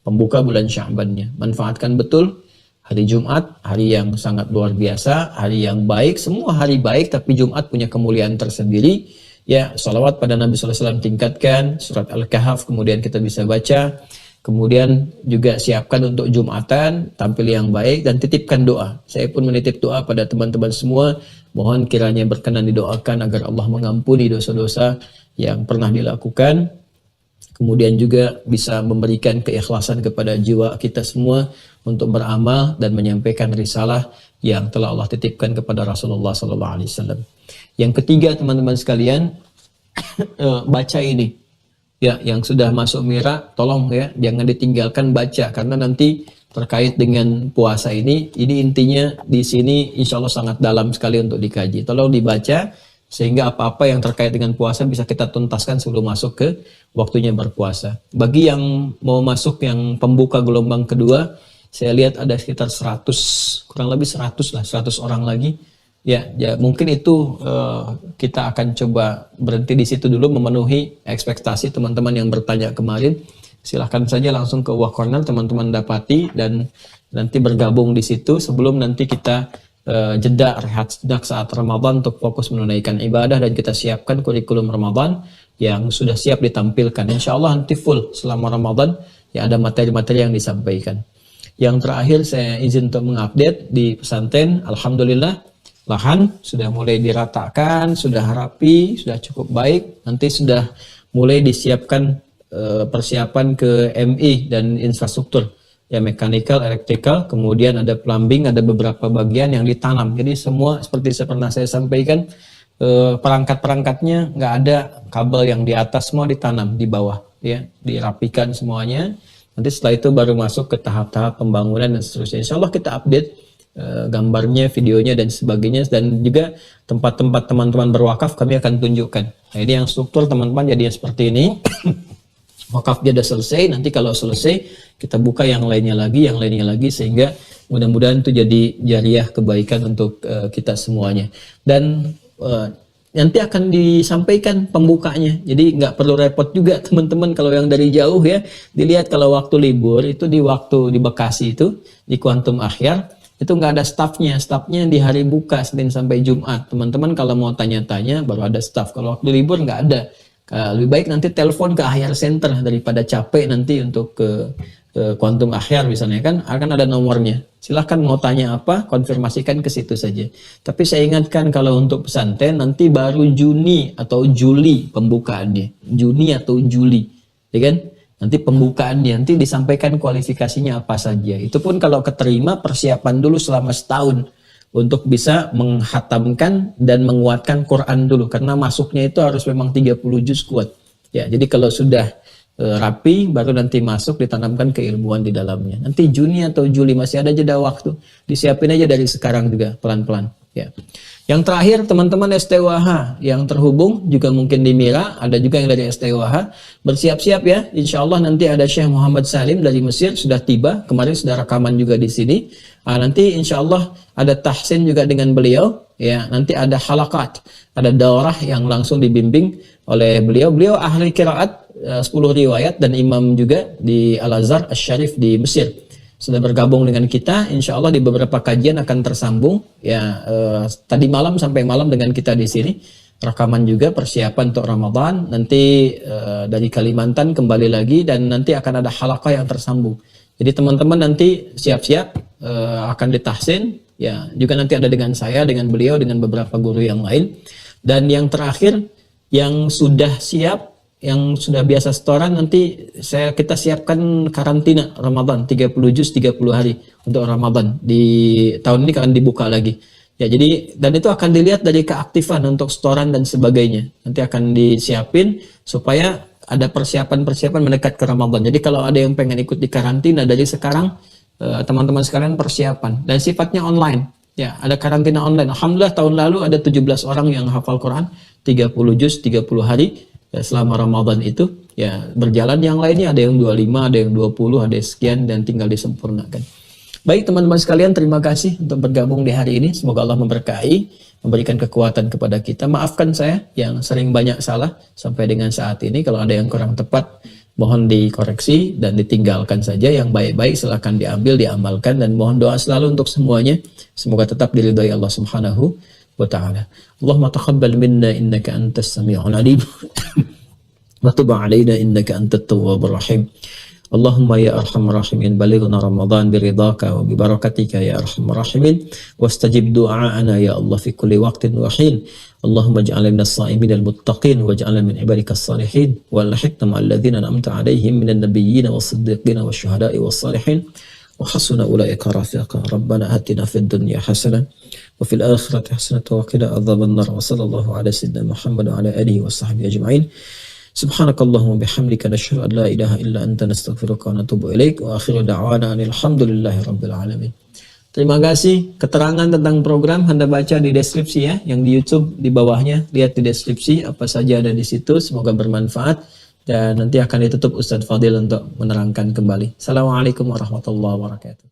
pembuka bulan Sya'bannya. Manfaatkan betul. Hari Jumat, hari yang sangat luar biasa, hari yang baik, semua hari baik, tapi Jumat punya kemuliaan tersendiri. Ya, salawat pada Nabi SAW tingkatkan, surat Al-Kahf kemudian kita bisa baca. Kemudian juga siapkan untuk Jumatan, tampil yang baik, dan titipkan doa. Saya pun menitip doa pada teman-teman semua, mohon kiranya berkenan didoakan agar Allah mengampuni dosa-dosa yang pernah dilakukan. Kemudian juga bisa memberikan keikhlasan kepada jiwa kita semua untuk beramal dan menyampaikan risalah yang telah Allah titipkan kepada Rasulullah SAW. Yang ketiga, teman-teman sekalian, baca ini. Ya, yang sudah masuk Mira, tolong ya, jangan ditinggalkan baca, karena nanti terkait dengan puasa ini intinya di sini insya Allah sangat dalam sekali untuk dikaji. Tolong dibaca, sehingga apa-apa yang terkait dengan puasa bisa kita tuntaskan sebelum masuk ke waktunya berpuasa. Bagi yang mau masuk yang pembuka gelombang kedua, saya lihat ada sekitar 100, kurang lebih 100 orang lagi. Ya, mungkin itu kita akan coba berhenti di situ dulu, memenuhi ekspektasi teman-teman yang bertanya kemarin. Silahkan saja langsung ke Wah Corner, teman-teman dapati dan nanti bergabung di situ sebelum nanti kita jeda rehat sejenak saat Ramadan untuk fokus menunaikan ibadah, dan kita siapkan kurikulum Ramadan yang sudah siap ditampilkan. Insya Allah nanti full selama Ramadan ya, ada materi-materi yang disampaikan. Yang terakhir saya izin untuk mengupdate di pesantren, alhamdulillah lahan sudah mulai diratakan, sudah rapi, sudah cukup baik. Nanti sudah mulai disiapkan persiapan ke MI dan infrastruktur. Ya, mechanical, electrical, kemudian ada plumbing, ada beberapa bagian yang ditanam. Jadi semua seperti pernah saya sampaikan, perangkat-perangkatnya nggak ada kabel yang di atas, semua ditanam di bawah, ya, dirapikan semuanya. Nanti setelah itu baru masuk ke tahap-tahap pembangunan dan seterusnya. Insya Allah kita update gambarnya, videonya dan sebagainya, dan juga tempat-tempat teman-teman berwakaf kami akan tunjukkan. Nah, ini yang struktur teman-teman jadinya seperti ini. Wakaf dia sudah selesai, nanti kalau selesai kita buka yang lainnya lagi, sehingga mudah-mudahan itu jadi jariah kebaikan untuk kita semuanya. Dan nanti akan disampaikan pembukanya, jadi nggak perlu repot juga teman-teman kalau yang dari jauh ya. Dilihat kalau waktu libur itu di Bekasi itu di Kuantum Akhyar itu nggak ada stafnya di hari buka Senin sampai Jumat. Teman-teman kalau mau tanya-tanya baru ada staf, kalau waktu libur nggak ada. Lebih baik nanti telepon ke Akhyar Center daripada capek nanti untuk ke Kuantum Akhyar misalnya, kan akan ada nomornya. Silahkan mau tanya apa, konfirmasikan ke situ saja. Tapi saya ingatkan kalau untuk pesantren nanti baru Juni atau Juli pembukaannya. Juni atau Juli, ya kan? Nanti pembukaannya, nanti disampaikan kualifikasinya apa saja. Itu pun kalau keterima persiapan dulu selama setahun untuk bisa menghatamkan dan menguatkan Quran dulu, karena masuknya itu harus memang 30 juz kuat. Ya, jadi kalau sudah rapi baru nanti masuk ditanamkan keilmuan di dalamnya. Nanti Juni atau Juli masih ada jeda waktu. Disiapin aja dari sekarang juga pelan-pelan. Ya. Ya. Yang terakhir teman-teman STWH yang terhubung juga mungkin di Mira, ada juga yang dari STWH, bersiap-siap ya. Insya Allah nanti ada Syekh Muhammad Salim dari Mesir sudah tiba, kemarin sudah rekaman juga di sini. Nanti insya Allah ada tahsin juga dengan beliau. Ya, nanti ada halakat, ada daurah yang langsung dibimbing oleh beliau. Beliau ahli qiraat 10 riwayat dan imam juga di Al-Azhar Asy-Syarif di Mesir. Sudah bergabung dengan kita, insya Allah di beberapa kajian akan tersambung ya, tadi malam sampai malam dengan kita di sini, rekaman juga persiapan untuk Ramadan, nanti dari Kalimantan kembali lagi dan nanti akan ada halaqah yang tersambung. Jadi teman-teman nanti siap-siap akan ditahsin ya, juga nanti ada dengan saya, dengan beliau, dengan beberapa guru yang lain. Dan yang terakhir yang sudah siap, yang sudah biasa setoran, nanti kita siapkan karantina Ramadan 30 juz 30 hari untuk Ramadan di tahun ini akan dibuka lagi ya. Jadi dan itu akan dilihat dari keaktifan untuk setoran dan sebagainya, nanti akan disiapin supaya ada persiapan mendekat ke Ramadan. Jadi kalau ada yang pengen ikut di karantina dari sekarang, teman-teman sekalian persiapan, dan sifatnya online ya, ada karantina online. Alhamdulillah tahun lalu ada 17 orang yang hafal Quran 30 juz 30 hari ya, selama Ramadan itu ya, berjalan. Yang lainnya ada yang 25, ada yang 20, ada sekian, dan tinggal disempurnakan. Baik teman-teman sekalian, terima kasih untuk bergabung di hari ini. Semoga Allah memberkahi, memberikan kekuatan kepada kita. Maafkan saya yang sering banyak salah sampai dengan saat ini. Kalau ada yang kurang tepat, mohon dikoreksi dan ditinggalkan saja. Yang baik-baik silahkan diambil, diamalkan, dan mohon doa selalu untuk semuanya. Semoga tetap diridhai Allah Subhanahu wa ta'ala. Allahumma taqabbal minna innaka antas sami'ul alim wa tub 'alaina innaka antat tawwabur rahim. Allahumma ya arhamar rahimin balighna Ramadan biridhaka wa bibarakatika ya arhamar rahimin wastajib du'aana ya Allah fi kulli waqtin wa hin. Allahumma ij'alna minas sha'imin al-muttaqin waj'alna min ibadikas salihin wa alhiqna ma'al ladzina an'amta 'alaihim minan nabiyyin was-siddiqin wasyuhada'i was-salihin wa hasuna ulaika rafiqa. Rabbana atina fid dunya hasanah wa fil akhirati hasanah wa qina adzabannar. Wa sallallahu ala sayyidina Muhammad wa ala alihi wa sahbihi ajma'in. Subhanakallahumma bihamdika nasyhadu an la ilaha illa anta nastaghfiruka wa natubu ilaik wa akhiru da'wana alhamdulillahi rabbil alamin. Terima kasih. Keterangan tentang program Anda baca di deskripsi ya, yang di YouTube di bawahnya, lihat di deskripsi apa saja ada di situ. Semoga bermanfaat dan nanti akan ditutup Ustadz Fadil untuk menerangkan kembali. Assalamualaikum warahmatullahi wabarakatuh.